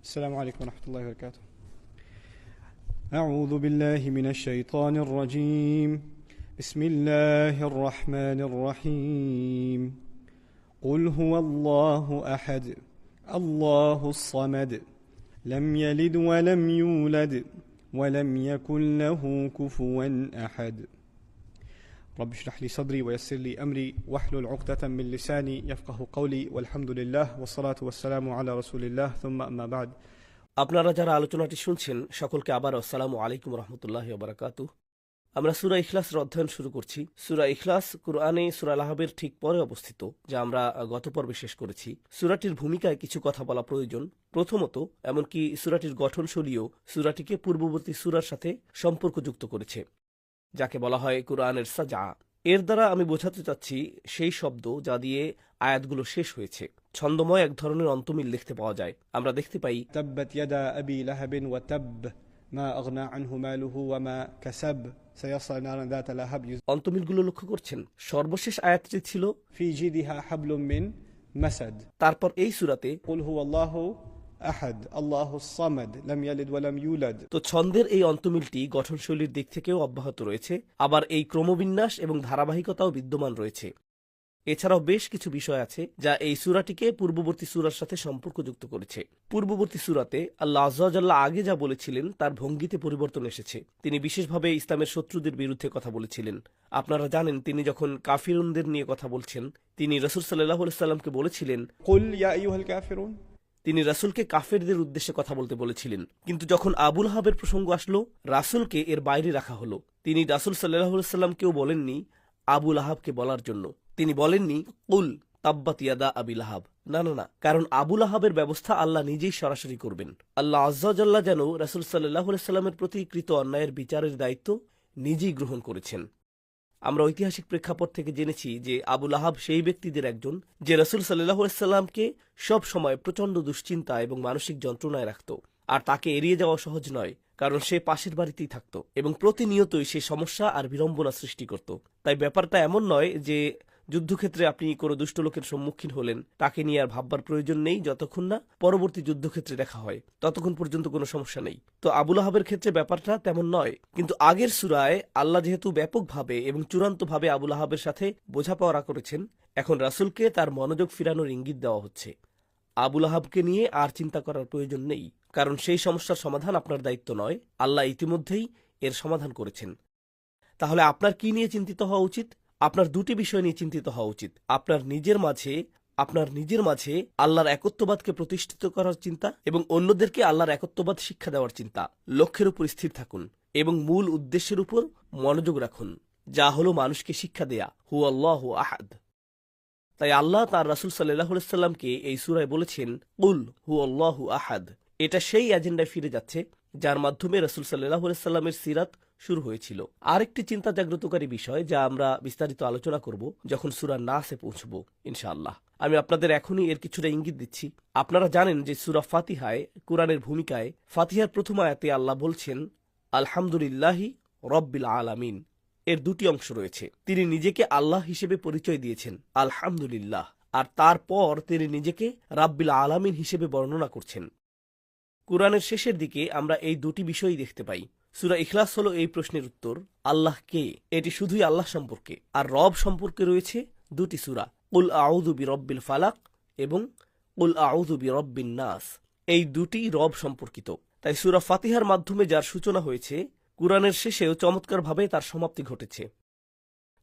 السلام عليكم ورحمة الله وبركاته. أعوذ بالله من الشيطان الرجيم. بسم الله الرحمن الرحيم. قل هو الله أحد الله الصمد لم يلد ولم يولد ولم يكن له كفوا أحد. رب اشرح لي صدري ويسر لي أمري واحلل عقدة من لساني يفقه قولي والحمد لله والصلاة والسلام على رسول الله ثم أما بعد. আপনারা যারা আলোচনাটি শুনছেন সকলকে আবার আসসালামু আলাইকুম রহমতুল্লাহি ওয়া বারাকাতুহু। আমরা সূরা ইখলাসের অধ্যয়ন শুরু করছি। সূরা ইখলাস কুরআনে সূরা লাহাবের ঠিক পরে অবস্থিত, যা আমরা গত পর্বে শেষ করেছি। সূরাটির ভূমিকায় কিছু কথা বলা প্রয়োজন। প্রথমত, এমনকি সূরাটির গঠনশৈলীও সূরাটিকে পূর্ববর্তী সূরার সাথে সম্পর্কযুক্ত করেছে, যাকে বলা হয় কুরআনের সাজা। এর দ্বারা আমি বোঝাতে চাচ্ছি সেই শব্দ যা দিয়ে আয়াতগুলো শেষ হয়েছে। ছন্দময় এক ধরনের অন্তমিল দেখতে পাওয়া যায়। আমরা দেখতে পাই تبت يدا أبي لهب وتب ما أغنى عنه ماله وما كسب سيصلى نارا ذات لهب. অন্তমিলগুলো লক্ষ্য করছেন। সর্বশেষ আয়াতটি ছিল في جيدها حبل من مسد. তারপর এই সূরাতে قل هو الله أحد الله الصمد لم يلد ولم يولد. তো ছন্দের এই অন্তমিলটি গঠনশৈলীর দিক থেকেও অব্যাহত রয়েছে, আবার এই ক্রমবিন্যাস এবং ধারাবাহিকতাও বিদ্যমান রয়েছে। এছাড়াও বেশ কিছু বিষয় আছে যা এই সূরাটিকে পূর্ববর্তী সূরার সাথে সম্পর্কযুক্ত করেছে। পূর্ববর্তী সূরাতে আল্লাহ আযজা ওয়া জাল্লা আগে যা বলেছিলেন তার ভঙ্গিতে পরিবর্তন এসেছে। তিনি বিশেষভাবে ইসলামের শত্রুদের বিরুদ্ধে কথা বলেছিলেন। আপনারা জানেন, তিনি যখন কাফিরুনদের নিয়ে কথা বলছেন, তিনি রাসূল সাল্লাল্লাহু আলাইহি সাল্লামকে বলেছিলেন, قل يا أيها الكافرون. তিনি রাসূলকে কাফেরদের উদ্দেশ্যে কথা বলতে বলেছিলেন। কিন্তু যখন আবু লাহাবের প্রসঙ্গ আসলো, রাসূলকে এর বাইরে রাখা হলো। তিনি রাসূল সাল্লাল্লাহু আলাইহি সাল্লামকেও বলেননি আবু লাহাবকে বলার জন্য। তিনি বলেননি কুল তাব্বাত ইয়াদা আবি লাহাব। না, কারণ আবু লাহাবের ব্যবস্থা আল্লাহ নিজেই সরাসরি করবেন। আল্লাহ আযজা ওয়া জাল্লা যেন রাসূল সাল্লাল্লাহু আলাইহি সাল্লামের প্রতি কৃত অন্যায়ের বিচারের দায়িত্ব নিজেই গ্রহণ করেছেন। আমরা ঐতিহাসিক প্রেক্ষাপট থেকে জেনেছি যে আবু লাহাব সেই ব্যক্তিদের একজন যে রাসূল সাল্লাল্লাহু আলাইহি সাল্লামকে সব সময় প্রচণ্ড দুশ্চিন্তা এবং মানসিক যন্ত্রণায় রাখত। আর তাকে এড়িয়ে যাওয়া সহজ নয়, কারণ সে পাশের বাড়িতেই থাকত এবং প্রতিনিয়তই সে সমস্যা আর বিড়ম্বনা সৃষ্টি করত। তাই ব্যাপারটা এমন নয় যে যুদ্ধক্ষেত্রে আপনি কোনো দুষ্ট লোকের সম্মুখীন হলেন, তাকে নিয়ে আর ভাববার প্রয়োজন নেই। যতক্ষণ না পরবর্তী যুদ্ধক্ষেত্রে দেখা হয় ততক্ষণ পর্যন্ত কোনো সমস্যা নেই। তো আবু লাহাবের ক্ষেত্রে ব্যাপারটা তেমন নয়। কিন্তু আগের সূরায় আল্লাহ যেহেতু ব্যাপকভাবে এবং চূড়ান্তভাবে আবু লাহাবের সাথে বোঝাপড়া করেছেন, এখন রাসূলকে তার মনোযোগ ফিরানোর ইঙ্গিত দেওয়া হচ্ছে। আবু লাহাবকে নিয়ে আর চিন্তা করার প্রয়োজন নেই, কারণ সেই সমস্যার সমাধান আপনার দায়িত্ব নয়, আল্লাহ ইতিমধ্যেই এর সমাধান করেছেন। তাহলে আপনার কি নিয়ে চিন্তিত হওয়া উচিত? আপনার দুটি বিষয় নিয়ে চিন্তিত হওয়া উচিত। আপনার নিজের মাঝে আল্লাহর একত্ববাদকে প্রতিষ্ঠিত করার চিন্তা এবং অন্যদেরকে আল্লাহর একত্ববাদ শিক্ষা দেওয়ার চিন্তা। লক্ষ্যের উপর স্থির থাকুন এবং মূল উদ্দেশ্যের উপর মনোযোগ রাখুন, যা হলো মানুষকে শিক্ষা দেয়া হু আল্লাহু আহাদ। তাই আল্লাহ তাঁর রাসূল সাল্লাল্লাহু আলাইহি সাল্লামকে এই সূরায় বলেছেন কুল হু আল্লাহু আহাদ। এটা সেই এজেন্ডায় ফিরে যাচ্ছে যার মাধ্যমে রাসূল সাল্লাল্লাহু আলাইহি সাল্লামের সিরাত শুরু হয়েছিল। আরেকটি চিন্তা জাগ্রতকারী বিষয় যা আমরা বিস্তারিত আলোচনা করব যখন সূরা নাসে পৌঁছব ইনশাআল্লাহ। আমি আপনাদের এখনই এর কিছুটা ইঙ্গিত দিচ্ছি। আপনারা জানেন যে সূরা ফাতিহায় কুরআনের ভূমিকায় ফাতিহার প্রথম আয়াতে আল্লাহ বলছেন আলহামদুলিল্লাহি রব্বিল আলামিন। এর দুটি অংশ রয়েছে। তিনি নিজেকে আল্লাহ হিসেবে পরিচয় দিয়েছেন আলহামদুলিল্লাহ, আর তারপর তিনি নিজেকে রাব্বিল আলামিন হিসেবে বর্ণনা করছেন। কুরআনের শেষের দিকে আমরা এই দুটি বিষয়ই দেখতে পাই। সূরা ইখলাস হলো এই প্রশ্নের উত্তর, আল্লাহ কে? এটি শুধুই আল্লাহ সম্পর্কে। আর রব সম্পর্কে রয়েছে দুটি সূরা, কুল আউযু বিরব্বিল ফালাক এবং কুল আউযু বিরব্বিন নাস। এই দুটি রব সম্পর্কিত। তাই সূরা ফাতিহার মাধ্যমে যার সূচনা হয়েছে, কুরআনের শেষেও চমৎকারভাবে তার সমাপ্তি ঘটেছে।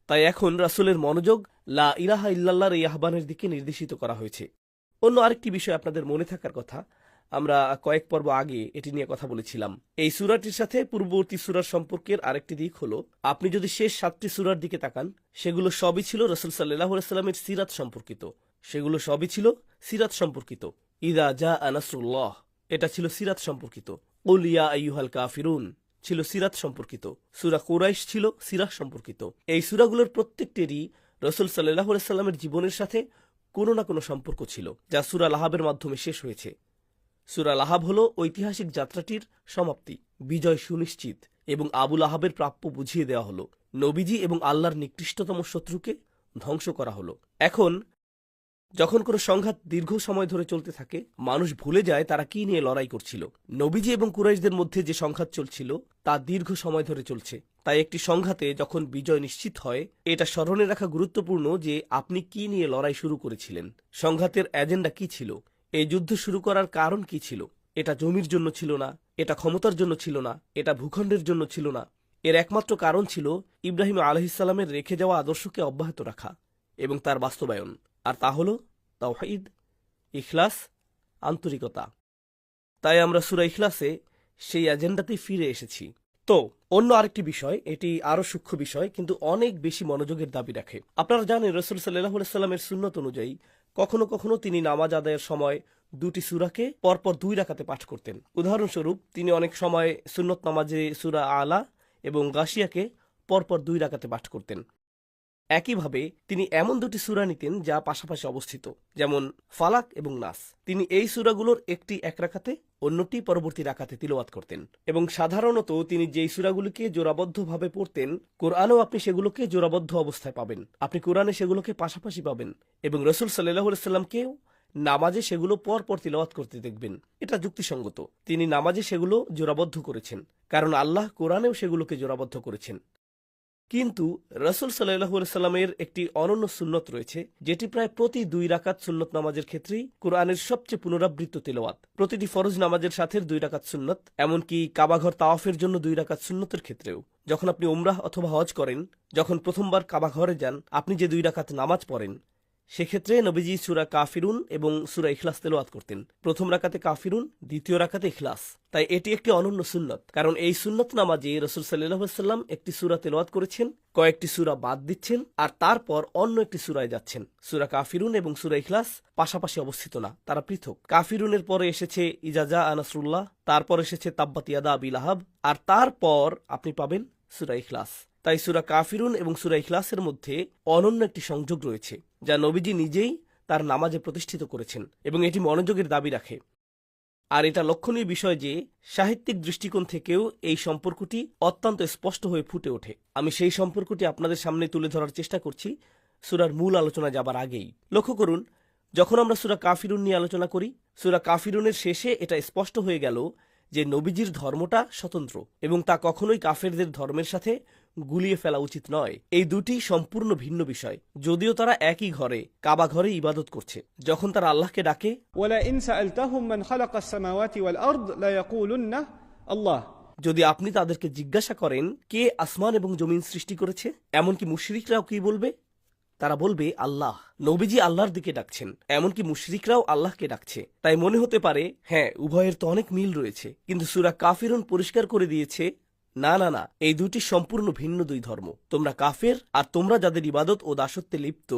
তাই এখন রাসূলের মনোযোগ লা ইলাহা ইল্লাল্লাহর এই আহ্বানের দিকে নির্দেশিত করা হয়েছে। অন্য আরেকটি বিষয় আপনাদের মনে থাকার কথা, আমরা কয়েক পর্ব আগে এটি নিয়ে কথা বলেছিলাম। এই সূরাটির সাথে পূর্ববর্তী সূরার সম্পর্কের আরেকটি দিক হলো, আপনি যদি শেষ 7টি সূরার দিকে তাকান, সেগুলো সবই ছিল রাসূল সাল্লাল্লাহু আলাইহি সাল্লামের সিরাত সম্পর্কিত। ইযা জাআ নাসরুল্লাহ, এটা ছিল সিরাত সম্পর্কিত। কুল ইয়া আইয়ুহাল কাফিরুন ছিল সিরাত সম্পর্কিত। সূরা কুরাইশ ছিল সিরাত সম্পর্কিত। এই সূরাগুলোর প্রত্যেকটিরই রাসূল সাল্লাল্লাহু আলাইহি সাল্লামের জীবনের সাথে কোনো না কোনো সম্পর্ক ছিল, যা সূরা লাহাবের মাধ্যমে শেষ হয়েছে। সূরা লাহাব হল ঐতিহাসিক যাত্রাটির সমাপ্তি, বিজয় সুনিশ্চিত এবং আবু লাহাবের প্রাপ্য বুঝিয়ে দেওয়া হল। নবীজি এবং আল্লাহর নিকৃষ্টতম শত্রুকে ধ্বংস করা হল। এখন যখন কোনো সংঘাত দীর্ঘ সময় ধরে চলতে থাকে, মানুষ ভুলে যায় তারা কি নিয়ে লড়াই করছিল। নবীজি এবং কুরাইশদের মধ্যে যে সংঘাত চলছিল তা দীর্ঘ সময় ধরে চলছে। তাই একটি সংঘাতে যখন বিজয় নিশ্চিত হয়, এটা স্মরণে রাখা গুরুত্বপূর্ণ যে আপনি কি নিয়ে লড়াই শুরু করেছিলেন, সংঘাতের এজেন্ডা কি ছিল, এই যুদ্ধ শুরু করার কারণ কি ছিল। এটা জমির জন্য ছিল না, এটা ক্ষমতার জন্য ছিল না, এটা ভূখণ্ডের জন্য ছিল না। এর একমাত্র কারণ ছিল ইব্রাহিম আলাইহিসসালামের রেখে যাওয়া আদর্শকে অব্যাহত রাখা এবং তার বাস্তবায়ন। আর তা হল তাওহীদ, ইখলাস, আন্তরিকতা। তাই আমরা সূরা ইখলাসে সেই এজেন্ডাতেই ফিরে এসেছি। তো অন্য আরেকটি বিষয়, এটি আরো সূক্ষ্ম বিষয় কিন্তু অনেক বেশি মনোযোগের দাবি রাখে। আপনারা জানেন রাসূল সাল্লাল্লাহু আলাইহি সাল্লামের সুন্নত অনুযায়ী কখনো কখনো তিনি নামাজ আদায়ের সময় দুটি সূরাকে পরপর 2 রাকাতে পাঠ করতেন। উদাহরণস্বরূপ, তিনি অনেক সময় সুন্নত নামাজে সূরা আলা এবং গাশিয়াকে পরপর 2 রাকাতে পাঠ করতেন। একইভাবে তিনি এমন দুটি সূরা নিতেন যা পাশাপাশি অবস্থিত, যেমন ফালাক এবং নাস। তিনি এই সূরাগুলোর একটি 1 রাকাতে, অন্যটি পরবর্তী রাকাতে তিলাওয়াত করতেন। এবং সাধারণত তিনি যেই সূরাগুলিকে জোড়াবদ্ধভাবে পড়তেন, কোরআনেও আপনি সেগুলোকে জোড়াবদ্ধ অবস্থায় পাবেন। আপনি কোরআনে সেগুলোকে পাশাপাশি পাবেন এবং রাসূল সাল্লাল্লাহু আলাইহি সাল্লামকেও নামাজে সেগুলো পরপর তিলাওয়াত করতে দেখবেন। এটা যুক্তিসঙ্গত। তিনি নামাজে সেগুলো জোড়াবদ্ধ করেছেন, কারণ আল্লাহ কোরআনেও সেগুলোকে জোড়াবদ্ধ করেছেন। কিন্তু রাসূল সাল্লাল্লাহু আলাইহি সাল্লামের একটি অনন্য সুন্নত রয়েছে, যেটি প্রায় প্রতি 2 রাকাত সুন্নত নামাজের ক্ষেত্রেই কোরআনের সবচেয়ে পুনরাবৃত্ত তিলাওয়াত। প্রতিটি ফরজ নামাজের সাথে 2 রাকাত সুন্নত, এমনকি কাবাঘর তাওয়াফের জন্য 2 রাকাত সুন্নতের ক্ষেত্রেও। যখন আপনি উমরাহ অথবা হজ করেন, যখন প্রথমবার কাবাঘরে যান, আপনি যে 2 রাকাত নামাজ পড়েন, সেক্ষেত্রে নবীজি সূরা কাফিরুন এবং সূরা ইখলাস তেলাওয়াত করতেন। প্রথম রাকাতে কাফিরুন, দ্বিতীয় রাকাতে ইখলাস। তাই এটি একটি অনন্য সুন্নত, কারণ এই সুন্নত নামাজে রাসূল সাল্লাল্লাহু আলাইহি সাল্লাম একটি সূরা তেলাওয়াত করেছেন, কয়েকটি সূরা বাদ দিচ্ছেন, আর তারপর অন্য একটি সূরায় যাচ্ছেন। সূরা কাফিরুন এবং সূরা ইখলাস পাশাপাশি অবস্থিত না, তারা পৃথক। কাফিরুনের পরে এসেছে ইজা জাআ নাসরুল্লাহ, তারপর এসেছে তাব্বাত ইয়াদা আবি লাহাব, আর তারপর আপনি পাবেন সূরা ইখলাস। তাই সূরা কাফিরুন এবং সূরা ইখলাসের মধ্যে অনন্য একটি সংযোগ রয়েছে, যা নবীজি নিজেই তার নামাজে প্রতিষ্ঠিত করেছেন এবং এটি মনোযোগের দাবি রাখে। আর এটা লক্ষণীয় বিষয় যে সাহিত্যিক দৃষ্টিকোণ থেকেও এই সম্পর্কটি অত্যন্ত স্পষ্ট হয়ে ফুটে ওঠে। আমি সেই সম্পর্কটি আপনাদের সামনে তুলে ধরার চেষ্টা করছি সূরার মূল আলোচনা যাবার আগেই। লক্ষ্য করুন, যখন আমরা সূরা কাফিরুন নিয়ে আলোচনা করি, সূরা কাফিরুনের শেষে এটা স্পষ্ট হয়ে গেল যে নবীজির ধর্মটা স্বতন্ত্র এবং তা কখনোই কাফেরদের ধর্মের সাথে গুলিয়ে ফেলা উচিত নয়। এই দুটি সম্পূর্ণ ভিন্ন বিষয়, যদিও তারা একই ঘরে, কাবা ঘরে ইবাদত করছে। যখন তারা আল্লাহকে ডাকে, ولئن سألتهم من خلق السماوات والأرض ليقولن الله, যদি আপনি তাদেরকে জিজ্ঞাসা করেন কে আসমান এবং জমিন সৃষ্টি করেছে, এমনকি মুশরিকরাও কি বলবে? তারা বলবে আল্লাহ। নবীজি আল্লাহর দিকে ডাকছেন, এমনকি মুশরিকরাও আল্লাহকে ডাকছে। তাই মনে হতে পারে, হ্যাঁ, উভয়ের তো অনেক মিল রয়েছে। কিন্তু সূরা কাফিরুন পরিষ্কার করে দিয়েছে, না না না, এই দুটি সম্পূর্ণ ভিন্ন 2 ধর্ম। তোমরা কাফের, আর তোমরা যাদের ইবাদত ও দাসত্বে লিপ্ত,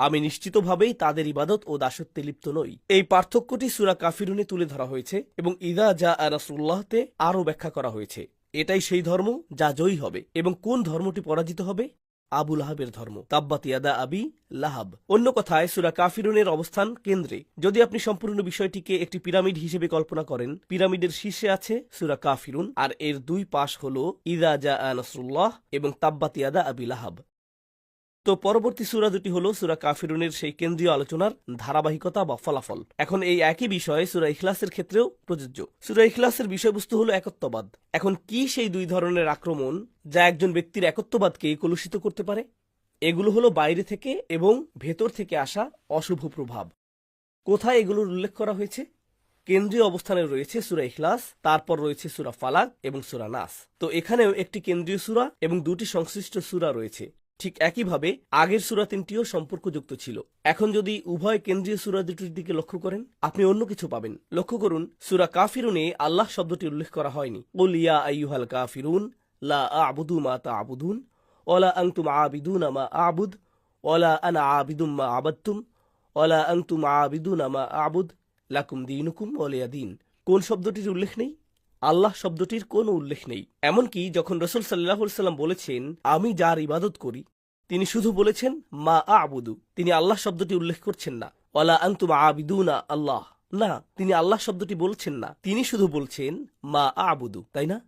আমি নিশ্চিতভাবেই তাদের ইবাদত ও দাসত্বে লিপ্ত নই। এই পার্থক্যটি সূরা কাফিরুনে তুলে ধরা হয়েছে এবং ইদা জাআ নাসরুল্লাহতে আরও ব্যাখ্যা করা হয়েছে। এটাই সেই ধর্ম যা জয়ী হবে। এবং কোন ধর্মটি পরাজিত হবে? আবু লাহাবের ধর্ম, তাব্বাত ইয়াদা আবি লাহাব। অন্য কথায়, সূরা কাফিরুনের অবস্থান কেন্দ্রে। যদি আপনি সম্পূর্ণ বিষয়টিকে একটি পিরামিড হিসেবে কল্পনা করেন, পিরামিডের শীর্ষে আছে সূরা কাফিরুন, আর এর 2 পাশ হল ইদা জাআ নাসরুল্লাহ এবং তাব্বাত ইয়াদা আবি লাহাব। তো পরবর্তী সূরা দুটি হল সূরা কাফিরুনের সেই কেন্দ্রীয় আলোচনার ধারাবাহিকতা বা ফলাফল। এখন এই একই বিষয় সূরা ইখলাসের ক্ষেত্রেও প্রযোজ্য। সূরা ইখলাসের বিষয়বস্তু হল একত্ববাদ। এখন কি সেই 2 ধরনের আক্রমণ যা একজন ব্যক্তির একত্ববাদকে কলুষিত করতে পারে? এগুলো হলো বাইরে থেকে এবং ভেতর থেকে আসা অশুভ প্রভাব। কোথায় এগুলোর উল্লেখ করা হয়েছে? কেন্দ্রীয় অবস্থানে রয়েছে সূরা ইখলাস, তারপর রয়েছে সূরা ফালাক এবং সূরা নাস। তো এখানেও একটি কেন্দ্রীয় সূরা এবং 2টি সংশ্লিষ্ট সূরা রয়েছে। ঠিক একইভাবে আগের সূরা 3টিও সম্পর্কযুক্ত ছিল। এখন যদি উভয় কেন্দ্রীয় সূরা দুটির দিকে লক্ষ্য করেন, আপনি অন্য কিছু পাবেন। লক্ষ্য করুন, সূরা কাফিরুনে আল্লাহ শব্দটি উল্লেখ করা হয়নি। কুল ইয়া আইয়ুহাল কাফিরুন লা আ'বুদু মা তা'বুদুন ওয়ালা আনতুম আ'বিদুনা মা আ'বুদ ওয়ালা আনা আ'বিদুম মা আ'বাদতুম ওয়ালা আনতুম আ'বিদুনা মা আ'বুদ লাকুম দীনুকুম ওয়ালিয়া দীন। কোন শব্দটির উল্লেখ নেই? আল্লাহ শব্দটির কোনো উল্লেখ নেই। এমনকি যখন রাসূল সাল্লাল্লাহু আলাইহি সাল্লাম বলেছেন আমি যার ইবাদত করি, তিনি শুধু বলেছেন মা আ'বুদু। তিনি আল্লাহ শব্দটি উল্লেখ করছেন না। ওয়ালা আনতুম আ'বিদুনা আল্লাহ, না, তিনি আল্লাহ শব্দটি বলছেন না। তিনি শুধু বলছেন মা আ'বুদু, তাই না?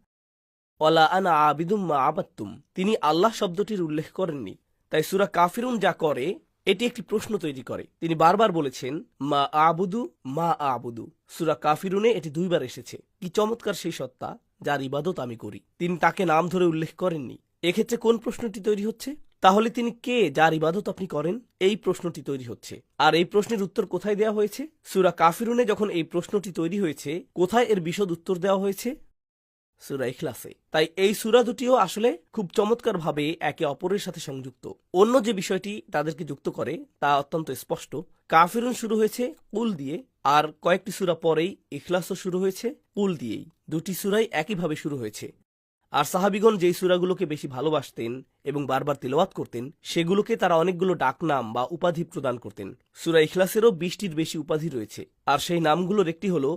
ওয়ালা আনা আ'বিদুম মা আ'বাদতুম, তিনি আল্লাহ শব্দটির উল্লেখ করেননি। তাই সূরা কাফিরুন যা করে এটি একটি প্রশ্ন তৈরি করে। তিনি বারবার বলেছেন মা আবুদু মা আবুদু। সূরা কাফিরুনে এটি 2 বার এসেছে। কি চমৎকার সেই সত্তা যার ইবাদত আমি করি। তিনি তাকে নাম ধরে উল্লেখ করেননি। এক্ষেত্রে কোন প্রশ্নটি তৈরি হচ্ছে? তাহলে তিনি কে যার ইবাদত আপনি করেন? এই প্রশ্নটি তৈরি হচ্ছে। আর এই প্রশ্নের উত্তর কোথায় দেওয়া হয়েছে? সূরা কাফিরুনে যখন এই প্রশ্নটি তৈরি হয়েছে, কোথায় এর বিশদ উত্তর দেওয়া হয়েছে? সূরা ইখলাসে। তাই এই সূরা দুটিও আসলে খুব চমৎকারভাবে একে অপরের সাথে সংযুক্ত। অন্য যে বিষয়টি তাদেরকে যুক্ত করে তা অত্যন্ত স্পষ্ট। কাফিরুন শুরু হয়েছে কুল দিয়ে, আর কয়েকটি সূরা পরেই ইখলাসও শুরু হয়েছে কুল দিয়েই। দুটি সূরাই একইভাবে শুরু হয়েছে। আর সাহাবীগণ যেই সূরাগুলোকে বেশি ভালোবাসতেন এবং বারবার তিলাওয়াত করতেন, সেগুলোকে তারা অনেকগুলো ডাকনাম বা উপাধি প্রদান করতেন। সূরা ইখলাসেরও 20টির বেশি উপাধি রয়েছে। আর সেই নামগুলোর একটি হলো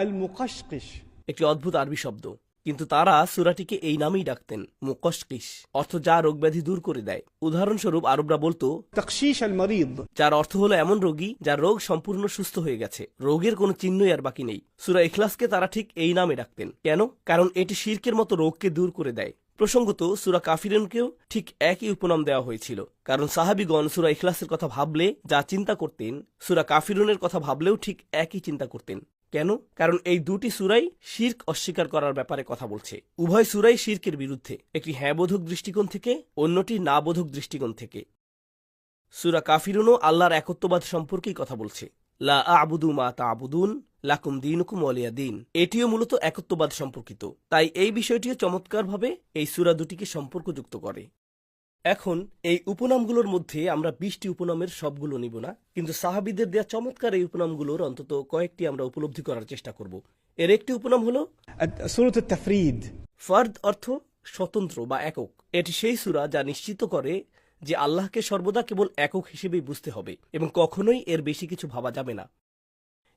المقشقش একটি অদ্ভুত আরবি শব্দ, কিন্তু তারা সূরাটিকে এই নামেই ডাকতেন, মুকশকিশ, অর্থ যা রোগব্যাধি দূর করে দেয়। উদাহরণস্বরূপ আরবরা বলতো تقشيش المريض। যার অর্থ হলো এমন রোগী যার রোগ সম্পূর্ণ সুস্থ হয়ে গেছে, রোগের কোনো চিহ্নই আর বাকি নেই। সূরা ইখলাসকে তারা ঠিক এই নামে ডাকতেন। কেন? কারণ এটি শিরকের মতো রোগকে দূর করে দেয়। প্রসঙ্গত সূরা কাফিরুনকেও ঠিক একই উপনাম দেওয়া হয়েছিল, কারণ সাহাবীগণ সূরা ইখলাসের কথা ভাবলে যা চিন্তা করতেন, সূরা কাফিরুনের কথা ভাবলেও ঠিক একই চিন্তা করতেন। কেন? কারণ এই দুটি সূরাই শিরক অস্বীকার করার ব্যাপারে কথা বলছে। উভয় সূরাই শিরকের বিরুদ্ধে, একটি হ্যাঁ বোধক দৃষ্টিকোণ থেকে, অন্যটি না বোধক দৃষ্টিকোণ থেকে। সূরা কাফিরুনও আল্লাহর একত্ববাদ সম্পর্কেই কথা বলছে। লা আ'বুদু মা তা'বুদুন লাকুম দীনুকুম ওয়ালিয়া দীন। এটিও মূলত একত্ববাদ সম্পর্কিত। তাই এই বিষয়টিও চমৎকারভাবে এই সূরা দুটিকে সম্পর্কযুক্ত করে। এখন এই উপনামগুলোর মধ্যে আমরা 20টি উপনামের সবগুলো নিব না, কিন্তু সাহাবীদের দেয়া চমৎকার এই উপনামগুলোর অন্তত কয়েকটি আমরা উপলব্ধি করার চেষ্টা করব। এর একটি উপনাম হলো سورة التفريد। ফার্দ, অর্থ স্বতন্ত্র বা একক। এটি সেই সূরা যা নিশ্চিত করে যে আল্লাহকে সর্বদা কেবল একক হিসেবেই বুঝতে হবে এবং কখনোই এর বেশি কিছু ভাবা যাবে না।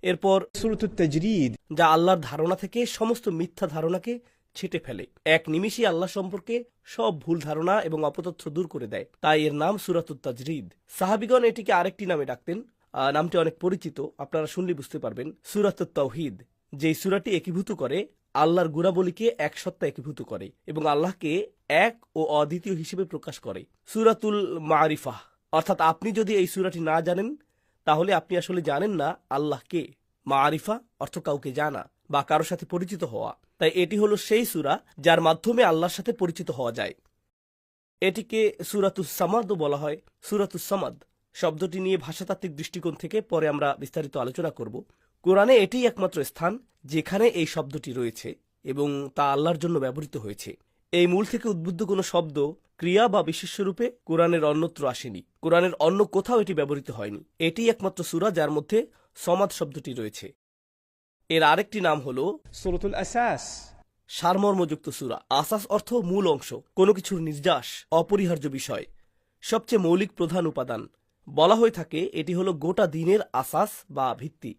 এরপর سورة التجريد، যা আল্লাহর ধারণা থেকে সমস্ত মিথ্যা ধারণাকে ছেটে ফেলে, এক নিমিষে আল্লাহ সম্পর্কে সব ভুল ধারণা এবং অপতথ্য দূর করে দেয়। তাই এর নাম সূরাতুত তাজরিদ। সাহাবীগণ এটিকে আরেকটি নামে ডাকতেন। নামটি অনেক পরিচিত, আপনারা শুনলে বুঝতে পারবেন। সূরাতুত তাওহীদ, যেই সূরাটি একীভূত করে আল্লাহর গুণাবলীকে এক সত্তা একীভূত করে এবং আল্লাহকে এক ও অদ্বিতীয় হিসেবে প্রকাশ করে। সূরাতুল মারিফাহ, অর্থাৎ আপনি যদি এই সূরাটি না জানেন তাহলে আপনি আসলে জানেন না আল্লাহকে। মারিফা অর্থ কাউকে জানা বা কারোর সাথে পরিচিত হওয়া। তাই এটি হলো সেই সূরা যার মাধ্যমে আল্লাহর সাথে পরিচিত হওয়া যায়। এটিকে সূরাতুস সামাদও বলা হয়। সূরাতুস সামাদ শব্দটি নিয়ে ভাষাতাত্ত্বিক দৃষ্টিকোণ থেকে পরে আমরা বিস্তারিত আলোচনা করব। কোরআনে এটিই একমাত্র স্থান যেখানে এই শব্দটি রয়েছে এবং তা আল্লাহর জন্য ব্যবহৃত হয়েছে। এই মূল থেকে উদ্বুদ্ধ কোনো শব্দ, ক্রিয়া বা বিশেষ্যরূপে কোরআনের অন্যত্র আসেনি। কোরআনের অন্য কোথাও এটি ব্যবহৃত হয়নি। এটিই একমাত্র সূরা যার মধ্যে সমাদ শব্দটি রয়েছে। এর আরেকটি নাম হলো سورة الأساس। সারমর্মযুক্ত সূরা। আসাস অর্থ মূল অংশ, কোনো কিছুর নির্যাস, অপরিহার্য বিষয়, সবচেয়ে মৌলিক প্রধান উপাদান। বলা হয়ে থাকে এটি হলো গোটা দিনের আসাস বা ভিত্তি।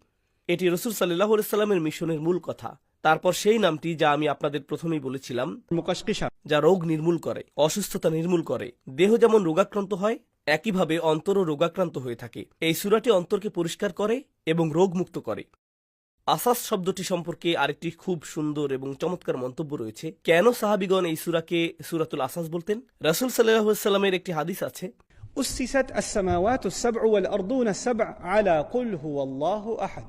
এটি রাসূল সাল্লাল্লাহু আলাইহি সাল্লামের মিশনের মূল কথা। তারপর সেই নামটি যা আমি আপনাদের প্রথমেই বলেছিলাম, المقشقشة، যা রোগ নির্মূল করে, অসুস্থতা নির্মূল করে। দেহ যেমন রোগাক্রান্ত হয়, একইভাবে অন্তরও রোগাক্রান্ত হয়ে থাকে। এই সূরাটি অন্তরকে পরিষ্কার করে এবং রোগমুক্ত করে। আসাস শব্দটি সম্পর্কে আরেকটি খুব সুন্দর এবং চমৎকার মন্তব্য রয়েছে। কেন সাহাবীগণ এই সূরাকে সূরাতুল আসাস বলতেন? রাসূল সাল্লাল্লাহু আলাইহি সাল্লামের একটি হাদিস আছে, أسست السماوات السبع والأرضون السبع على قل هو الله أحد।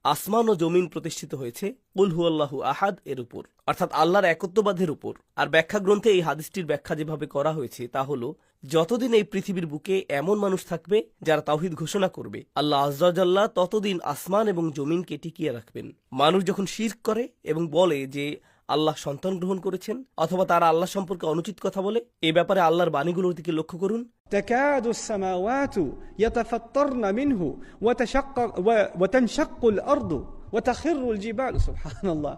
আসমান ও জমিন প্রতিষ্ঠিত হয়েছে কুল হুয়াল্লাহু আহাদ এর উপর, অর্থাৎ আল্লাহর একত্ববাদের উপর। আর ব্যাখ্যা গ্রন্থে এই হাদিসটির ব্যাখ্যা যেভাবে করা হয়েছে তা হলো, যতদিন এই পৃথিবীর বুকে এমন মানুষ থাকবে যারা তাওহীদ ঘোষণা করবে, আল্লাহ আযজা ওয়া জাল্লা ততদিন আসমান এবং জমিনকে টিকিয়ে রাখবেন। মানুষ যখন শিরক করে এবং বলে যে আল্লাহ সন্তান গ্রহণ করেছেন, অথবা তারা আল্লাহ সম্পর্কে অনুচিত কথা বলে, এ ব্যাপারে আল্লাহর বাণীগুলোর দিকে লক্ষ্য করুন। تكاد السماوات يتفطرن منه وتنشق الأرض وتخر الجبال سبحان الله।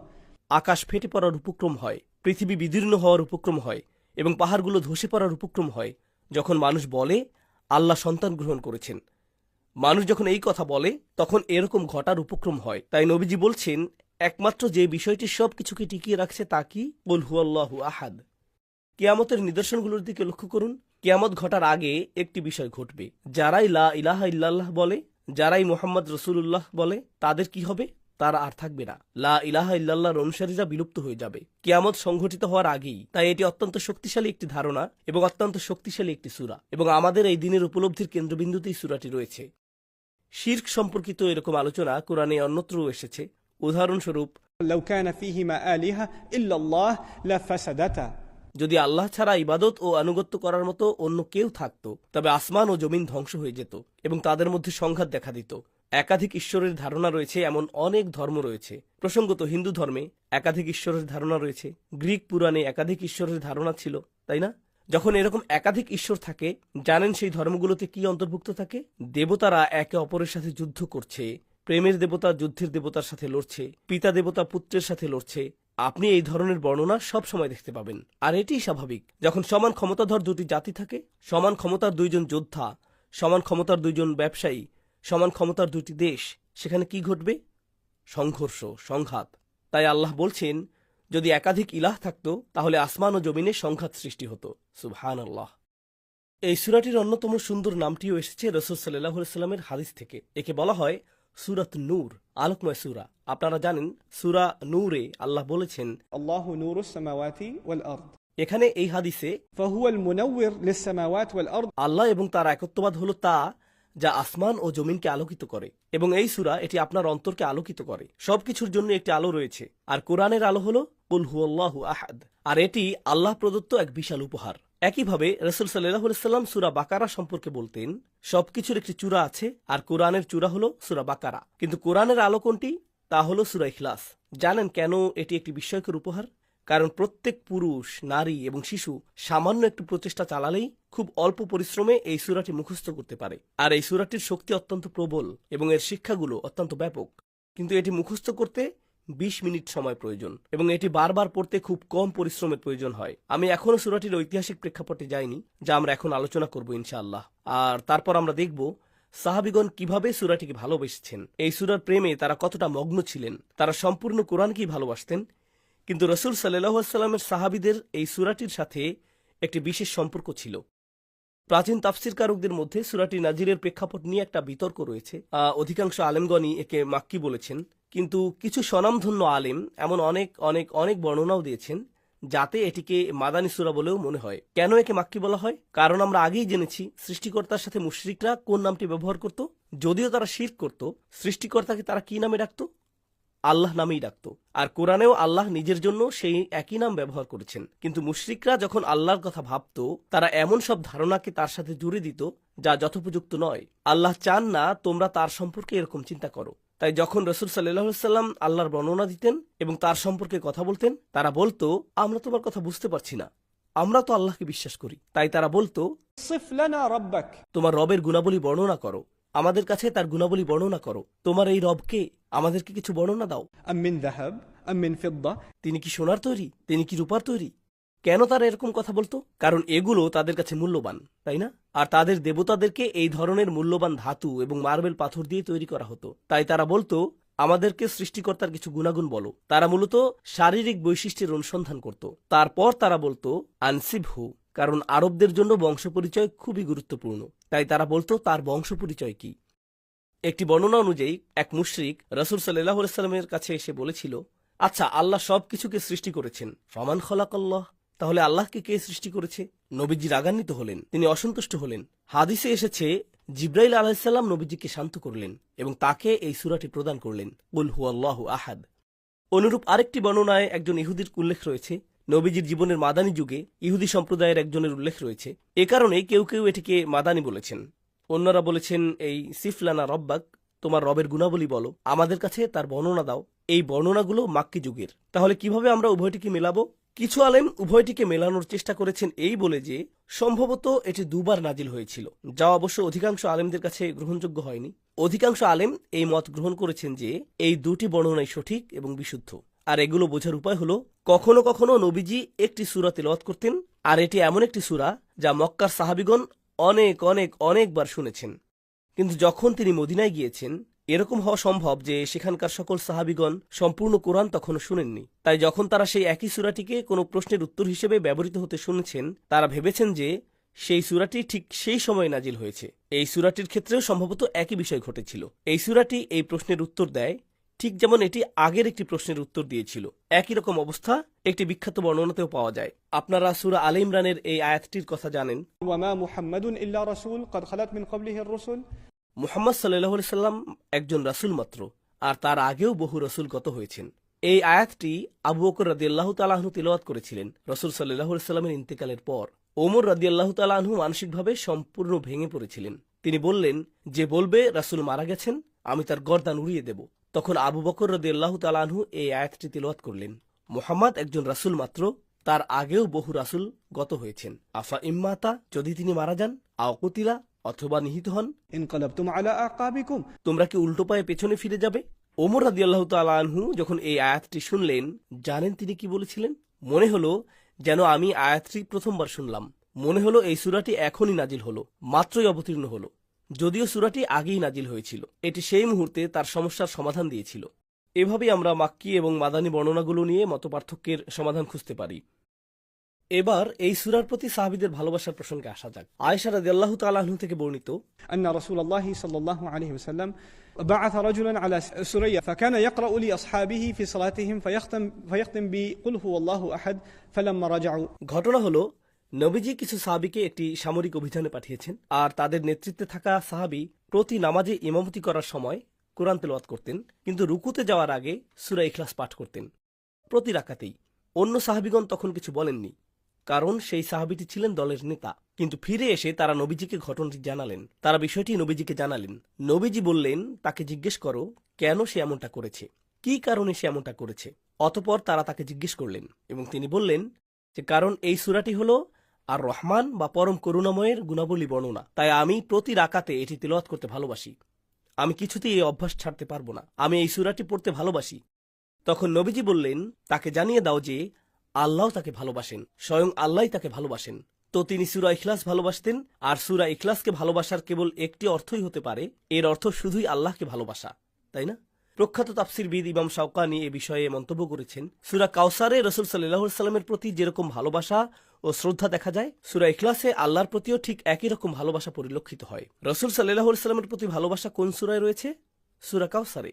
আকাশ ফেটে পড়ার উপক্রম হয়, পৃথিবী বিদীর্ণ হওয়ার উপক্রম হয় এবং পাহাড়গুলো ধসে পড়ার উপক্রম হয় যখন মানুষ বলে আল্লাহ সন্তান গ্রহণ করেছেন। মানুষ যখন এই কথা বলে তখন এরকম ঘটার উপক্রম হয়। তাই নবীজি বলছেন, একমাত্র যে বিষয়টি সবকিছুকে টিকিয়ে রাখছে তা কি? কুল হুয়াল্লাহু আহাদ। কিয়ামতের নিদর্শনগুলোর দিকে লক্ষ্য করুন। কিয়ামত ঘটার আগে একটি বিষয় ঘটবে। যারাই লা ইলাহা ইল্লাল্লাহ বলে, যারাই মুহাম্মদ রাসূলুল্লাহ বলে, তাদের কি হবে? তারা আর থাকবে না। লা ইলাহা ইল্লাল্লাহর অনুসারীরা বিলুপ্ত হয়ে যাবে কিয়ামত সংঘটিত হওয়ার আগেই। তাই এটি অত্যন্ত শক্তিশালী একটি ধারণা এবং অত্যন্ত শক্তিশালী একটি সূরা, এবং আমাদের এই দিনের উপলব্ধির কেন্দ্রবিন্দুতেই সূরাটি রয়েছে। শিরক সম্পর্কিত এরকম আলোচনা কোরআনে অন্যত্রও এসেছে। উদাহরণস্বরূপ, لو كان فيهما آلهة إلا الله لفسدتا। যদি আল্লাহ ছাড়া ইবাদত ও আনুগত্য করার মতো অন্য কেউ থাকত, তবে আসমান ও জমিন ধ্বংস হয়ে যেত এবং তাদের মধ্যে সংঘাত দেখা দিত। একাধিক ঈশ্বরের ধারণা রয়েছে এমন অনেক ধর্ম রয়েছে। প্রসঙ্গত, হিন্দু ধর্মে একাধিক ঈশ্বরের ধারণা রয়েছে, গ্রিক পুরাণে একাধিক ঈশ্বরের ধারণা ছিল, তাই না? যখন এরকম একাধিক ঈশ্বর থাকে, জানেন সেই ধর্মগুলোতে কি অন্তর্ভুক্ত থাকে? দেবতারা একে অপরের সাথে যুদ্ধ করছে, প্রেমের দেবতা যুদ্ধের দেবতার সাথে লড়ছে, পিতা দেবতা পুত্রের সাথে লড়ছে। আপনি এই ধরনের বর্ণনা সব সময় দেখতে পাবেন, আর এটিই স্বাভাবিক। যখন সমান ক্ষমতাধর দুটি জাতি থাকে, সমান ক্ষমতার দুইজন যোদ্ধা, সমান ক্ষমতার দুইজন ব্যবসায়ী, সমান ক্ষমতার দুটি দেশ, সেখানে কি ঘটবে? সংঘর্ষ, সংঘাত। তাই আল্লাহ বলছেন, যদি একাধিক ইলাহ থাকত তাহলে আসমান ও জমিনে সংঘাত সৃষ্টি হতো। সুবহানাল্লাহ। এই সূরাটির অন্যতম সুন্দর নামটিও এসেছে রাসূল সাল্লাল্লাহু আলাইহি ওয়াসাল্লামের হাদিস থেকে। একে বলা হয় সূরাত নূর, আলোকময় সূরা। আপনারা জানেন সূরা নূরে আল্লাহ বলেছেন, الله نور السماوات والأرض। এখানে এই হাদিসে فهو المنور للسماوات والأرض। আল্লাহ এবং তার একত্ববাদ হলো তা যা আসমান ও জমিনকে আলোকিত করে, এবং এই সূরা এটি আপনার অন্তরকে আলোকিত করে। সবকিছুর জন্য একটি আলো রয়েছে, আর কোরআনের আলো হলো কুল হুয়াল্লাহু আহাদ, আর এটি আল্লাহ প্রদত্ত এক বিশাল উপহার। একইভাবে রাসূল সাল্লাল্লাহু আলাইহি ওয়াসাল্লাম সূরা বাকারা সম্পর্কে বলতেন, সবকিছুর একটি চূড়া আছে, আর কোরআনের চূড়া হলো সূরা বাকারা। কিন্তু কোরআনের আলো কোনটি? তা হলো সূরা ইখলাস। জানেন কেন এটি একটি বিস্ময়কর উপহার? কারণ প্রত্যেক পুরুষ, নারী এবং শিশু সামান্য একটু প্রচেষ্টা চালালেই খুব অল্প পরিশ্রমে এই সূরাটি মুখস্থ করতে পারে। আর এই সূরাটির শক্তি অত্যন্ত প্রবল এবং এর শিক্ষাগুলো অত্যন্ত ব্যাপক। কিন্তু এটি মুখস্থ করতে 20 মিনিট সময় প্রয়োজন, এবং এটি বারবার পড়তে খুব কম পরিশ্রমের প্রয়োজন হয়। আমি এখনো সূরাটির ঐতিহাসিক প্রেক্ষাপটে যাইনি, যা আমরা এখন আলোচনা করব ইনশাআল্লাহ। আর তারপর আমরা দেখব সাহাবীগণ কিভাবে সূরাটিকে ভালোবেসেছেন, এই সূরার প্রেমে তারা কতটা মগ্ন ছিলেন, তারা সম্পূর্ণ কোরআনকেই ভালোবাসতেন। কিন্তু রাসূল সাল্লাল্লাহু আলাইহি ওয়াসাল্লামের সাহাবীদের এই সূরাটির সাথে একটি বিশেষ সম্পর্ক ছিল। প্রাচীন তাফসীরকারকদের মধ্যে সূরাটি নাজিলের প্রেক্ষাপট নিয়ে একটা বিতর্ক রয়েছে। অধিকাংশ আলেমগণই একে মাক্কি বলেছেন, কিন্তু কিছু স্বনামধন্য আলেম এমন অনেক অনেক অনেক বর্ণনাও দিয়েছেন যাতে এটিকে মাদানী সূরা বলেও মনে হয়। কেন একে মাক্কি বলা হয়? কারণ আমরা আগেই জেনেছি সৃষ্টিকর্তার সাথে মুশরিকরা কোন নামটি ব্যবহার করত। যদিও তারা শিরক করত, সৃষ্টিকর্তাকে তারা কি নামে ডাকত? আল্লাহ নামেই ডাকত। আর কোরআনেও আল্লাহ নিজের জন্য সেই একই নাম ব্যবহার করেছেন। কিন্তু মুশরিকরা যখন আল্লাহর কথা ভাবত, তারা এমন সব ধারণাকে তার সাথে জুড়ে দিত যা যথোপযুক্ত নয়। আল্লাহ চান না তোমরা তার সম্পর্কে এরকম চিন্তা করো। তাই যখন রাসূল সাল্লাল্লাহু আলাইহি ওয়াসাল্লাম আল্লাহর বর্ণনা দিতেন এবং তার সম্পর্কে কথা বলতেন, তারা বলতো, আমরা তোমার কথা বুঝতে পারছি না, আমরা তো আল্লাহকে বিশ্বাস করি। তাই তারা বলতো, صف لنا ربك। তোমার রবের গুণাবলী বর্ণনা করো, আমাদের কাছে তার গুণাবলী বর্ণনা করো। তোমার এই রবকে আমাদেরকে কিছু বর্ণনা দাও। أم من ذهب أم من فضة؟ তিনি কি সোনার তৈরি? তিনি কি রূপার তৈরি? কেন তারা এরকম কথা বলতো? কারণ এগুলো তাদের কাছে মূল্যবান, তাই না? আর তাদের দেবতাদেরকে এই ধরনের মূল্যবান ধাতু এবং মার্বেল পাথর দিয়ে তৈরি করা হতো। তাই তারা বলতো, আমাদেরকে সৃষ্টিকর্তার কিছু গুণাগুণ বলো। তারা মূলত শারীরিক বৈশিষ্ট্যের অনুসন্ধান করত। তারপর তারা বলতো আনসিবহু, কারণ আরবদের জন্য বংশপরিচয় খুবই গুরুত্বপূর্ণ। তাই তারা বলতো তার বংশপরিচয় কি। একটি বর্ণনা অনুযায়ী এক মুশরিক রাসূল সাল্লাল্লাহু আলাইহি ওয়াসাল্লামের কাছে এসে বলেছিল, আচ্ছা, আল্লাহ সবকিছুকে সৃষ্টি করেছেন, ফামান খালাকাল্লাহ, তাহলে আল্লাহকে কে সৃষ্টি করেছে? নবীজি রাগান্বিত হলেন, তিনি অসন্তুষ্ট হলেন। হাদিসে এসেছে জিবরাইল আলাইহিস সালাম নবীজিকে শান্ত করলেন এবং তাকে এই সূরাটি প্রদান করলেন, কুল হুয়াল্লাহু আহাদ। অনুরূপ আরেকটি বর্ণনায় একজন ইহুদির উল্লেখ রয়েছে। নবীজির জীবনের মাদানী যুগে ইহুদি সম্প্রদায়ের একজনের উল্লেখ রয়েছে। এ কারণে কেউ কেউ এটিকে মাদানী বলেছেন। অন্যরা বলেছেন, এই সিফলানা রব্বাক, তোমার রবের গুণাবলী বলো, আমাদের কাছে তার বর্ণনা দাও। এই বর্ণনাগুলো মাক্কি যুগের। তাহলে কিভাবে আমরা উভয়টিকে মেলাবো? কিছু আলেম উভয়টিকে মেলানোর চেষ্টা করেছেন এই বলে যে সম্ভবত এটি দুবার নাজিল হয়েছিল, যা অবশ্য অধিকাংশ আলেমদের কাছে গ্রহণযোগ্য হয়নি। অধিকাংশ আলেম এই মত গ্রহণ করেছেন যে এই দুটি বর্ণনাই সঠিক এবং বিশুদ্ধ। আর এগুলো বোঝার উপায় হলো, কখনো কখনো নবীজি একটি সূরা তেলাওয়াত করতেন, আর এটি এমন একটি সূরা যা মক্কার সাহাবীগণ অনেক অনেক অনেকবার শুনেছেন। কিন্তু যখন তিনি মদিনায় গিয়েছেন, এরকম হওয়া সম্ভব যে সেখানকার সকল সাহাবীগণ সম্পূর্ণ কোরআন তখনও শুনেননি। তাই যখন তারা সেই একই সূরাটিকে কোনো প্রশ্নের উত্তর হিসেবে ব্যবহৃত হতে শুনেছেন, তারা ভেবেছেন যে সেই সূরাটি ঠিক সেই সময় নাজিল হয়েছে। এই সূরাটির ক্ষেত্রেও সম্ভবত একই বিষয় ঘটেছিল। এই সূরাটি এই প্রশ্নের উত্তর দেয়, ঠিক যেমন এটি আগের একটি প্রশ্নের উত্তর দিয়েছিল। একই রকম অবস্থা একটি বিখ্যাত বর্ণনাতেও পাওয়া যায়। আপনারা সূরা আলে ইমরানের এই আয়াতটির কথা জানেন। وما محمد إلا رسول قد خلت من قبله الرسل। মুহাম্মদ সাল্লাল্লাহু আলাইহি সাল্লাম একজন রাসূল মাত্র, আর তার আগেও বহু রাসূল গত হয়েছেন। এই আয়াতটি আবু বকর রাদিয়াল্লাহু তাআলা আনহু তিলাওয়াত করেছিলেন রাসূল সাল্লাল্লাহু আলাইহি সাল্লামের ইন্তেকালের পর। ওমর রাদিয়াল্লাহু তাআলা আনহু মানসিকভাবে সম্পূর্ণ ভেঙে পড়েছিলেন। তিনি বললেন, যে বলবে রাসূল মারা গেছেন আমি তার গর্দান উড়িয়ে দেব। তখন আবু বকর রাদিয়াল্লাহু তাআলা আনহু এই আয়াতটি তিলাওয়াত করলেন। মুহাম্মদ একজন রাসূল মাত্র, তার আগেও বহু রাসূল গত হয়েছেন। আফা ইম্মাতা, যদি তিনি মারা যান, আও কুতিলা, অথবা নিহত হন, انقلبتم على أعقابكم। তোমরা কি উল্টো পায়ে পেছনে ফিরে যাবে? ওমর রাদিয়াল্লাহু তাআলা আনহু যখন এই আয়াতটি শুনলেন, জানেন তিনি কি বলেছিলেন? মনে হলো যেন আমি আয়াতটি প্রথমবার শুনলাম। মনে হলো এই সূরাটি এখনই নাজিল হলো, মাত্রই অবতীর্ণ হলো, যদিও সূরাটি আগেই নাজিল হয়েছিল। এটি সেই মুহূর্তে তার সমস্যার সমাধান দিয়েছিল। এভাবেই আমরা মাক্কি এবং মাদানী বর্ণনাগুলো নিয়ে মতপার্থক্যের সমাধান খুঁজতে পারি। এবার এই সূরার প্রতি সাহাবীদের ভালোবাসার প্রসঙ্গে আসা যাক। আয়েশা রাদিয়াল্লাহু তাআলা আনহা থেকে বর্ণিত, أن رسول الله صلى الله عليه وسلم بعث رجلا على سرية فكان يقرأ لأصحابه في صلاتهم فيختم بقل هو الله أحد فلما رجعوا। ঘটনা হলো, নবীজি কিছু সাহাবীকে একটি সামরিক অভিযানে পাঠিয়েছেন, আর তাদের নেতৃত্বে থাকা সাহাবী প্রতি নামাজে ইমামতি করার সময় কোরআন তেলাওয়াত করতেন, কিন্তু রুকুতে যাওয়ার আগে সূরা ইখলাস পাঠ করতেন প্রতি রাকাতেই। অন্য সাহাবীগণ তখন কিছু বলেননি, কারণ সেই সাহাবীটি ছিলেন দলের নেতা। কিন্তু ফিরে এসে তারা নবীজিকে ঘটনাটি জানালেন। তারা বিষয়টি নবীজিকে জানালেন। নবীজি বললেন, তাকে জিজ্ঞেস করো কেন সে এমনটা করেছে, কি কারণে সে এমনটা করেছে। অতঃপর তারা তাকে জিজ্ঞেস করলেন এবং তিনি বললেন যে কারণ এই সূরাটি হলো আর রহমান বা পরম করুণাময়ের গুণাবলী বর্ণনা, তাই আমি প্রতি রাকাতে এটি তিলাওয়াত করতে ভালোবাসি। আমি কিছুতেই এই অভ্যাস ছাড়তে পারবো না, আমি এই সূরাটি পড়তে ভালোবাসি। তখন নবীজি বললেন, তাকে জানিয়ে দাও যে আল্লাহ তাকে ভালোবাসেন, স্বয়ং আল্লাহই তাকে ভালোবাসেন। তো তিনি সূরা ইখলাস ভালোবাসতেন, আর সূরা ইখলাসকে ভালোবাসার কেবল একটি অর্থই হতে পারে, এর অর্থ শুধুই আল্লাহকে ভালোবাসা, তাই না? প্রখ্যাত তাফসীরবিদ ইমাম শাওকানি এ বিষয়ে মন্তব্য করেছেন, সূরা কাউসারে রাসূল সাল্লাল্লাহু আলাইহি ওয়াসাল্লামের প্রতি যেরকম ভালোবাসা ও শ্রদ্ধা দেখা যায়, সূরা ইখলাসে আল্লাহর প্রতিও ঠিক একই রকম ভালোবাসা পরিলক্ষিত হয়। রাসূল সাল্লাল্লাহু আলাইহি ওয়াসাল্লামের প্রতি ভালোবাসা কোন সূরায় রয়েছে? সূরা কাউসারে।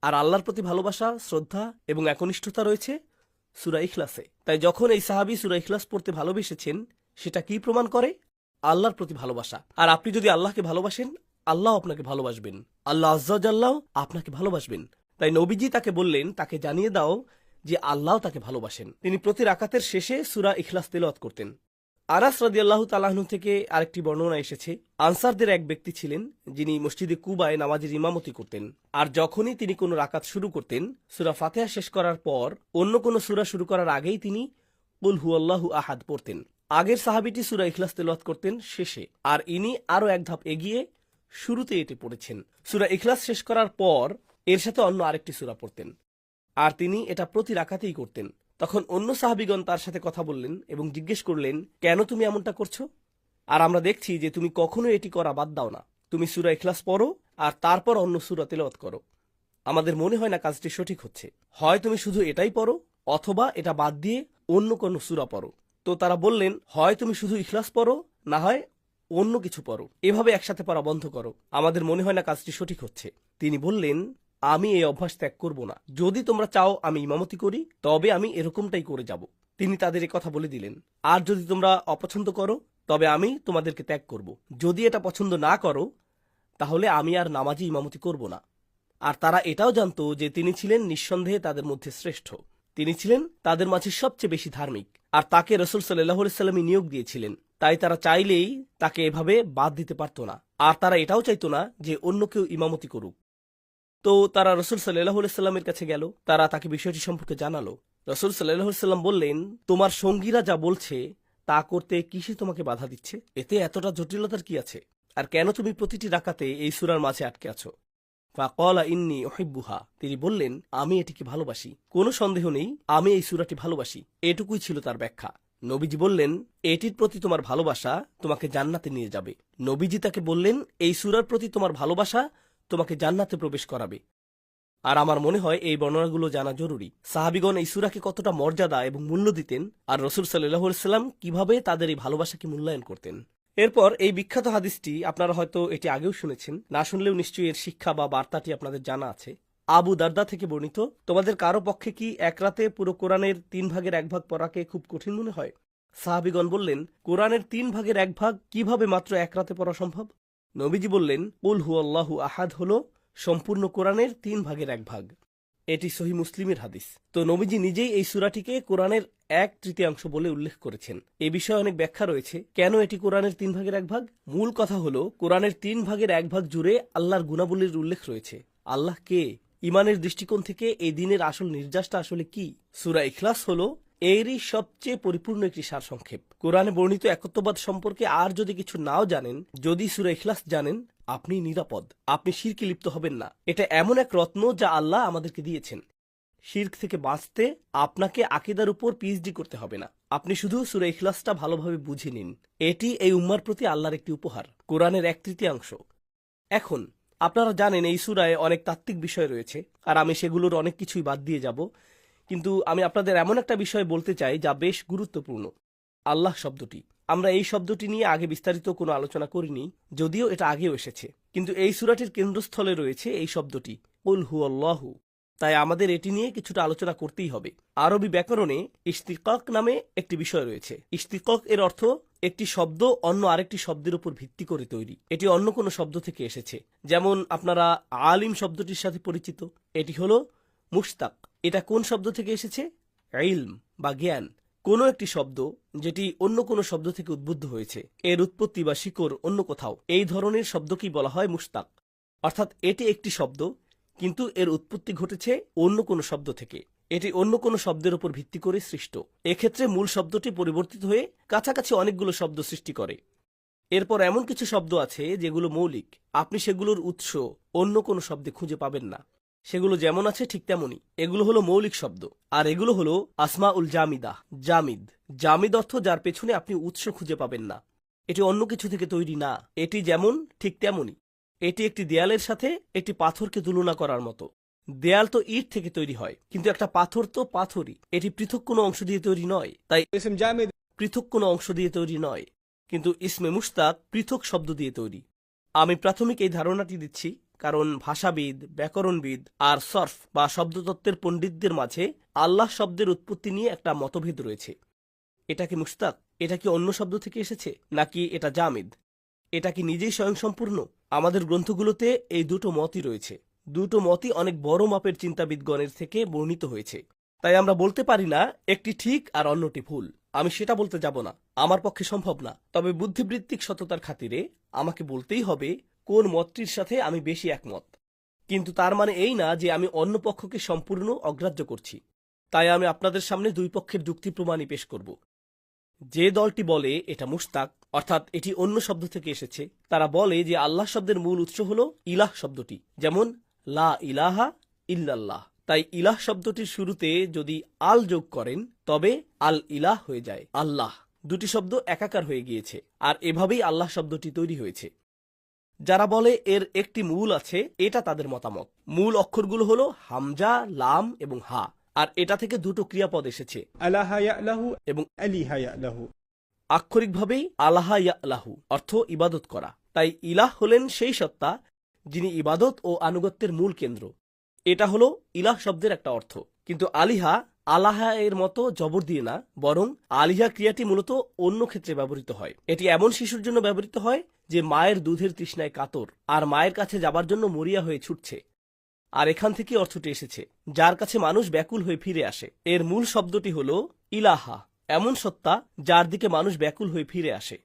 আর আল্লাহর প্রতি ভালোবাসা, শ্রদ্ধা এবং একনিষ্ঠতা রয়েছে সূরা ইখলাসে। তাই যখন এই সাহাবী সূরা ইখলাস পড়তে ভালোবেসেছেন, সেটা কি প্রমাণ করে? আল্লাহর প্রতি ভালোবাসা। আর আপনি যদি আল্লাহকে ভালোবাসেন, আল্লাহ আপনাকে ভালোবাসবেন, আল্লাহ আজ্জা ওয়া জাল্লাহ আপনাকে ভালোবাসবেন। তাই নবীজি তাকে বললেন, তাকে জানিয়ে দাও যে আল্লাহ তাকে ভালোবাসেন। তিনি প্রতি রাকাতের শেষে সূরা ইখলাস তেলাওয়াত করতেন। আনাস রাদিয়াল্লাহু তাআলা আনহু থেকে আরেকটি বর্ণনা এসেছে, আনসারদের এক ব্যক্তি ছিলেন যিনি মসজিদে কুবায় নামাজের ইমামতি করতেন। আর যখনই তিনি কোনো রাকাত শুরু করতেন, সূরা ফাতিহা শেষ করার পর অন্য কোনো সূরা শুরু করার আগেই তিনি কুল হুয়াল্লাহু আহাদ পড়তেন। আগের সাহাবীটি সূরা ইখলাস তেলাওয়াত করতেন শেষে, আর ইনি আরো এক ধাপ এগিয়ে শুরুতে এটি পড়েছেন। সূরা ইখলাস শেষ করার পর এর সাথে অন্য আরেকটি সূরা পড়তেন, আর তিনি এটা প্রতি রাকাতেই করতেন। তখন অন্য সাহাবীগণ তার সাথে কথা বললেন এবং জিজ্ঞেস করলেন, কেন তুমি এমনটা করছো? আর আমরা দেখছি যে তুমি কখনো এটি করা বাদ দাও না। তুমি সূরা ইখলাস পড়ো আর তারপর অন্য সূরা তেলাওয়াত করো। আমাদের মনে হয় না কাজটি সঠিক হচ্ছে। হয় তুমি শুধু এটাই পড়ো, অথবা এটা বাদ দিয়ে অন্য কোনো সূরা পড়ো। তো তারা বললেন, হয় তুমি শুধু ইখলাস পড়ো, না হয় অন্য কিছু পড়ো। এভাবে একসাথে পড়া বন্ধ করো। আমাদের মনে হয় না কাজটি সঠিক হচ্ছে। তিনি বললেন, আমি এই অভ্যাস ত্যাগ করব না। যদি তোমরা চাও আমি ইমামতি করি, তবে আমি এরকমটাই করে যাব। তিনি তাদের কথা বলে দিলেন, আর যদি তোমরা অপছন্দ করো, তবে আমি তোমাদেরকে ত্যাগ করব। যদি এটা পছন্দ না করো, তাহলে আমি আর নামাজি ইমামতি করব না। আর তারা এটাও জানতো যে তিনি ছিলেন নিঃসন্দেহে তাদের মধ্যে শ্রেষ্ঠ। তিনি ছিলেন তাদের মাঝে সবচেয়ে বেশি ধার্মিক, আর তাকে রাসূল সাল্লাল্লাহু আলাইহি ওয়াসাল্লাম নিয়োগ দিয়েছিলেন। তাই তারা চাইলেই তাকে এভাবে বাদ দিতে পারত না। আর তারা এটাও চাইতো না যে অন্য কেউ ইমামতি করুক। তো তারা রাসূল সাল্লাল্লাহু আলাইহি ওয়াসাল্লামের কাছে গেল, তারা তাকে বিষয়টি সম্পর্কে জানালো। রাসূল সাল্লাল্লাহু আলাইহি ওয়াসাল্লাম বললেন, তোমার সঙ্গীরা যা বলছে তা করতে কিসে তোমাকে বাধা দিচ্ছে? এতে এতটা জটিলতার কি আছে? আর কেন তুমি প্রতিটি রাকাতে এই সূরার মাঝে আটকে আছো? ফাকালা ইন্নী উহিব্বুহা, তিনি বললেন, আমি এটিকে ভালোবাসি। কোনো সন্দেহ নেই, আমি এই সূরাটি ভালোবাসি। এটুকুই ছিল তার ব্যাখ্যা। নবীজি বললেন, এটির প্রতি তোমার ভালোবাসা তোমাকে জান্নাতে নিয়ে যাবে। নবীজি তাকে বললেন, এই সূরার প্রতি তোমার ভালোবাসা তোমাকে জান্নাতে প্রবেশ করাবে। আর আমার মনে হয় এই বর্ণনাগুলো জানা জরুরি। সাহাবীগণ এই সূরাকে কতটা মর্যাদা এবং মূল্য দিতেন, আর রাসূল সাল্লাল্লাহু আলাইহি ওয়াসাল্লাম কিভাবে তাদের এই ভালোবাসাকে মূল্যায়ন করতেন। এরপর এই বিখ্যাত হাদিসটি আপনারা হয়তো এটি আগেও শুনেছেন, না শুনলেও নিশ্চয়ই এর শিক্ষা বা বার্তাটি আপনাদের জানা আছে। আবু দারদা থেকে বর্ণিত, তোমাদের কারো পক্ষে কি এক রাতে পুরো কোরআনের 3 ভাগের 1 ভাগ পড়াকে খুব কঠিন মনে হয়? সাহাবীগণ বললেন, কোরআনের 3 ভাগের 1 ভাগ কিভাবে মাত্র এক রাতে পড়া সম্ভব? নবীজি বললেন, কুল হুয়াল্লাহু আহাদ হলো সম্পূর্ণ কোরআনের 3 ভাগের 1 ভাগ। এটি সহিহ মুসলিমের হাদিস। তো নবীজি নিজেই এই সূরাটিকে কোরআনের 1/3 বলে উল্লেখ করেছেন। এ বিষয়ে অনেক ব্যাখ্যা রয়েছে, কেন এটি কোরআনের 3 ভাগের 1 ভাগ। মূল কথা হলো, কোরআনের 3 ভাগের 1 ভাগ জুড়ে আল্লাহর গুণাবলীর উল্লেখ রয়েছে। আল্লাহ কে? ইমানের দৃষ্টিকোণ থেকে এই দিনের আসল নির্যাসটা আসলে কি? সূরা ইখলাস হলো এরই সবচেয়ে পরিপূর্ণ একটি সারসংক্ষেপ। কোরআনে বর্ণিত একত্ববাদ সম্পর্কে আর যদি কিছু নাও জানেন, যদি সূরা ইখলাস জানেন, আপনি নিরাপদ, আপনি শিরকে লিপ্ত হবেন না। এটা এমন এক রত্ন যা আল্লাহ আমাদেরকে দিয়েছেন। শিরক থেকে বাঁচতে আপনাকে আকীদার উপর পিএইচডি করতে হবে না। আপনি শুধু সূরা ইখলাসটা ভালোভাবে বুঝে নিন। এটি এই উম্মার প্রতি আল্লাহর একটি উপহার, কোরআনের 1/3। এখন আপনারা জানেন এই সূরায় অনেক তাত্ত্বিক বিষয় রয়েছে, আর আমি সেগুলোর অনেক কিছুই বাদ দিয়ে যাব। কিন্তু আমি আপনাদের এমন একটা বিষয় বলতে চাই যা বেশ গুরুত্বপূর্ণ। আল্লাহ শব্দটি, আমরা এই শব্দটি নিয়ে আগে বিস্তারিত কোনো আলোচনা করিনি, যদিও এটা আগেও এসেছে। কিন্তু এই সূরাটির কেন্দ্রস্থলে রয়েছে এই শব্দটি, কুল হুয়াল্লাহু। তাই আমাদের এটি নিয়ে কিছুটা আলোচনা করতেই হবে। আরবি ব্যাকরণে ইশতিকাক নামে একটি বিষয় রয়েছে। ইশতিকাক এর অর্থ একটি শব্দ অন্য আরেকটি শব্দের উপর ভিত্তি করে তৈরি। এটি অন্য কোনো শব্দ থেকে এসেছে। যেমন আপনারা আলিম শব্দটির সাথে পরিচিত, এটি হলো মুশতাক। এটা কোন শব্দ থেকে এসেছে? ইলম বা জ্ঞান। কোনো একটি শব্দ যেটি অন্য কোনো শব্দ থেকে উদ্বুদ্ধ হয়েছে, এর উৎপত্তি বা শিকড় অন্য কোথাও, এই ধরনের শব্দকেই বলা হয় মুশতাক। অর্থাৎ এটি একটি শব্দ, কিন্তু এর উৎপত্তি ঘটেছে অন্য কোনো শব্দ থেকে। এটি অন্য কোনো শব্দের উপর ভিত্তি করে সৃষ্ট। এক্ষেত্রে মূল শব্দটি পরিবর্তিত হয়ে কাছাকাছি অনেকগুলো শব্দ সৃষ্টি করে। এরপর এমন কিছু শব্দ আছে যেগুলো মৌলিক, আপনি সেগুলোর উৎস অন্য কোনো শব্দে খুঁজে পাবেন না। সেগুলো যেমন আছে ঠিক তেমনই। এগুলো হলো মৌলিক শব্দ। আর এগুলো হলো আসমাউল জামিদা, জামিদ। জামিদ অর্থ যার পেছনে আপনি উৎস খুঁজে পাবেন না। এটি অন্য কিছু থেকে তৈরি না, এটি যেমন ঠিক তেমনই। এটি একটি দেয়ালের সাথে একটি পাথরকে তুলনা করার মতো। দেয়াল তো ইট থেকে তৈরি হয়, কিন্তু একটা পাথর তো পাথরই। এটি পৃথক কোনো অংশ দিয়ে তৈরি নয়, তাই اسم جامد পৃথক কোনো অংশ দিয়ে তৈরি নয়। কিন্তু ইসমে মুশতাক পৃথক শব্দ দিয়ে তৈরি। আমি প্রাথমিক এই ধারণাটি দিচ্ছি কারণ ভাষাবিদ, ব্যাকরণবিদ আর সরফ বা শব্দতত্ত্বের পণ্ডিতদের মাঝে আল্লাহ শব্দের উৎপত্তি নিয়ে একটা মতভেদ রয়েছে। এটা কি মুশতাক? এটা কি অন্য শব্দ থেকে এসেছে, নাকি এটা জামিদ? এটা কি নিজেই স্বয়ংসম্পূর্ণ? আমাদের গ্রন্থগুলোতে এই দুটো মতই রয়েছে। দুটো মতই অনেক বড় মাপের চিন্তাবিদগণের থেকে বর্ণিত হয়েছে। তাই আমরা বলতে পারি না একটি ঠিক আর অন্যটি ভুল। আমি সেটা বলতে যাব না, আমার পক্ষে সম্ভব না। তবে বুদ্ধিবৃত্তিক সততার খাতিরে আমাকে বলতেই হবে কোন মতটির সাথে আমি বেশি একমত। কিন্তু তার মানে এই না যে আমি অন্য পক্ষকে সম্পূর্ণ অগ্রাহ্য করছি। তাই আমি আপনাদের সামনে দুই পক্ষের যুক্তি প্রমাণই পেশ করব। যে দলটি বলে এটা মুশতাক, অর্থাৎ এটি অন্য শব্দ থেকে এসেছে, তারা বলে যে আল্লাহ শব্দের মূল উৎস হল ইলাহ শব্দটি, যেমন লা ইলাহা ইল্লাল্লাহ। তাই ইলাহ শব্দটির শুরুতে যদি আল যোগ করেন তবে আল ইলাহ হয়ে যায়, আল্লাহ। দুটি শব্দ একাকার হয়ে গিয়েছে, আর এভাবেই আল্লাহ শব্দটি তৈরি হয়েছে। যারা বলে এর একটি মূল আছে, এটা তাদের মতামত। মূল অক্ষরগুলো হলো হামজা, লাম এবং হা, আর এটা থেকে দুটো ক্রিয়াপদ এসেছে أله يأله এবং أليه يأله। আক্ষরিকভাবেই আলাহা ইয়ালাহু অর্থ ইবাদত করা। তাই ইলাহ হলেন সেই সত্তা যিনি ইবাদত ও আনুগত্যের মূল কেন্দ্র। এটা হলো ইলাহ শব্দের একটা অর্থ। কিন্তু আলিহা আলাহা এর মতো জবর দিয়ে না, বরং আলিহা ক্রিয়াটি মূলত অন্য ক্ষেত্রে ব্যবহৃত হয়। এটি এমন শিশুর জন্য ব্যবহৃত হয় যে মায়ের দুধের তৃষ্ণায় কাতর আর মায়ের কাছে যাবার জন্য মরিয়া হয়ে ছুটছে। আর এখান থেকে অর্থটি এসেছে যার কাছে মানুষ ব্যাকুল হয়ে ফিরে আসে। এর মূল শব্দটি হলো ইলাহা, এমন সত্তা যার দিকে মানুষ ব্যাকুল হয়ে ফিরে আসে।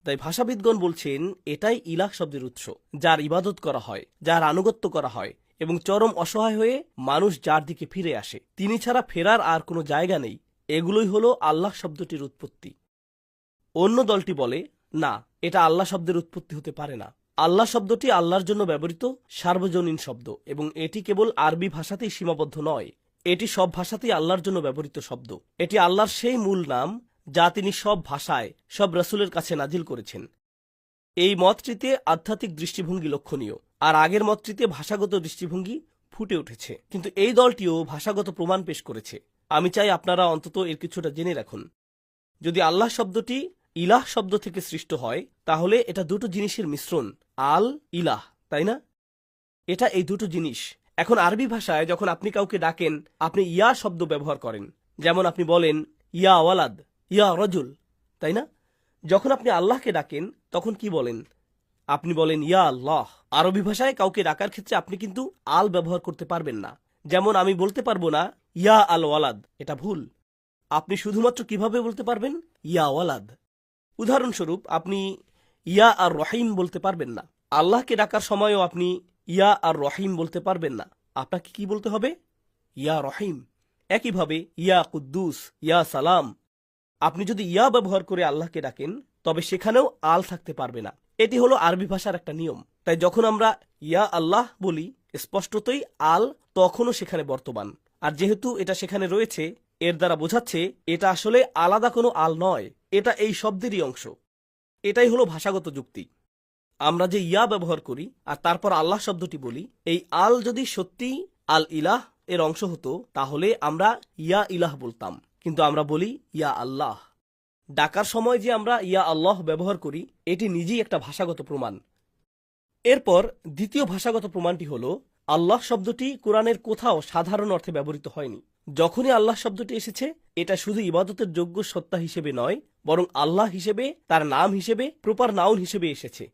তাই ভাষাবিদগণ বলছেন এটাই ইলাহ শব্দের উৎস, যার ইবাদত করা হয়, যার আনুগত্য করা হয় এবং চরম অসহায় হয়ে মানুষ যার দিকে ফিরে আসে। তিনি ছাড়া ফেরার আর কোনো জায়গা নেই। এগুলোই হলো আল্লাহ শব্দটির উৎপত্তি। অন্য দলটি বলে না, এটা আল্লাহ শব্দের উৎপত্তি হতে পারে না। আল্লাহ শব্দটি আল্লাহর জন্য ব্যবহৃত সার্বজনীন শব্দ এবং এটি কেবল আরবি ভাষাতেই সীমাবদ্ধ নয়, এটি সব ভাষাতেই আল্লাহর জন্য ব্যবহৃত শব্দ। এটি আল্লাহর সেই মূল নাম যা তিনি সব ভাষায় সব রাসূলের কাছে নাজিল করেছেন। এই মতটিতে আধ্যাত্মিক দৃষ্টিভঙ্গি লক্ষণীয়, আর আগের মতটিতে ভাষাগত দৃষ্টিভঙ্গি ফুটে উঠেছে। কিন্তু এই দলটিও ভাষাগত প্রমাণ পেশ করেছে। আমি চাই আপনারা অন্তত এর কিছুটা জেনে রাখুন। যদি আল্লাহ শব্দটি ইলাহ শব্দ থেকে সৃষ্ট হয়, তাহলে এটা দুটো জিনিসের মিশ্রণ, আল ইলাহ, তাই না? এটা এই দুটো জিনিস, এখন আরবি ভাষায় যখন আপনি কাউকে ডাকেন, আপনি ইয়া শব্দ ব্যবহার করেন। যেমন আপনি বলেন ইয়া ওয়ালাদ, ইয়া রজুল, তাই না? যখন আপনি আল্লাহকে ডাকেন তখন কি বলেন? আপনি বলেন ইয়া আল্লাহ। আরবি ভাষায় কাউকে ডাকার ক্ষেত্রে আপনি কিন্তু আল ব্যবহার করতে পারবেন না। যেমন আমি বলতে পারবো না ইয়া আল ওয়ালাদ, এটা ভুল। আপনি শুধুমাত্র কিভাবে বলতে পারবেন? ইয়া ওয়ালাদ। উদাহরণস্বরূপ আপনি ইয়া আর রহিম বলতে পারবেন না। আল্লাহকে ডাকার সময়ও আপনি ইয়া আর রহিম বলতে পারবেন না। আপনাকে কি বলতে হবে? ইয়া রহিম। একইভাবে ইয়া কুদ্দুস, ইয়া সালাম। আপনি যদি ইয়া ব্যবহার করে আল্লাহকে ডাকেন তবে সেখানেও আল থাকতে পারবে না। এটি হলো আরবি ভাষার একটা নিয়ম। তাই যখন আমরা ইয়া আল্লাহ বলি, স্পষ্টতই আল তখনও সেখানে বর্তমান। আর যেহেতু এটা সেখানে রয়েছে, এর দ্বারা বোঝাচ্ছে এটা আসলে আলাদা কোনো আল নয়, এটা এই শব্দেরই অংশ। এটাই হলো ভাষাগত যুক্তি। আমরা যে ইয়া ব্যবহার করি আর তারপর আল্লাহ শব্দটি বলি, এই আল যদি সত্যিই আল ইলাহ এর অংশ হতো তাহলে আমরা ইয়া ইলাহ বলতাম, কিন্তু আমরা বলি ইয়া আল্লাহ। ডাকার সময় যে আমরা ইয়া আল্লাহ ব্যবহার করি এটি নিজেই একটা ভাষাগত প্রমাণ। এরপর দ্বিতীয় ভাষাগত প্রমাণটি হল আল্লাহ শব্দটি কোরআনের কোথাও সাধারণ অর্থে ব্যবহৃত হয়নি। যখনই আল্লাহ শব্দটি এসেছে এটা শুধু ইবাদতের যোগ্য সত্তা হিসেবে নয়, বরং আল্লাহ হিসেবে, তার নাম হিসেবে, প্রপার নাউন হিসেবে এসেছে।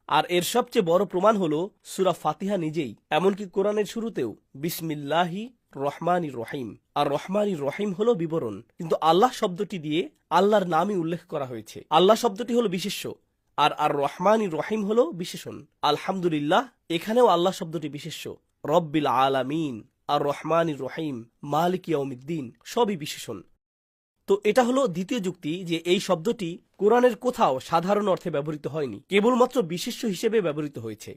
আর এর সবচেয়ে বড় প্রমাণ হল সূরা ফাতিহা নিজেই। এমনকি কোরআনের শুরুতেও বিসমিল্লাহি রহমানির রহিম, আর রহমানির রহিম হলো বিবরণ, কিন্তু আল্লাহ শব্দটি দিয়ে আল্লাহর নামই উল্লেখ করা হয়েছে। আল্লাহ শব্দটি হলো বিশেষ্য আর আর রহমানির রহিম হলো বিশেষণ। আলহামদুলিল্লাহ, এখানেও আল্লাহ শব্দটি বিশেষ্য। রব্বিল আলামিন, আর রহমানির রহিম, মালিক ইয়াউমিদ্দিন সবই বিশেষণ। তো এটা হলো দ্বিতীয় যুক্তি যে এই শব্দটি কোরআনের কোথাও সাধারণ অর্থে ব্যবহৃত হয়নি, কেবলমাত্র বিশেষ্য হিসেবে ব্যবহৃত হয়েছে।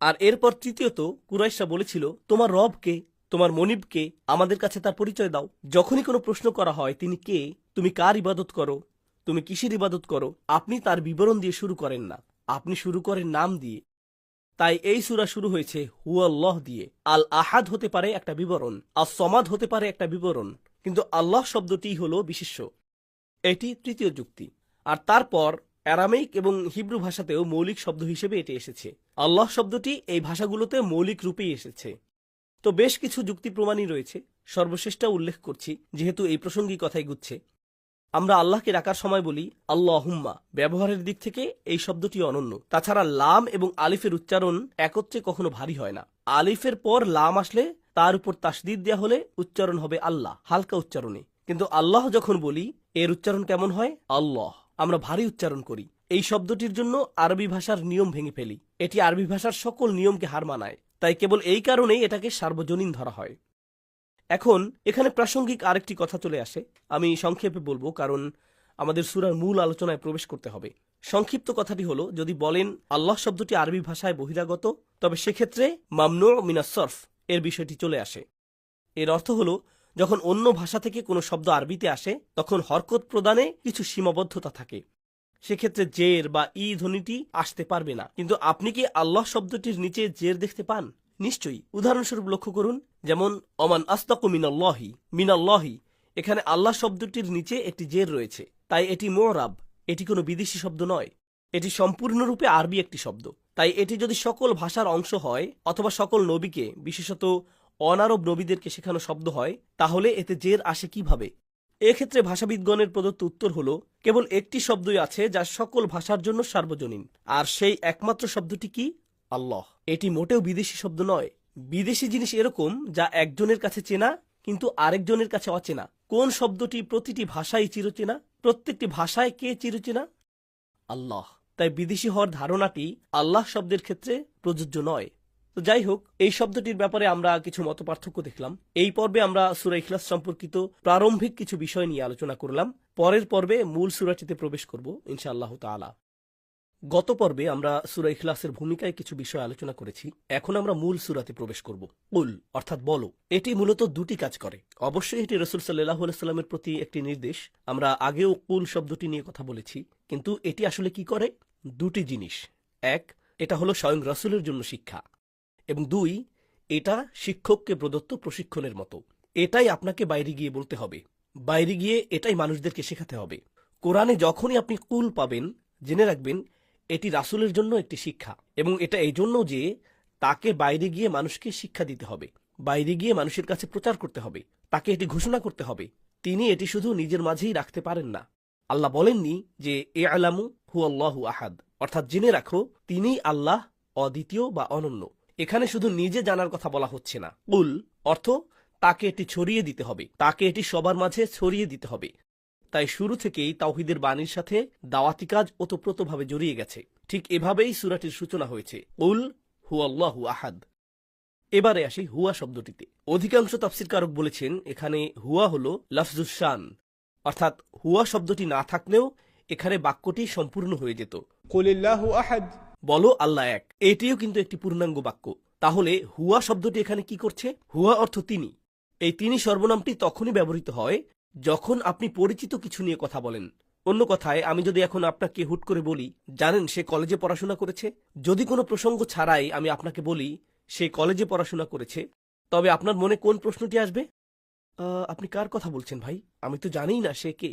আর এরপর তৃতীয়ত, কুরাইশরা বলেছিল তোমার রবকে, তোমার মনিবকে, আমাদের কাছে তার পরিচয় দাও। যখনই কোনো প্রশ্ন করা হয় তিনি কে, তুমি কার ইবাদত করো, তুমি কিসের ইবাদত করো, আপনি তার বিবরণ দিয়ে শুরু করেন না, আপনি শুরু করেন নাম দিয়ে। তাই এই সূরা শুরু হয়েছে হুয়াল্লাহ দিয়ে। আল আহাদ হতে পারে একটা বিবরণ, আস সমাদ হতে পারে একটা বিবরণ, কিন্তু আল্লাহ শব্দটি হলো বিশেষ্য। এটি তৃতীয় যুক্তি। আর তারপর অ্যারামিক এবং হিব্রু ভাষাতেও মৌলিক শব্দ হিসেবে এটি এসেছে। আল্লাহ শব্দটি এই ভাষাগুলোতে মৌলিক রূপেই এসেছে। তো বেশ কিছু যুক্তি প্রমাণই রয়েছে, সর্বশেষটা উল্লেখ করছি যেহেতু এই প্রসঙ্গিক কথাই গুচ্ছে। আমরা আল্লাহকে ডাকার সময় বলি আল্লাহুম্মা। ব্যবহারের দিক থেকে এই শব্দটি অনন্য। তাছাড়া লাম এবং আলিফের উচ্চারণ একত্রে কখনো ভারী হয় না। আলিফের পর লাম আসলে তার উপর তাসদীদ দেয়া হলে উচ্চারণ হবে আল্লাহ, হালকা উচ্চারণে। কিন্তু আল্লাহ যখন বলি এর উচ্চারণ কেমন হয়? আল্লাহ। আমরা ভারী উচ্চারণ করি। এই শব্দটির জন্য আরবি ভাষার নিয়ম ভেঙে ফেলি। এটি আরবি ভাষার সকল নিয়মকে হার মানায়। তাই কেবল এই কারণেই এটাকে সার্বজনীন ধরা হয়। এখন এখানে প্রাসঙ্গিক আরেকটি কথা চলে আসে, আমি সংক্ষেপে বলবো কারণ আমাদের সূরার মূল আলোচনায় প্রবেশ করতে হবে। সংক্ষিপ্ত কথাটি হলো, যদি বলেন আল্লাহ শব্দটি আরবি ভাষায় বহিরাগত, তবে সেক্ষেত্রে মামনু মিনাস সরফ এর বিষয়টি চলে আসে। এর অর্থ হলো যখন অন্য ভাষা থেকে কোনো শব্দ আরবিতে আসে তখন হরকত প্রদানে কিছু সীমাবদ্ধতা থাকে। সেক্ষেত্রে জের বা ই ধ্বনিটি আসতে পারবে না। কিন্তু আপনি কি আল্লাহ শব্দটির নিচে জের দেখতে পান? নিশ্চয়ই। উদাহরণস্বরূপ লক্ষ্য করুন, যেমন অমান আস্তাকু মিনাল্লাহি, মিনাল্লাহি, এখানে আল্লাহ শব্দটির নিচে একটি জের রয়েছে, তাই এটি মুরাব। এটি কোনো বিদেশি শব্দ নয়, এটি সম্পূর্ণরূপে আরবি একটি শব্দ। তাই এটি যদি সকল ভাষার অংশ হয় অথবা সকল নবীকে, বিশেষত অনারব নবীদেরকে শেখানো শব্দ হয়, তাহলে এতে জের আসে কিভাবে? এক্ষেত্রে ভাষাবিদগণের প্রদত্ত উত্তর হল কেবল একটি শব্দই আছে যা সকল ভাষার জন্য সার্বজনীন, আর সেই একমাত্র শব্দটি কি? আল্লাহ। এটি মোটেও বিদেশি শব্দ নয়। বিদেশি জিনিস এরকম যা একজনের কাছে চেনা কিন্তু আরেকজনের কাছে অচেনা। কোন শব্দটি প্রতিটি ভাষায় চিরচেনা? প্রত্যেকটি ভাষায় কে চিরচেনা? আল্লাহ। তাই বিদেশি হওয়ার ধারণাটি আল্লাহ শব্দের ক্ষেত্রে প্রযোজ্য নয়। তো যাই হোক, এই শব্দটির ব্যাপারে আমরা কিছু মতপার্থক্য দেখলাম। এই পর্বে আমরা সূরা ইখলাস সম্পর্কিত প্রারম্ভিক কিছু বিষয় নিয়ে আলোচনা করলাম। পরের পর্বে মূল সূরাটিতে প্রবেশ করব ইনশাআল্লাহ তাআলা। গত পর্বে আমরা সূরা ইখলাসের ভূমিকায় কিছু বিষয় আলোচনা করেছি। এখন আমরা মূল সূরাতে প্রবেশ করব। কুল অর্থাৎ বলো। এটি মূলত দুটি কাজ করে। অবশ্যই এটি রাসূল সাল্লাল্লাহু আলাইহি ওয়াসাল্লামের প্রতি একটি নির্দেশ। আমরা আগেও কুল শব্দটি নিয়ে কথা বলেছি, কিন্তু এটি আসলে কি করে? দুটি জিনিস। এক, এটা হলো স্বয়ং রাসূলের জন্য শিক্ষা, এবং দুই, এটা শিক্ষককে প্রদত্ত প্রশিক্ষণের মতো। এটাই আপনাকে বাইরে গিয়ে বলতে হবে, বাইরে গিয়ে এটাই মানুষদেরকে শেখাতে হবে। কোরআনে যখনই আপনি কুল পাবেন, জেনে রাখবেন এটি রাসূলের জন্য একটি শিক্ষা, এবং এটা এই জন্য যে তাকে বাইরে গিয়ে মানুষকে শিক্ষা দিতে হবে, বাইরে গিয়ে মানুষের কাছে প্রচার করতে হবে, তাকে এটি ঘোষণা করতে হবে। তিনি এটি শুধু নিজের মাঝেই রাখতে পারেন না। আল্লাহ বলেননি যে এ আলামু হু আল্লাহু আহাদ, অর্থাৎ জেনে রাখো তিনিই আল্লাহ, অদ্বিতীয় বা অনন্য। এখানে শুধু নিজে জানার কথা বলা হচ্ছে না। কুল অর্থ তাকে এটি ছড়িয়ে দিতে হবে, তাকে এটি সবার মাঝে ছড়িয়ে দিতে হবে। তাই শুরু থেকেই তাওহীদের বাণীর সাথে দাওয়াতি কাজ ওতপ্রোতভাবে জড়িয়ে গেছে। ঠিক এভাবেই সূরাটির সূচনা হয়েছে, কুল হু আল্লাহু আহাদ। এবারে আসি হুয়া শব্দটিতে। অধিকাংশ তাফসীরকারক বলেছেন এখানে হুয়া হল লফজুস শান, অর্থাৎ হুয়া শব্দটি না থাকলেও এখানে বাক্যটি সম্পূর্ণ হয়ে যেত। قل الله أحد। বলো আল্লাহ এক, এটিও কিন্তু একটি পূর্ণাঙ্গ বাক্য। তাহলে হুয়া শব্দটি এখানে কি করছে? হুয়া অর্থ তিনি। এই তিনি সর্বনামটি তখনই ব্যবহৃত হয় যখন আপনি পরিচিত কিছু নিয়ে কথা বলেন। অন্য কথায়, আমি যদি এখন আপনাকে হুট করে বলি জানেন সে কলেজে পড়াশোনা করেছে, যদি কোনো প্রসঙ্গ ছাড়াই আমি আপনাকে বলি সে কলেজে পড়াশোনা করেছে, তবে আপনার মনে কোন প্রশ্নটি আসবে? আপনি কার কথা বলছেন ভাই? আমি তো জানিই না সে কে।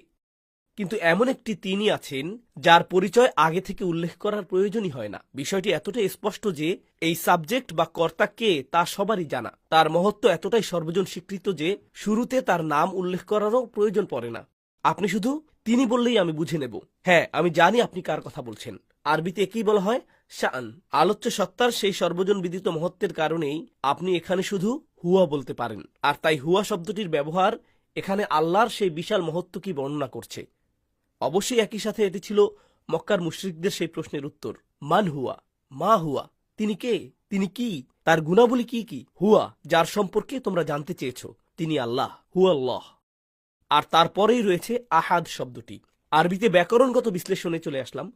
কিন্তু এমন একটি তিনি আছেন যার পরিচয় আগে থেকে উল্লেখ করার প্রয়োজনই হয় না। বিষয়টি এতটাই স্পষ্ট যে এই সাবজেক্ট বা কর্তা কে তা সবারই জানা। তার মহত্ব এতটাই সর্বজন স্বীকৃত যে শুরুতে তার নাম উল্লেখ করারও প্রয়োজন পড়ে না। আপনি শুধু তিনি বললেই আমি বুঝে নেব, হ্যাঁ আমি জানি আপনি কার কথা বলছেন। আরবিতে একেই বলা হয় শান। আলোচ্য সত্তার সেই সর্বজন বিদিত মহত্বের কারণেই আপনি এখানে শুধু হুয়া বলতে পারেন। আর তাই হুয়া শব্দটির ব্যবহার এখানে আল্লাহর সেই বিশাল মহত্ব কি বর্ণনা করছে। অবশ্যই একই সাথে এটি ছিল মক্কার মুশরিকদের সেই প্রশ্নের উত্তর, মান হুয়া, মা হুয়া, তিনি কে, তিনি কি, তার গুণাবলী কি কি? হুয়া, যার সম্পর্কে তোমরা জানতে চেয়েছ, তিনি আল্লাহ, হু আল্লাহ। আর তারপরেই রয়েছে আহাদ শব্দটি। আরবিতে ব্যাকরণগত বিশ্লেষণে চলে আসলাম।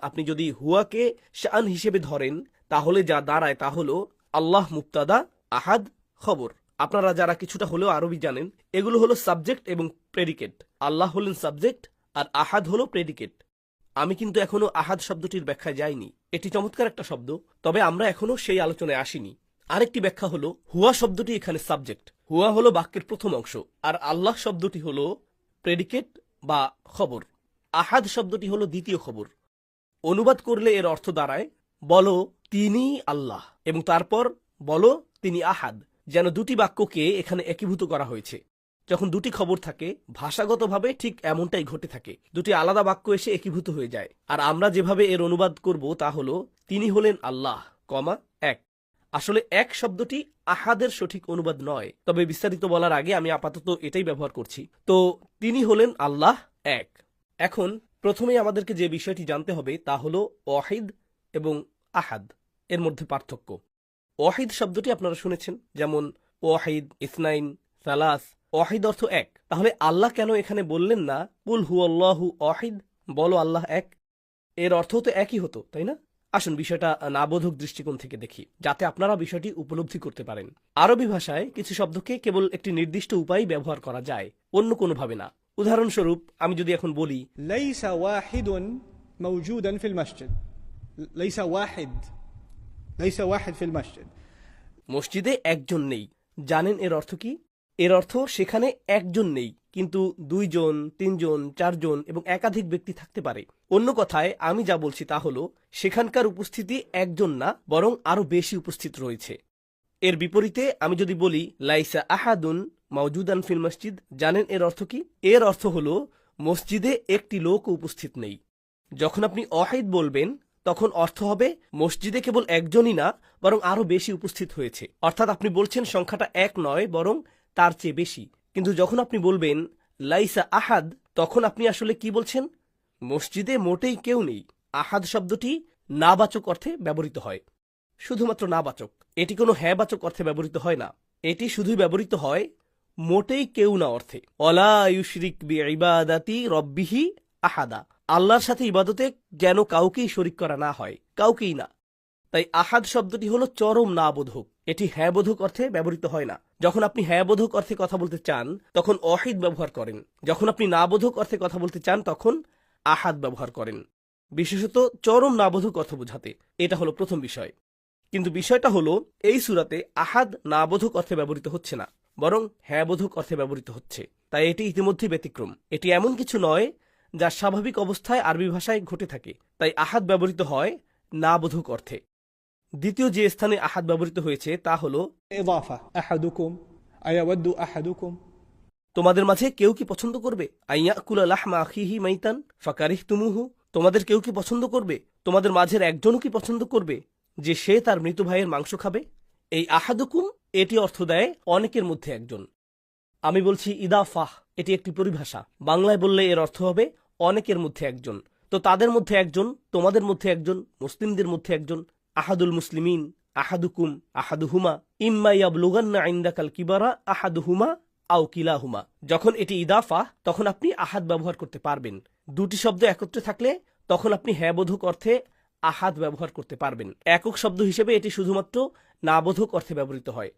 আপনি যদি হুয়াকে শান হিসেবে ধরেন তাহলে যা দাঁড়ায় তা হল আল্লাহ মুবতাদা, আহাদ খবর। আপনারা যারা কিছুটা হলেও আরবি জানেন, এগুলো হলো সাবজেক্ট এবং প্রেডিকেট। আল্লাহ হলেন সাবজেক্ট আর আহাদ হলো প্রেডিকেট। আমি কিন্তু এখনো আহাদ শব্দটির ব্যাখ্যায় যাইনি। এটি চমৎকার একটা শব্দ, তবে আমরা এখনো সেই আলোচনায় আসিনি। আরেকটি ব্যাখ্যা হলো হুয়া শব্দটি এখানে সাবজেক্ট। হুয়া হলো বাক্যের প্রথম অংশ, আর আল্লাহ শব্দটি হলো প্রেডিকেট বা খবর। আহাদ শব্দটি হলো দ্বিতীয় খবর। অনুবাদ করলে এর অর্থ দাঁড়ায় বলো তিনি আল্লাহ, এবং তারপর বলো তিনি আহাদ। যেন দুটি বাক্যকে এখানে একীভূত করা হয়েছে। যখন দুটি খবর থাকে ভাষাগতভাবে ঠিক এমনটাই ঘটে থাকে, দুটি আলাদা বাক্য এসে একীভূত হয়ে যায়। আর আমরা যেভাবে এর অনুবাদ করব তা হলো তিনি হলেন আল্লাহ, এক। আসলে এক শব্দটি আহাদের সঠিক অনুবাদ নয়, তবে বিস্তারিত বলার আগে আমি আপাতত এটাই ব্যবহার করছি। তো তিনি হলেন আল্লাহ এক। এখন প্রথমেই আমাদেরকে যে বিষয়টি জানতে হবে তা হলো ওয়াহিদ এবং আহাদ এর মধ্যে পার্থক্য। ওয়াহিদ শব্দটি আপনারা শুনেছেন, যেমন ওয়াহিদ, ইসনাইন, সালাস। ওয়াহিদ অর্থ এক। তাহলে আল্লাহ কেন এখানে বললেন না কুল হু আল্লাহু ওয়াহিদ, বলো আল্লাহ এক? এর অর্থ তো একই হতো, তাই না? আসুন বিষয়টা নাবোধক দৃষ্টিকোণ থেকে দেখি, যাতে আপনারা বিষয়টি উপলব্ধি করতে পারেন। আরবি ভাষায় কিছু শব্দকে কেবল একটি নির্দিষ্ট উপায়ে ব্যবহার করা যায়, অন্য কোনোভাবে না। উদাহরণস্বরূপ আমি যদি এখন বলি ليس واحد موجودا في المسجد، ليس واحد، ليس واحد في المسجد। মসজিদে একজন নেই, জানেন এর অর্থ কি? এর অর্থ সেখানে একজন নেই, কিন্তু 2 জন, 3 জন, 4 জন এবং একাধিক ব্যক্তি থাকতে পারে। অন্য কথায় আমি যা বলছি তা হলো সেখানকার উপস্থিতি একজন না, বরং আরো বেশি উপস্থিত রয়েছে। এর বিপরীতে আমি যদি বলি লাইসা আহাদুন মাওজুদান ফিল মসজিদ, জানেন এর অর্থ কি? এর অর্থ হলো মসজিদে একটি লোক উপস্থিত নেই। যখন আপনি ওয়াহিদ বলবেন তখন অর্থ হবে মসজিদে কেবল একজনই না, বরং আরো বেশি উপস্থিত হয়েছে। অর্থাৎ আপনি বলছেন সংখ্যাটা এক নয়, বরং তার চেয়ে বেশি। কিন্তু যখন আপনি বলবেন লাইসা আহাদ, তখন আপনি আসলে কি বলছেন? মসজিদে মোটেই কেউ নেই। আহাদ শব্দটি নাবাচক অর্থে ব্যবহৃত হয়, শুধুমাত্র নাবাচক। এটি কোনো হ্যাঁবাচক অর্থে ব্যবহৃত হয় না। এটি শুধুই ব্যবহৃত হয় মোটেই কেউ না অর্থে। অলা ইউশরিক বিইবাদাতি রব্বিহি আহাদা, আল্লাহর সাথে ইবাদতে যেন কাউকেই শরিক করা না হয়, কাউকেই না। তাই আহাদ শব্দটি হলো চরম না বোধক। এটি হ্যাঁ বোধক অর্থে ব্যবহৃত হয় না। যখন আপনি হ্যাঁ বোধক অর্থে কথা বলতে চান তখন ওয়াহিদ ব্যবহার করেন, যখন আপনি না বোধক অর্থে কথা বলতে চান তখন আহাদ ব্যবহার করেন, বিশেষত চরম না বোধক অর্থ বোঝাতে। এটা হলো প্রথম বিষয়। কিন্তু বিষয়টা হলো এই সূরাতে আহাদ না বোধক অর্থে ব্যবহৃত হচ্ছে না, বরং হ্যাঁ বোধক অর্থে ব্যবহৃত হচ্ছে। তাই এটি ইতিমধ্যে ব্যতিক্রম। এটি এমন কিছু নয় যা স্বাভাবিক অবস্থায় আরবি ভাষায় ঘটে থাকে। তাই আহাদ ব্যবহৃত হয় না বোধক অর্থে। দ্বিতীয় যে স্থানে আহাদ ব্যবহৃত হয়েছে তা হল إضافة أحدكم أيود أحدكم তোমাদের মাঝে কেউ কি পছন্দ করবে আইয়াকুলা লাহমা আখিহি মাইতান ফাকারিহতুমুহু, তোমাদের কেউ কি পছন্দ করবে, তোমাদের মাঝের একজনও কি পছন্দ করবে যে সে তার মৃত ভাইয়ের মাংস খাবে? এই আহাদুকুম এটি অর্থ দেয় অনেকের মধ্যে একজন। আমি বলছি ইদাফাহ, এটি একটি পরিভাষা। বাংলায় বললে এর অর্থ হবে অনেকের মধ্যে একজন। তো তাদের মধ্যে একজন, তোমাদের মধ্যে একজন, মুসলিমদের মধ্যে একজন। আহাদুল মুসলিমিন, আহাদুকুম, আহাদুহুমা, ইম্মা ইয়াবলুগান্না ইনদাকাল কিবারা আহাদুহুমা আও কিলাহুমা। যখন এটি ইদাফা তখন আপনি আহাদ ব্যবহার করতে পারবেন। দুটি শব্দ একত্রে থাকলে তখন আপনি হ্যাবোধক অর্থে আহাদ ব্যবহার করতে পারবেন। একক শব্দ হিসেবে এটি শুধুমাত্র নাবোধক অর্থে ব্যবহৃত হয়।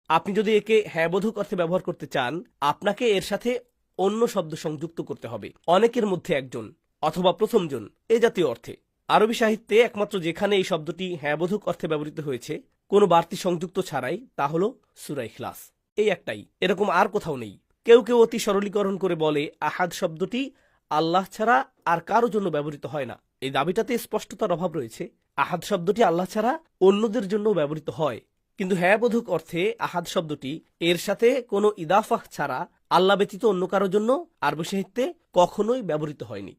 আপনি যদি একে হ্যাবোধক অর্থে ব্যবহার করতে চান, আপনাকে এর সাথে অন্য শব্দ সংযুক্ত করতে হবে, অনেকের মধ্যে একজন অথবা প্রথমজন, এ জাতীয় অর্থে। আরবি সাহিত্যে একমাত্র যেখানে এই শব্দটি হ্যাবোধক অর্থে ব্যবহৃত হয়েছে কোনো বাড়তি সংযুক্ত ছাড়াই, তা হল সূরা ইখলাস। এই একটাই, এরকম আর কোথাও নেই। কেউ কেউ অতি সরলীকরণ করে বলে আহাদ শব্দটি আল্লাহ ছাড়া আর কারো জন্য ব্যবহৃত হয় না। এই দাবিটাতে স্পষ্টতার অভাব রয়েছে। আহাদ শব্দটি আল্লাহ ছাড়া অন্যদের জন্য ব্যবহৃত হয়, কিন্তু হ্যাবোধক অর্থে আহাদ শব্দটি এর সাথে কোনো ইদাফাহ ছাড়া আল্লাহ ব্যতীত অন্য কারোর জন্য আরবি সাহিত্যে কখনোই ব্যবহৃত হয়নি।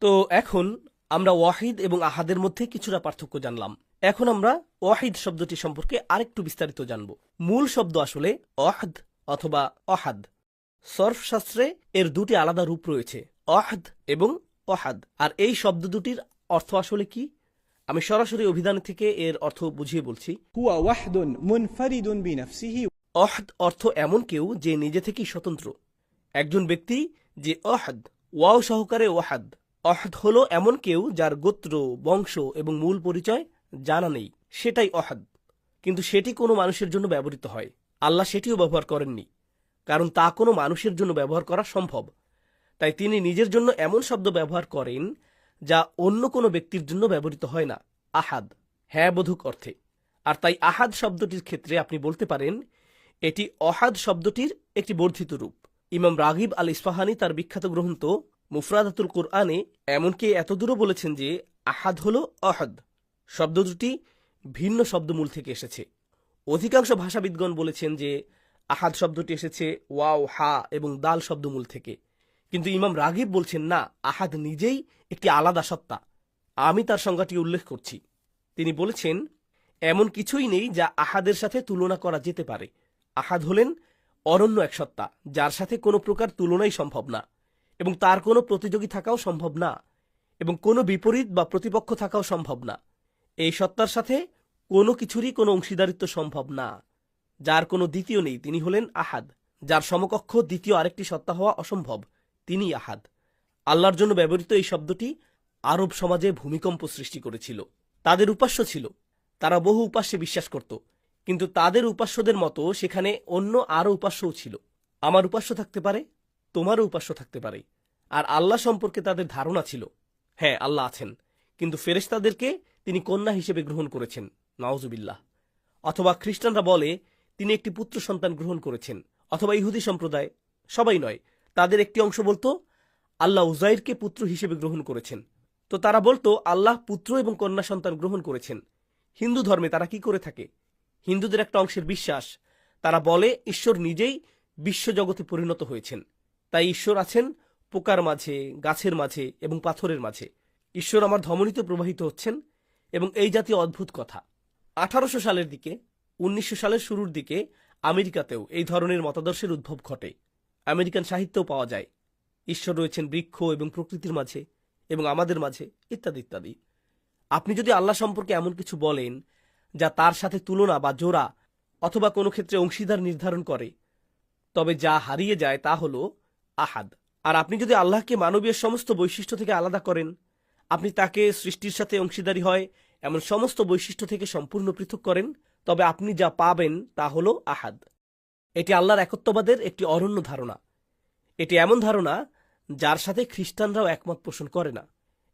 তো এখন আমরা ওয়াহিদ এবং আহাদের মধ্যে কিছুটা পার্থক্য জানলাম। এখন আমরা ওয়াহিদ শব্দটি সম্পর্কে আরেকটু বিস্তারিত জানব। মূল শব্দ আসলে অহদ অথবা অহাদ। সরফ শাস্ত্রে এর দুটি আলাদা রূপ রয়েছে, অহদ এবং অহাদ। আর এই শব্দ দুটির অর্থ আসলে কি, আমি সরাসরি অভিধান থেকে এর অর্থ বুঝিয়ে বলছি। هو وحد منفرد بنفسه অহদ অর্থ এমন কেউ যে নিজে থেকেই স্বতন্ত্র। একজন ব্যক্তি যে অহদ, ওয়াও সহকারে ওয়াহাদ। অহদ হল এমন কেউ যার গোত্র, বংশ এবং মূল পরিচয় জানা নেই, সেটাই অহদ। কিন্তু সেটি কোনো মানুষের জন্য ব্যবহৃত হয়। আল্লাহ সেটিও ব্যবহার করেননি, কারণ তা কোনো মানুষের জন্য ব্যবহার করা সম্ভব। তাই তিনি নিজের জন্য এমন শব্দ ব্যবহার করেন যা অন্য কোনো ব্যক্তির জন্য ব্যবহৃত হয় না, আহাদ, হ্যাবোধক অর্থে। আর তাই আহাদ শব্দটির ক্ষেত্রে আপনি বলতে পারেন এটি অহাদ শব্দটির একটি বর্ধিত রূপ। ইমাম রাগিব আল ইসফাহানি তার বিখ্যাত গ্রন্থ মুফরাদাতুল কুরআনে এমনকি এতদূরও বলেছেন যে আহাদ হল অহদ। শব্দ দুটি ভিন্ন শব্দমূল থেকে এসেছে। অধিকাংশ ভাষাবিদগণ বলেছেন যে আহাদ শব্দটি এসেছে ওয়াও, হা এবং দাল শব্দমূল থেকে। কিন্তু ইমাম রাগিব বলছেন না, আহাদ নিজেই একটি আলাদা সত্তা। আমি তার সংজ্ঞাটি উল্লেখ করছি। তিনি বলেছেন এমন কিছুই নেই যা আহাদের সাথে তুলনা করা যেতে পারে। আহাদ হলেন অনন্য এক সত্তা, যার সাথে কোনো প্রকার তুলনাই সম্ভব না, এবং তার কোনো প্রতিযোগী থাকাও সম্ভব না, এবং কোনো বিপরীত বা প্রতিপক্ষ থাকাও সম্ভব না। এই সত্তার সাথে কোনো কিছুরই কোনো অংশীদারিত্ব সম্ভব না। যার কোনো দ্বিতীয় নেই, তিনি হলেন আহাদ। যার সমকক্ষ দ্বিতীয় আরেকটি সত্তা হওয়া অসম্ভব, তিনি আহাদ। আল্লাহর জন্য ব্যবহৃত এই শব্দটি আরব সমাজে ভূমিকম্প সৃষ্টি করেছিল। তাদের উপাস্য ছিল, তারা বহু উপাস্যে বিশ্বাস করত, কিন্তু তাদের উপাস্যদের মতো সেখানে অন্য আরও উপাস্যও ছিল। আমার উপাস্য থাকতে পারে, তোমারও উপাস্য থাকতে পারে। আর আল্লাহ সম্পর্কে তাদের ধারণা ছিল, হ্যাঁ আল্লাহ আছেন, কিন্তু ফেরেশতাদেরকে তিনি কন্যা হিসেবে গ্রহণ করেছেন, নাউজুবিল্লাহ। অথবা খ্রিস্টানরা বলে তিনি একটি পুত্র সন্তান গ্রহণ করেছেন। অথবা ইহুদি সম্প্রদায়, সবাই নয়, তাদের একটি অংশ বলতো আল্লাহ উজাইরকে পুত্র হিসেবে গ্রহণ করেছেন। তো তারা বলতো আল্লাহ পুত্র এবং কন্যা সন্তান গ্রহণ করেছেন। হিন্দু ধর্মে তারা কি করে থাকে? হিন্দুদের একটা অংশের বিশ্বাস, তারা বলে ঈশ্বর নিজেই বিশ্বজগতে পরিণত হয়েছেন। তাই ঈশ্বর আছেন পোকার মাঝে, গাছের মাঝে এবং পাথরের মাঝে। ঈশ্বর আমার ধমনীতে প্রবাহিত হচ্ছেন, এবং এই জাতীয় অদ্ভুত কথা। 1800 সালের দিকে, 1900 সালের শুরুর দিকে আমেরিকাতেও এই ধরনের মতাদর্শের উদ্ভব ঘটে। আমেরিকান সাহিত্যেও পাওয়া যায় ঈশ্বর রয়েছেন বৃক্ষ এবং প্রকৃতির মাঝে এবং আমাদের মাঝে, ইত্যাদি ইত্যাদি। আপনি যদি আল্লাহ সম্পর্কে এমন কিছু বলেন যা তার সাথে তুলনা বা জোড়া অথবা কোনো ক্ষেত্রে অংশীদার নির্ধারণ করে, তবে যা হারিয়ে যায় তা হল আহাদ। আর আপনি যদি আল্লাহকে মানবীয় সমস্ত বৈশিষ্ট্য থেকে আলাদা করেন, আপনি তাকে সৃষ্টির সাথে অংশীদারি হয় এমন সমস্ত বৈশিষ্ট্য থেকে সম্পূর্ণ পৃথক করেন, তবে আপনি যা পাবেন তা হল আহাদ। এটি আল্লাহর একত্ববাদের একটি অনন্য ধারণা। এটি এমন ধারণা যার সাথে খ্রিস্টানরাও একমত পোষণ করে না,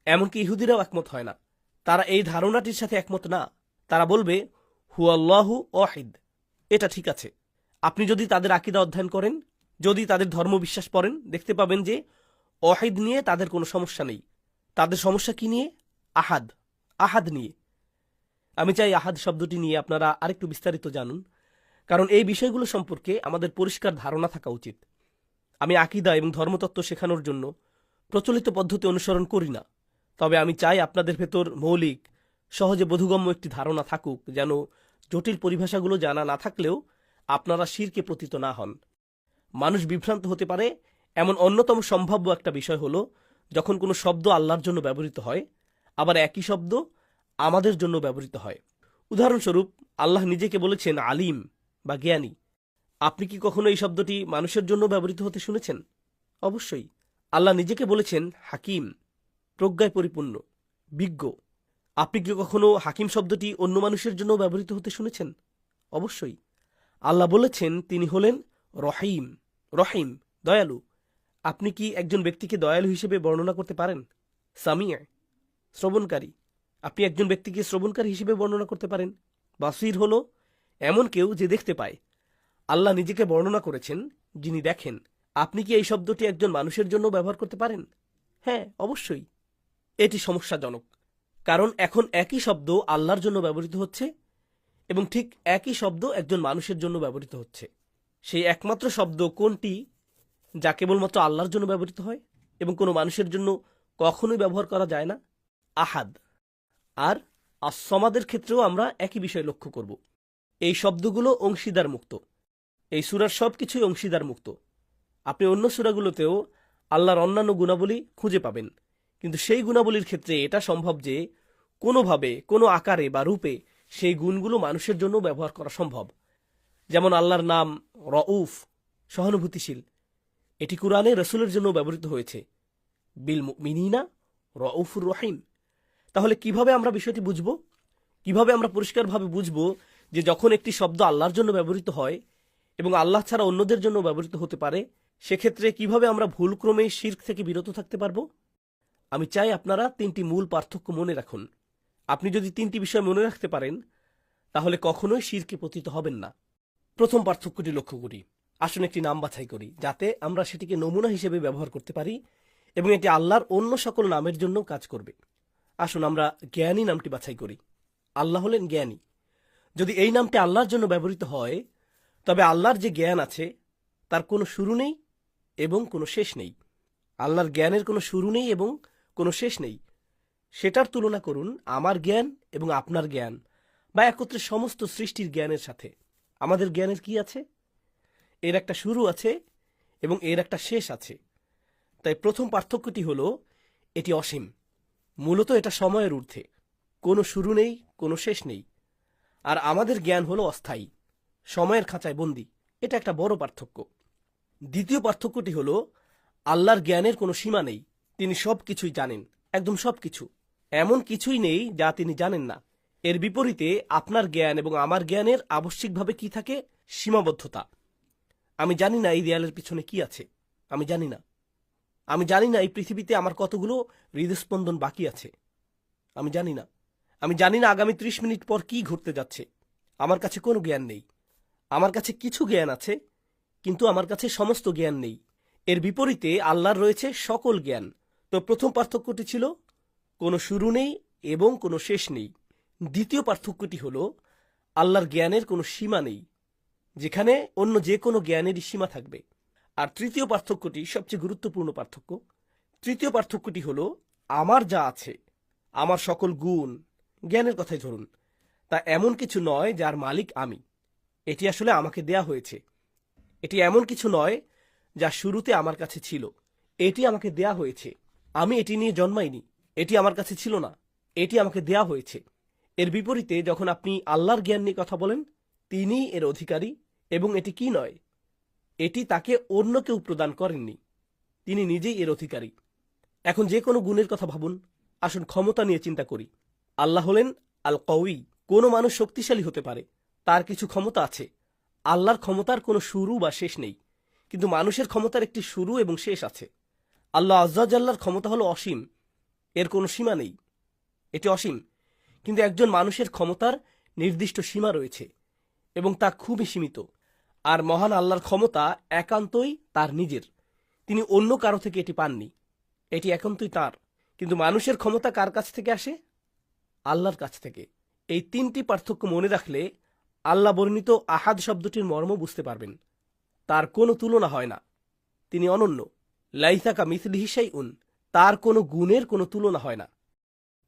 এমনকি ইহুদিরাও একমত হয় না। তারা এই ধারণাটির সাথে একমত না। তারা বলবে হুয়াল্লাহু ওয়াহিদ। এটা ঠিক আছে। আপনি যদি তাদের আকীদা অধ্যয়ন করেন, যদি তাদের ধর্মবিশ্বাস পড়েন, দেখতে পাবেন যে ওয়াহিদ নিয়ে তাদের কোনো সমস্যা নেই। তাদের সমস্যা কি নিয়ে? আহাদ, আহাদ নিয়ে। আমি চাই আহাদ শব্দটি নিয়ে আপনারা আরেকটু বিস্তারিত জানুন, কারণ এই বিষয়গুলো সম্পর্কে আমাদের পরিষ্কার ধারণা থাকা উচিত। আমি আকীদা এবং ধর্মতত্ত্ব শেখানোর জন্য প্রচলিত পদ্ধতি অনুসরণ করি না, তবে আমি চাই আপনাদের ভেতর মৌলিক, সহজে বোধগম্য একটি ধারণা থাকুক, যেন জটিল পরিভাষাগুলো জানা না থাকলেও আপনারা শিরকে পতিত না হন। মানুষ বিভ্রান্ত হতে পারে এমন অন্যতম সম্ভাব্য একটা বিষয় হলো যখন কোনো শব্দ আল্লাহর জন্য ব্যবহৃত হয়, আবার একই শব্দ আমাদের জন্য ব্যবহৃত হয়। উদাহরণস্বরূপ, আল্লাহ নিজেকে বলেছেন আলিম বা জ্ঞানী। আপনি কি কখনো এই শব্দটি মানুষের জন্য ব্যবহৃত হতে শুনেছেন? অবশ্যই। আল্লাহ নিজেকে বলেছেন হাকিম, প্রজ্ঞায় পরিপূর্ণ, বিজ্ঞ। আপনি কি কখনো হাকিম শব্দটি অন্য মানুষের জন্য ব্যবহৃত হতে শুনেছেন? অবশ্যই। আল্লাহ বলেছেন তিনি হলেন রহিম, রহিম, দয়ালু। আপনি কি একজন ব্যক্তিকে দয়ালু হিসেবে বর্ণনা করতে পারেন? সামিয়া, শ্রবণকারী। আপনি একজন ব্যক্তিকে শ্রবণকারী হিসেবে বর্ণনা করতে পারেন। বাসির হলো এমন কেউ যে দেখতে পায়। আল্লাহ নিজেকে বর্ণনা করেছেন যিনি দেখেন। আপনি কি এই শব্দটি একজন মানুষের জন্য ব্যবহার করতে পারেন? হ্যাঁ, অবশ্যই। এটি সমস্যাজনক, কারণ এখন একই শব্দ আল্লাহর জন্য ব্যবহৃত হচ্ছে এবং ঠিক একই শব্দ একজন মানুষের জন্য ব্যবহৃত হচ্ছে। সেই একমাত্র শব্দ কোনটি যা কেবলমাত্র আল্লাহর জন্য ব্যবহৃত হয় এবং কোনো মানুষের জন্য কখনোই ব্যবহার করা যায় না? আহাদ। আর আসমাদের ক্ষেত্রেও আমরা একই বিষয় লক্ষ্য করব। এই শব্দগুলো অংশীদার মুক্ত। এই সূরার সবকিছুই অংশীদার মুক্ত। আপনি অন্য সূরাগুলোতেও আল্লাহর অন্যান্য গুণাবলী খুঁজে পাবেন, কিন্তু সেই গুণাবলীর ক্ষেত্রে এটা সম্ভব যে কোনোভাবে, কোনো আকারে বা রূপে সেই গুণগুলো মানুষের জন্য ব্যবহার করা সম্ভব। যেমন আল্লাহর নাম রউফ, সহানুভূতিশীল। এটি কুরআনে রাসূলের জন্য ব্যবহৃত হয়েছে, বিল মুমিনিনা রউফুর রহিম। তাহলে কিভাবে আমরা বিষয়টি বুঝব? কিভাবে আমরা পরিষ্কারভাবে বুঝব যে যখন একটি শব্দ আল্লাহর জন্য ব্যবহৃত হয় এবং আল্লাহ ছাড়া অন্যদের জন্য ব্যবহৃত হতে পারে, সেক্ষেত্রে কিভাবে আমরা ভুলক্রমে শিরক থেকে বিরত থাকতে পারব? আমি চাই আপনারা 3টি মূল পার্থক্য মনে রাখুন। আপনি যদি 3টি বিষয় মনে রাখতে পারেন, তাহলে কখনোই শিরকে পতিত হবেন না। প্রথম পার্থক্যটি লক্ষ্য করি। আসুন একটি নাম বাছাই করি, যাতে আমরা সেটিকে নমুনা হিসেবে ব্যবহার করতে পারি এবং এটি আল্লাহর অন্য সকল নামের জন্য কাজ করবে। আসুন আমরা জ্ঞানী নামটি বাছাই করি। আল্লাহ হলেন জ্ঞানী। যদি এই নামটি আল্লাহর জন্য ব্যবহৃত হয়, তবে আল্লাহর যে জ্ঞান আছে তার কোনো শুরু নেই এবং কোনো শেষ নেই। আল্লাহর জ্ঞানের কোনো শুরু নেই এবং কোনো শেষ নেই। সেটার তুলনা করুন আমার জ্ঞান এবং আপনার জ্ঞান, বা একত্রে সমস্ত সৃষ্টির জ্ঞানের সাথে। আমাদের জ্ঞানের কি আছে? এর একটা শুরু আছে এবং এর একটা শেষ আছে। তাই প্রথম পার্থক্যটি হলো এটি অসীম। মূলত এটা সময়ের ঊর্ধ্বে, কোনো শুরু নেই, কোনো শেষ নেই। আর আমাদের জ্ঞান হলো অস্থায়ী, সময়ের খাঁচায় বন্দী। এটা একটা বড় পার্থক্য। দ্বিতীয় পার্থক্যটি হলো আল্লাহর জ্ঞানের কোনো সীমা নেই। তিনি সবকিছুই জানেন, একদম সবকিছু। এমন কিছুই নেই যা তিনি জানেন না। এর বিপরীতে আপনার জ্ঞান এবং আমার জ্ঞানের আবশ্যিকভাবে কি থাকে? সীমাবদ্ধতা। আমি জানি না এই দেয়ালের পিছনে কি আছে। আমি জানি না। আমি জানি না এই পৃথিবীতে আমার কতগুলো হৃদস্পন্দন বাকি আছে। আমি জানি না। আমি জানি না আগামী 30 মিনিট পর কি ঘটতে যাচ্ছে। আমার কাছে কোনো জ্ঞান নেই। আমার কাছে কিছু জ্ঞান আছে, কিন্তু আমার কাছে সমস্ত জ্ঞান নেই। এর বিপরীতে আল্লাহর রয়েছে সকল জ্ঞান। তো প্রথম পার্থক্যটি ছিল কোনো শুরু নেই এবং কোনো শেষ নেই। দ্বিতীয় পার্থক্যটি হল আল্লাহর জ্ঞানের কোনো সীমা নেই, যেখানে অন্য যে কোনো জ্ঞানেরই সীমা থাকবে। আর তৃতীয় পার্থক্যটি সবচেয়ে গুরুত্বপূর্ণ পার্থক্য। তৃতীয় পার্থক্যটি হল আমার যা আছে, আমার সকল গুণ, জ্ঞানের কথাই ধরুন, তা এমন কিছু নয় যার মালিক আমি। এটি আসলে আমাকে দেয়া হয়েছে। এটি এমন কিছু নয় যা শুরুতে আমার কাছে ছিল। এটি আমাকে দেয়া হয়েছে। আমি এটি নিয়ে জন্মাইনি। এটি আমার কাছে ছিল না। এটি আমাকে দেয়া হয়েছে। এর বিপরীতে যখন আপনি আল্লাহর জ্ঞান নিয়ে কথা বলেন, তিনিই এর অধিকারী এবং এটি কি নয়, এটি তাকে অন্য কেউ প্রদান করেননি। তিনি নিজেই এর অধিকারী। এখন যে কোনো গুণের কথা ভাবুন। আসুন ক্ষমতা নিয়ে চিন্তা করি। আল্লাহ হলেন আল কওয়ী। কোনো মানুষ শক্তিশালী হতে পারে, তার কিছু ক্ষমতা আছে। আল্লাহর ক্ষমতার কোনো শুরু বা শেষ নেই, কিন্তু মানুষের ক্ষমতার একটি শুরু এবং শেষ আছে। আল্লাহ আজ্জা জাল্লার ক্ষমতা হলো অসীম, এর কোনো সীমা নেই। এটি অসীম, কিন্তু একজন মানুষের ক্ষমতার নির্দিষ্ট সীমা রয়েছে এবং তা খুবই সীমিত। আর মহান আল্লাহর ক্ষমতা একান্তই তার নিজের। তিনি অন্য কারো থেকে এটি পাননি। এটি একান্তই তার। কিন্তু মানুষের ক্ষমতা কার কাছ থেকে আসে? আল্লাহর কাছ থেকে। এই তিনটি পার্থক্য মনে রাখলে আল্লাহ বর্ণিত আহাদ শব্দটির মর্ম বুঝতে পারবেন। তার কোনো তুলনা হয় না, তিনি অনন্য। লাইসা কামিসলিহি শাইউন, তার কোনো গুণের কোনো তুলনা হয় না।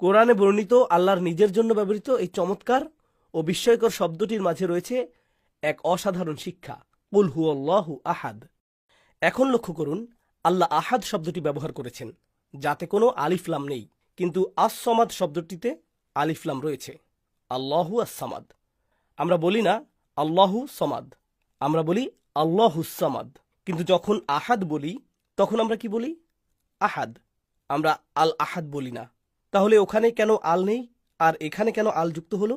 কোরআনে বর্ণিত আল্লাহর নিজের জন্য ব্যবহৃত এই চমৎকার ও বিস্ময়কর শব্দটির মাঝে রয়েছে এক অসাধারণ শিক্ষা, কুল হুয়াল্লাহু আহাদ। এখন লক্ষ্য করুন, আল্লাহ আহাদ শব্দটি ব্যবহার করেছেন যাতে কোনো আলিফলাম নেই, কিন্তু আস-সামাদ শব্দটিতে আলিফলাম রয়েছে। আল্লাহু আস-সামাদ। আমরা বলি না আল্লাহু সমাদ, আমরা বলি আল্লাহুস সামাদ। কিন্তু যখন আহাদ বলি তখন আমরা কি বলি? আহাদ। আমরা আল আহাদ বলি না। তাহলে ওখানে কেন আল নেই আর এখানে কেন আল যুক্ত হলো?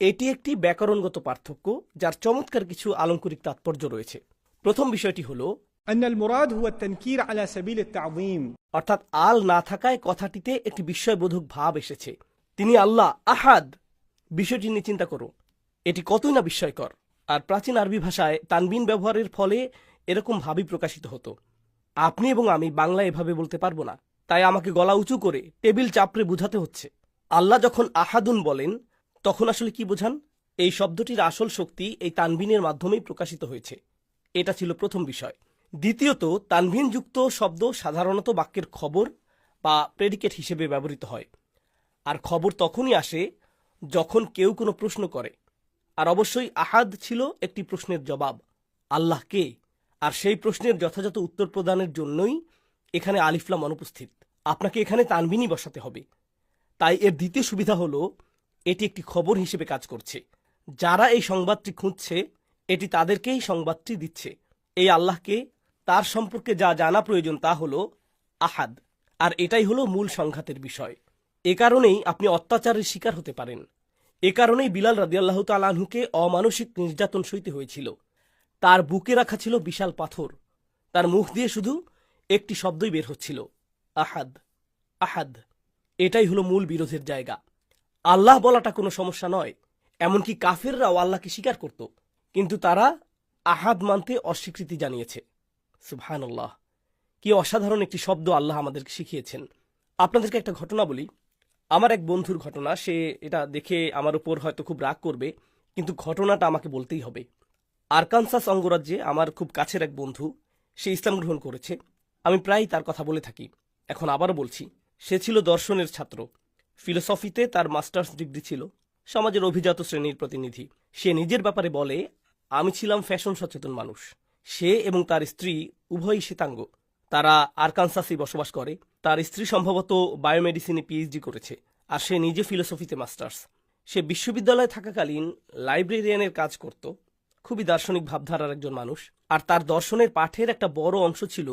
এটি একটি ব্যাকরণগত পার্থক্য যার চমৎকার কিছু আলঙ্কারিক তাৎপর্য রয়েছে। প্রথম বিষয়টি হলো أن المراد هو التنكير على سبيل التعظيم অর্থাৎ আল না থাকায় কথাটিতে একটি বিস্ময়বোধক ভাব এসেছে। তিনি আল্লাহ আহাদ। বিষয়টি নিয়ে চিন্তা করো, এটি কতই না বিস্ময়কর। আর প্রাচীন আরবি ভাষায় তানবিন ব্যবহারের ফলে এরকম ভাবই প্রকাশিত হতো। আপনি এবং আমি বাংলা এভাবে বলতে পারবো না, তাই আমাকে গলা উঁচু করে টেবিল চাপড়ে বুঝাতে হচ্ছে। আল্লাহ যখন আহাদুন বলেন তখন আসলে কি বোঝান? এই শব্দটির আসল শক্তি এই তানবিনের মাধ্যমেই প্রকাশিত হয়েছে। এটা ছিল প্রথম বিষয়। দ্বিতীয়ত, তানভিনযুক্ত শব্দ সাধারণত বাক্যের খবর বা প্রেডিকেট হিসেবে ব্যবহৃত হয়। আর খবর তখনই আসে যখন কেউ কোনো প্রশ্ন করে। আর অবশ্যই আহাদ ছিল একটি প্রশ্নের জবাব, আল্লাহ কে? আর সেই প্রশ্নের যথাযথ উত্তর প্রদানের জন্যই এখানে আলিফলাম অনুপস্থিত। আপনাকে এখানে তানবিনই বসাতে হবে। তাই এর দ্বিতীয় সুবিধা হলো এটি একটি খবর হিসেবে কাজ করছে। যারা এই সংবাদটি খুঁজছে এটি তাদেরকেই সংবাদটি দিচ্ছে। এই আল্লাহকে, তার সম্পর্কে যা জানা প্রয়োজন তা হলো আহাদ। আর এটাই হলো মূল সংঘাতের বিষয়। এ কারণেই আপনি অত্যাচারের শিকার হতে পারেন। এ কারণেই বিলাল রাদিয়াল্লাহু তাআলা আনহুকে অমানসিক নির্যাতন সইতে হয়েছিল। তার বুকে রাখা ছিল বিশাল পাথর, তার মুখ দিয়ে শুধু একটি শব্দই বের হচ্ছিল, আহাদ আহাদ। এটাই হলো মূল বিরোধের জায়গা। আল্লাহ বলাটা কোনো সমস্যা নয়, এমনকি কাফেররাও আল্লাহকে স্বীকার করত, কিন্তু তারা আহাদ মানতে অস্বীকৃতি জানিয়েছে। সুবহানাল্লাহ, কি অসাধারণ একটি শব্দ আল্লাহ আমাদেরকে শিখিয়েছেন। আপনাদেরকে একটা ঘটনা বলি, আমার এক বন্ধুর ঘটনা। সে এটা দেখে আমার উপর হয়তো খুব রাগ করবে, কিন্তু ঘটনাটা আমাকে বলতেই হবে। আরকানসাস অঙ্গরাজ্যে আমার খুব কাছের এক বন্ধু, সে ইসলাম গ্রহণ করেছে। আমি প্রায়ই তার কথা বলে থাকি, এখন আবারও বলছি। সে ছিল দর্শনের ছাত্র, ফিলোসফিতে তার মাস্টার্স ডিগ্রি ছিল, সমাজের অভিজাত শ্রেণীর প্রতিনিধি। সে নিজের ব্যাপারে বলে, আমি ছিলাম ফ্যাশন সচেতন মানুষ। সে এবং তার স্ত্রী উভয়ই শ্বেতাঙ্গ। তারা আরকানসাসে বসবাস করে। তার স্ত্রী সম্ভবত বায়োমেডিসিনে পিএইচডি করেছে, আর সে নিজে ফিলোসফিতে মাস্টার্স। সে বিশ্ববিদ্যালয়ে থাকাকালীন লাইব্রেরিয়ানের কাজ করত। খুবই দার্শনিক ভাবধারার একজন মানুষ। আর তার দর্শনের পাঠের একটা বড় অংশ ছিল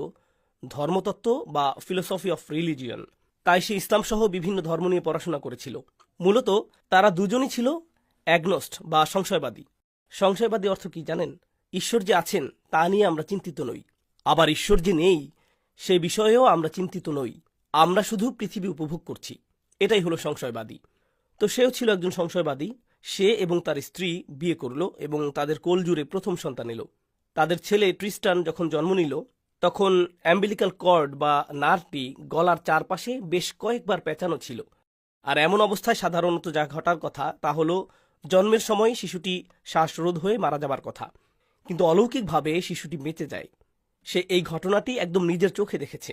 ধর্মতত্ত্ব বা ফিলোসফি অফ রিলিজিয়ন। তাই সে ইসলাম সহ বিভিন্ন ধর্ম নিয়ে পড়াশোনা করেছিল। মূলত তারা দুজনই ছিল অ্যাগনস্ট বা সংশয়বাদী। সংশয়বাদী অর্থ কি জানেন? ঈশ্বর যে আছেন তা নিয়ে আমরা চিন্তিত নই, আবার ঈশ্বর যে নেই সে বিষয়েও আমরা চিন্তিত নই। আমরা শুধু পৃথিবী উপভোগ করছি, এটাই হলো সংশয়বাদী। তো সেও ছিল একজন সংশয়বাদী। সে এবং তার স্ত্রী বিয়ে করল এবং তাদের কোল জুড়ে প্রথম সন্তান এলো। তাদের ছেলে ট্রিস্টান যখন জন্ম নিল তখন অ্যাম্বিলিক্যাল কর্ড বা নারটি গলার চারপাশে বেশ কয়েকবার পেঁচানো ছিল। আর এমন অবস্থায় সাধারণত যা ঘটার কথা তা হলো জন্মের সময় শিশুটি শ্বাসরোধ হয়ে মারা যাবার কথা, কিন্তু অলৌকিকভাবে শিশুটি বেঁচে যায়। সে এই ঘটনাটি একদম নিজের চোখে দেখেছে।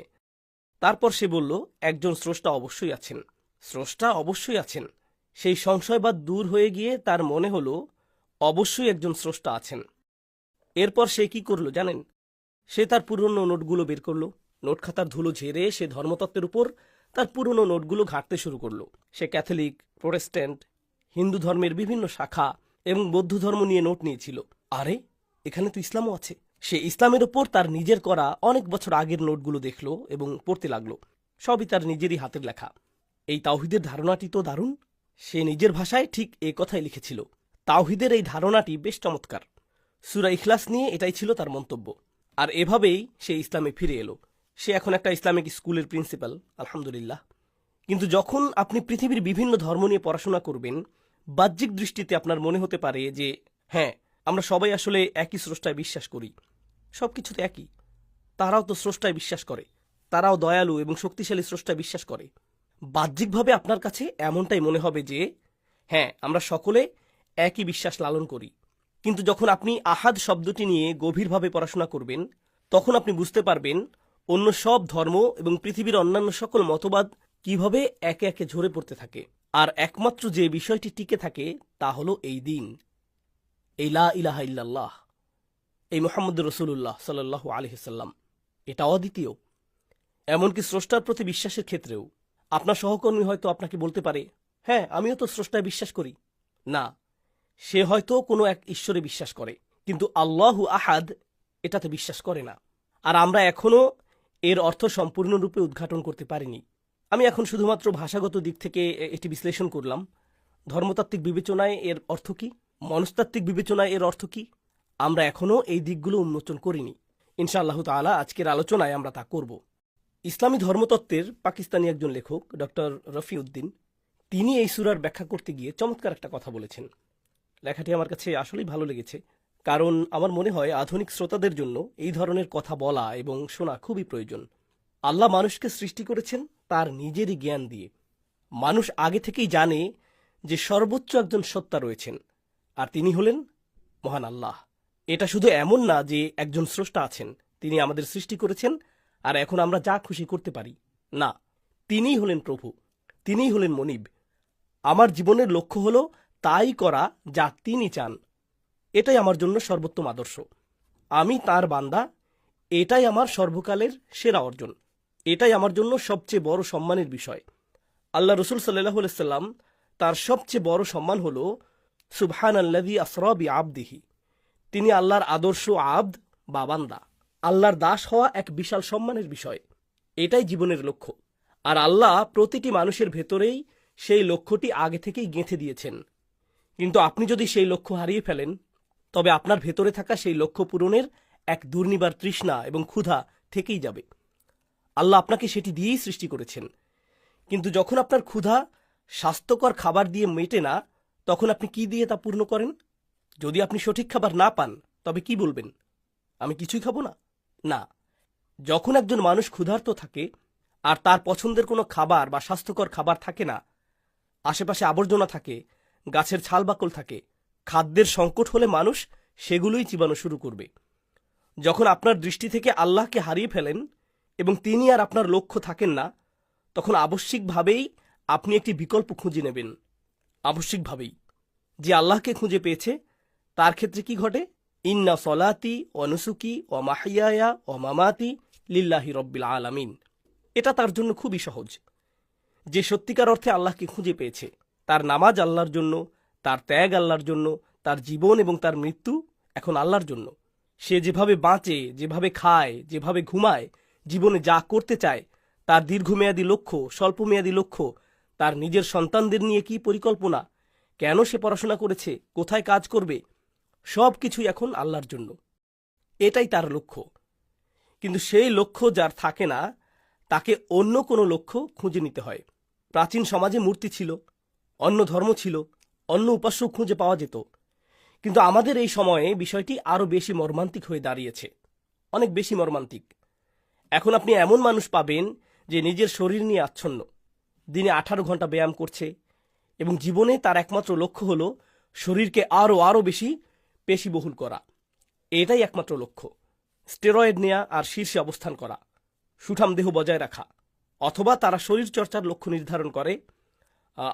তারপর সে বলল, একজন স্রষ্টা অবশ্যই আছেন, স্রষ্টা অবশ্যই আছেন। সেই সংশয়বাদ দূর হয়ে গিয়ে তার মনে হলো অবশ্যই একজন স্রষ্টা আছেন। এরপর সে কি করলো জানেন? সে তার পুরনো নোটগুলো বের করলো। নোট খাতার ধুলো ঝেড়ে সে ধর্মতত্ত্বের উপর তার পুরনো নোটগুলো ঘাঁটতে শুরু করলো। সে ক্যাথলিক, প্রোটেস্ট্যান্ট, হিন্দু ধর্মের বিভিন্ন শাখা এবং বৌদ্ধ ধর্ম নিয়ে নোট নিয়েছিল। আরে, এখানে তো ইসলামও আছে। সে ইসলামের ওপর তার নিজের করা অনেক বছর আগের নোটগুলো দেখলো এবং পড়তে লাগলো। সবই তার নিজেরই হাতের লেখা। এই তাওহীদের ধারণাটি তো দারুণ। সে নিজের ভাষায় ঠিক এই কথাই লিখেছিল। তাওহীদের এই ধারণাটি বেশ চমৎকার। সূরা ইখলাস নিয়ে এটাই ছিল তার মন্তব্য। আর এভাবেই সে ইসলামে ফিরে এলো। সে এখন একটা ইসলামিক স্কুলের প্রিন্সিপাল, আলহামদুলিল্লাহ। কিন্তু যখন আপনি পৃথিবীর বিভিন্ন ধর্ম নিয়ে পড়াশোনা করবেন, বাহ্যিক দৃষ্টিতে আপনার মনে হতে পারে যে হ্যাঁ, আমরা সবাই আসলে একই স্রষ্টায় বিশ্বাস করি, সবকিছু তো একই। তারাও তো স্রষ্টায় বিশ্বাস করে, তারাও দয়ালু এবং শক্তিশালী স্রষ্টায় বিশ্বাস করে। বাহ্যিকভাবে আপনার কাছে এমনটাই মনে হবে যে হ্যাঁ, আমরা সকলে একই বিশ্বাস লালন করি, কিন্তু যখন আপনি আহাদ শব্দটি নিয়ে গভীরভাবে পড়াশোনা করবেন, তখন আপনি বুঝতে পারবেন অন্য সব ধর্ম এবং পৃথিবীর অন্যান্য সকল মতবাদ কিভাবে একে একে ঝরে পড়তে থাকে। আর একমাত্র যে বিষয়টি টিকে থাকে তা হলো এই দিন, এই লা ইলাহা ইল্লাল্লাহ, এই মুহাম্মদুর রাসূলুল্লাহ সাল্লাল্লাহু আলাইহি সাল্লাম। এটা অদ্বিতীয়। এমনকি স্রষ্টার প্রতি বিশ্বাসের ক্ষেত্রেও আপনার সহকর্মী হয়তো আপনাকে বলতে পারে, হ্যাঁ, আমিও তো স্রষ্টায় বিশ্বাস করি। না, সে হয়তো কোনো এক ঈশ্বরে বিশ্বাস করে, কিন্তু আল্লাহু আহাদ এটাতে বিশ্বাস করে না। আর আমরা এখনও এর অর্থ সম্পূর্ণরূপে উদ্ঘাটন করতে পারিনি। আমি এখন শুধুমাত্র ভাষাগত দিক থেকে এটি বিশ্লেষণ করলাম। ধর্মতাত্ত্বিক বিবেচনায় এর অর্থ কি, মনস্তাত্ত্বিক বিবেচনায় এর অর্থ কি, আমরা এখনও এই দিকগুলো উন্মোচন করিনি। ইনশাআল্লাহ তাআলা আজকের আলোচনায় আমরা তা করব। ইসলামী ধর্মতত্ত্বের পাকিস্তানি একজন লেখক ডক্টর রফি উদ্দিন, তিনি এই সূরার ব্যাখ্যা করতে গিয়ে চমৎকার একটা কথা বলেছেন। লেখাটি আমার কাছে আসলেই ভালো লেগেছে, কারণ আমার মনে হয় আধুনিক শ্রোতাদের জন্য এই ধরনের কথা বলা এবং শোনা খুবই প্রয়োজন। আল্লাহ মানুষকে সৃষ্টি করেছেন তার নিজেরই জ্ঞান দিয়ে। মানুষ আগে থেকেই জানে যে সর্বোচ্চ একজন সত্তা রয়েছেন, আর তিনি হলেন মহান আল্লাহ। এটা শুধু এমন না যে একজন স্রষ্টা আছেন, তিনি আমাদের সৃষ্টি করেছেন আর এখন আমরা যা খুশি করতে পারি। না, তিনিই হলেন প্রভু, তিনিই হলেন মনিব। আমার জীবনের লক্ষ্য হল তাই করা যা তিনি চান। এটাই আমার জন্য সর্বোত্তম আদর্শ। আমি তার বান্দা, এটাই আমার সর্বকালের সেরা অর্জন। এটাই আমার জন্য সবচেয়ে বড় সম্মানের বিষয়। আল্লাহ রসুল সাল্লাল্লাহু আলাইহি সাল্লাম, তার সবচেয়ে বড় সম্মান হল সুবহানাল্লাযী আসরা বিআবদিহি। তিনি আল্লাহর আদর্শ আবদ বা বান্দা, আল্লাহর দাস হওয়া এক বিশাল সম্মানের বিষয়। এটাই জীবনের লক্ষ্য। আর আল্লাহ প্রতিটি মানুষের ভেতরেই সেই লক্ষ্যটি আগে থেকেই গেঁথে দিয়েছেন। কিন্তু আপনি যদি সেই লক্ষ্য হারিয়ে ফেলেন, তবে আপনার ভেতরে থাকা সেই লক্ষ্য পূরণের এক দুর্নিবার তৃষ্ণা এবং ক্ষুধা থেকেই যাবে। আল্লাহ আপনাকে সেটি দিয়েই সৃষ্টি করেছেন, কিন্তু যখন আপনার ক্ষুধা স্বাস্থ্যকর খাবার দিয়ে মেটে না, তখন আপনি কি দিয়ে তা পূর্ণ করেন? যদি আপনি সঠিক খাবার না পান, তবে কি বলবেন? আমি কিছুই খাবো না? না। যখন একজন মানুষ ক্ষুধার্ত থাকে আর তার পছন্দের কোনো খাবার বা স্বাস্থ্যকর খাবার থাকে না, আশেপাশে আবর্জনা থাকে, গাছের ছালবাকল থাকে, খাদ্যের সংকট হলে মানুষ সেগুলোই চিবানো শুরু করবে। যখন আপনার দৃষ্টি থেকে আল্লাহকে হারিয়ে ফেলেন এবং তিনি আর আপনার লক্ষ্য থাকেন না, তখন আবশ্যিকভাবেই আপনি একটি বিকল্প খুঁজে নেবেন। আবশ্যিকভাবেই। যে আল্লাহকে খুঁজে পেয়েছে তার ক্ষেত্রে কি ঘটে? ইন্না সলাতি ও নুসুকি ও মাহিয়ায়া ও মামাতি লিল্লাহি রব্বিল আলামিন। এটা তার জন্য খুবই সহজ। যে সত্যিকার অর্থে আল্লাহকে খুঁজে পেয়েছে, তার নামাজ আল্লাহর জন্য, তার ত্যাগ আল্লাহর জন্য, তার জীবন এবং তার মৃত্যু এখন আল্লাহর জন্য। সে যেভাবে বাঁচে, যেভাবে খায়, যেভাবে ঘুমায়, জীবনে যা করতে চায়, তার দীর্ঘমেয়াদী লক্ষ্য, স্বল্পমেয়াদী লক্ষ্য, তার নিজের সন্তানদের নিয়ে কি পরিকল্পনা, কেন সে পড়াশোনা করেছে, কোথায় কাজ করবে, সব কিছুই এখন আল্লাহর জন্য। এটাই তার লক্ষ্য। কিন্তু সেই লক্ষ্য যার থাকে না, তাকে অন্য কোনো লক্ষ্য খুঁজে নিতে হয়। প্রাচীন সমাজে মূর্তি ছিল, অন্য ধর্ম ছিল, অন্য উপাস্য খুঁজে পাওয়া যেত। কিন্তু আমাদের এই সময়ে বিষয়টি আরও বেশি মর্মান্তিক হয়ে দাঁড়িয়েছে, অনেক বেশি মর্মান্তিক। এখন আপনি এমন মানুষ পাবেন যে নিজের শরীর নিয়ে আচ্ছন্ন, দিনে 18 ঘন্টা ব্যায়াম করছে এবং জীবনে তার একমাত্র লক্ষ্য হল শরীরকে আরও বেশি পেশিবহুল করা। এটাই একমাত্র লক্ষ্য। স্টেরয়েড নেয়া আর শীর্ষে অবস্থান করা, সুঠাম দেহ বজায় রাখা। অথবা তারা শরীর চর্চার লক্ষ্য নির্ধারণ করে,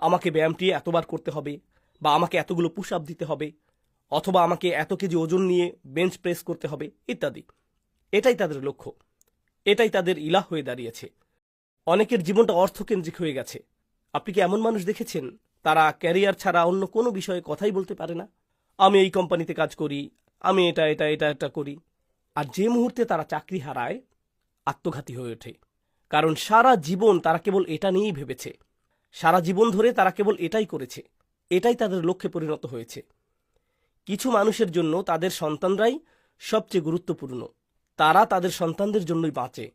আমাকে ব্যায়ামটি এতবার করতে হবে, বা আমাকে এতগুলো পুশ আপ দিতে হবে, অথবা আমাকে এত কেজি ওজন নিয়ে বেঞ্চ প্রেস করতে হবে, ইত্যাদি। এটাই তাদের লক্ষ্য, এটাই তাদের ইলাহ হয়ে দাঁড়িয়েছে। অনেকের জীবনটা অর্থকেন্দ্রিক হয়ে গেছে। আপনি কি এমন মানুষ দেখেছেন তারা ক্যারিয়ার ছাড়া অন্য কোনো বিষয়ে কথাই বলতে পারে না? আমি এই কোম্পানিতে কাজ করি, আমি এটা করি। আর যে মুহূর্তে তারা চাকরি হারায়, আত্মঘাতী হয়ে ওঠে। কারণ সারা জীবন তারা কেবল এটা নিয়েই ভেবেছে, সারা জীবন ধরে তারা কেবল এটাই করেছে, এটাই তাদের লক্ষ্যে পরিণত হয়েছে। কিছু মানুষের জন্য তাদের সন্তানরাই সবচেয়ে গুরুত্বপূর্ণ। তারা তাদের সন্তানদের জন্যই বাঁচে,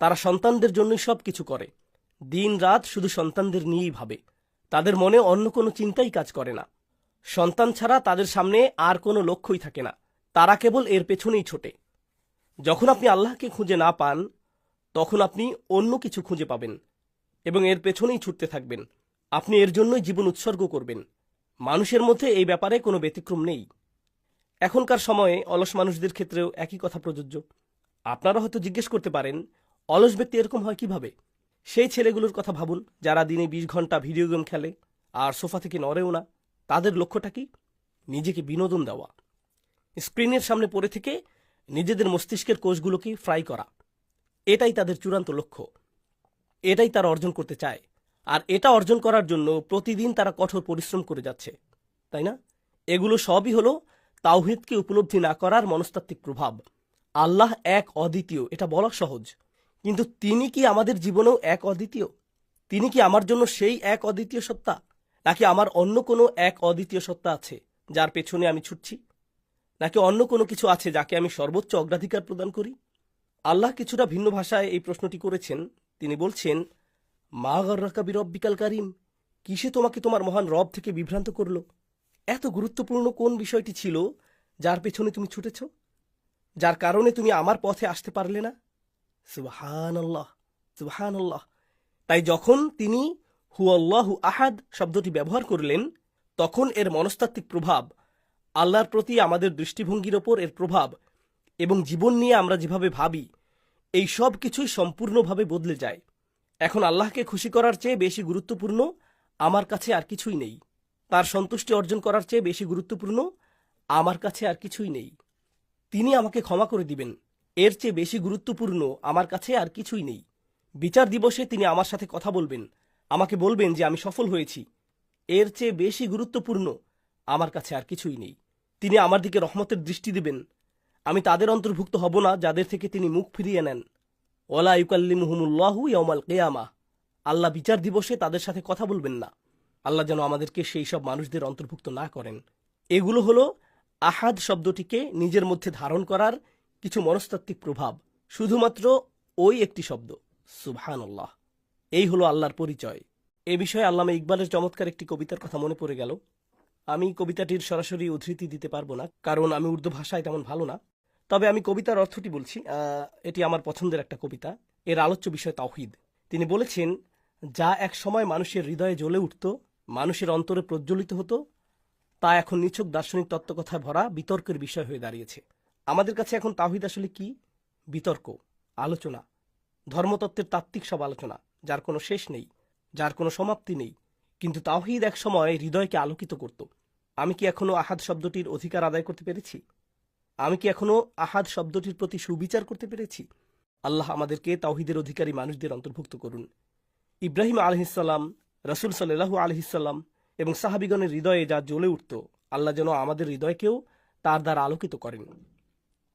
তারা সন্তানদের জন্যই সব কিছু করে, দিন রাত শুধু সন্তানদের নিয়েই ভাবে। তাদের মনে অন্য কোনো চিন্তাই কাজ করে না। সন্তান ছাড়া তাদের সামনে আর কোনো লক্ষ্যই থাকে না, তারা কেবল এর পেছনেই ছোটে। যখন আপনি আল্লাহকে খুঁজে না পান, তখন আপনি অন্য কিছু খুঁজে পাবেন এবং এর পেছনেই ছুটতে থাকবেন। আপনি এর জন্যই জীবন উৎসর্গ করবেন। মানুষের মধ্যে এই ব্যাপারে কোনো ব্যতিক্রম নেই। এখনকার সময়ে অলস মানুষদের ক্ষেত্রেও একই কথা প্রযোজ্য। আপনারা হয়তো জিজ্ঞেস করতে পারেন, অলস ব্যক্তি এরকম হয় কিভাবে? সেই ছেলেগুলোর কথা ভাবুন যারা দিনে 20 ঘন্টা ভিডিও গেম খেলে আর সোফা থেকে নড়েও না। তাদের লক্ষ্যটা কি? নিজেকে বিনোদন দেওয়া, স্ক্রিনের সামনে পড়ে থেকে নিজেদের মস্তিষ্কের কোষগুলোকে ফ্রাই করা। এটাই তাদের চূড়ান্ত লক্ষ্য, এটাই তারা অর্জন করতে চায়। আর এটা অর্জন করার জন্য প্রতিদিন তারা কঠোর পরিশ্রম করে যাচ্ছে, তাই না? এগুলো সবই হলো তাওহীদকে উপলব্ধি না করার মনস্তাত্ত্বিক প্রভাব। আল্লাহ এক অদ্বিতীয়, এটা বলা সহজ, কিন্তু তিনি কি আমাদের জীবনেও এক অদ্বিতীয়? তিনি কি আমার জন্য সেই এক অদ্বিতীয় সত্তা, নাকি আমার অন্য কোনো এক অদ্বিতীয় সত্তা আছে যার পেছনে আমি ছুটছি? নাকি অন্য কোনো কিছু আছে যাকে আমি সর্বোচ্চ অগ্রাধিকার প্রদান করি? আল্লাহ কিছুটা ভিন্ন ভাষায় এই প্রশ্নটি করেছেন। তিনি বলছেন, মা গর্রাকা বিরব্বিকাল কারিম, কিসে তোমাকে তোমার মহান রব থেকে বিভ্রান্ত করল? এত গুরুত্বপূর্ণ কোন বিষয়টি ছিল যার পেছনে তুমি ছুটেছ, যার কারণে তুমি আমার পথে আসতে পারলে না? সুবহানাল্লাহ, সুবহানাল্লাহ। তাই যখন তিনি হুয়াল্লাহু আহাদ শব্দটি ব্যবহার করলেন, তখন এর মনস্তাত্ত্বিক প্রভাব, আল্লাহর প্রতি আমাদের দৃষ্টিভঙ্গির ওপর এর প্রভাব এবং জীবন নিয়ে আমরা যেভাবে ভাবি, এই সব কিছুই সম্পূর্ণভাবে বদলে যায়। এখন আল্লাহকে খুশি করার চেয়ে বেশি গুরুত্বপূর্ণ আমার কাছে আর কিছুই নেই। তার সন্তুষ্টি অর্জন করার চেয়ে বেশি গুরুত্বপূর্ণ আমার কাছে আর কিছুই নেই। তিনি আমাকে ক্ষমা করে দিবেন, এর চেয়ে বেশি গুরুত্বপূর্ণ আমার কাছে আর কিছুই নেই। বিচার দিবসে তিনি আমার সাথে কথা বলবেন, আমাকে বলবেন যে আমি সফল হয়েছি, এর চেয়ে বেশি গুরুত্বপূর্ণ আমার কাছে আর কিছুই নেই। তিনি আমার দিকে রহমতের দৃষ্টি দিবেন, আমি তাদের অন্তর্ভুক্ত হব না যাদের থেকে তিনি মুখ ফিরিয়ে নেন। ওয়ালা ইউকাল্লিমুহুমুল্লাহু ইয়াউমাল কিয়ামাহ, আল্লাহ বিচার দিবসে তাদের সাথে কথা বলবেন না। আল্লাহ যেন আমাদেরকে সেই সব মানুষদের অন্তর্ভুক্ত না করেন। এগুলো হলো আহাদ শব্দটিকে নিজের মধ্যে ধারণ করার কিছু মনস্তাত্ত্বিক প্রভাব। শুধুমাত্র ওই একটি শব্দ, সুবহানাল্লাহ, এই হলো আল্লাহর পরিচয়। এ বিষয়ে আল্লামা ইকবালের চমৎকার একটি কবিতার কথা মনে পড়ে গেল। আমি কবিতাটির সরাসরি উদ্ধৃতি দিতে পারবো না, কারণ আমি উর্দু ভাষায় তেমন ভালো না। তবে আমি কবিতার অর্থটি বলছি। এটি আমার পছন্দের একটা কবিতা। এর আলোচ্য বিষয় তাওহীদ। তিনি বলেছেন, যা এক সময় মানুষের হৃদয়ে জ্বলে উঠত, মানুষের অন্তরে প্রজ্বলিত হতো, তা এখন নিছক দার্শনিক তত্ত্বকথায় ভরা বিতর্কের বিষয় হয়ে দাঁড়িয়েছে। আমাদের কাছে এখন তাওহীদ আসলে কি? বিতর্ক, আলোচনা, ধর্মতত্ত্বের তাত্ত্বিক সব আলোচনা, যার কোনো শেষ নেই, যার কোনো সমাপ্তি নেই। কিন্তু তাওহীদ এক সময় হৃদয়কে আলোকিত করত। আমি কি এখনো আহাদ শব্দটির অধিকার আদায় করতে পেরেছি? আমি কি এখনো আহাদ শব্দটির প্রতি সুবিচার করতে পেরেছি? আল্লাহ আমাদেরকে তাওহীদের অধিকারী মানুষদের অন্তর্ভুক্ত করুন। ইব্রাহিম আলহিসাল্লাম, রাসূল সাল্লাল্লাহু আলহিসাল্লাম এবং সাহাবিগণের হৃদয়ে যা জ্বলে উঠত, আল্লাহ যেন আমাদের হৃদয়কেও তার দ্বারা আলোকিত করেন।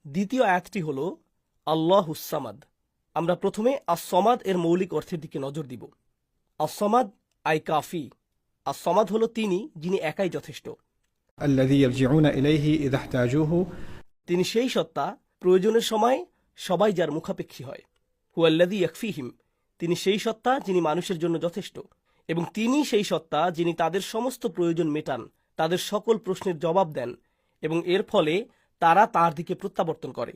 দ্বিতীয় আয়াতটি হল আল্লাহুস সামাদ। আমরা প্রথমে আস-সামাদ এর মৌলিক অর্থের দিকে নজর দিব। আস-সামাদ আই কাফি। আস-সামাদ হল তিনি যিনি একাই যথেষ্ট। الذي يرجعون إليه إذا احتاجوه, তিনি সেই সত্তা প্রয়োজনের সময় সবাই যার মুখাপেক্ষী হয়। হুয়াল্লাযী ইয়াকফিহিম, তিনি সেই সত্তা যিনি মানুষের জন্য যথেষ্ট, এবং তিনি সেই সত্তা যিনি তাদের সমস্ত প্রয়োজন মেটান, তাদের সকল প্রশ্নের জবাব দেন, এবং এর ফলে তারা তার দিকে প্রত্যাবর্তন করে।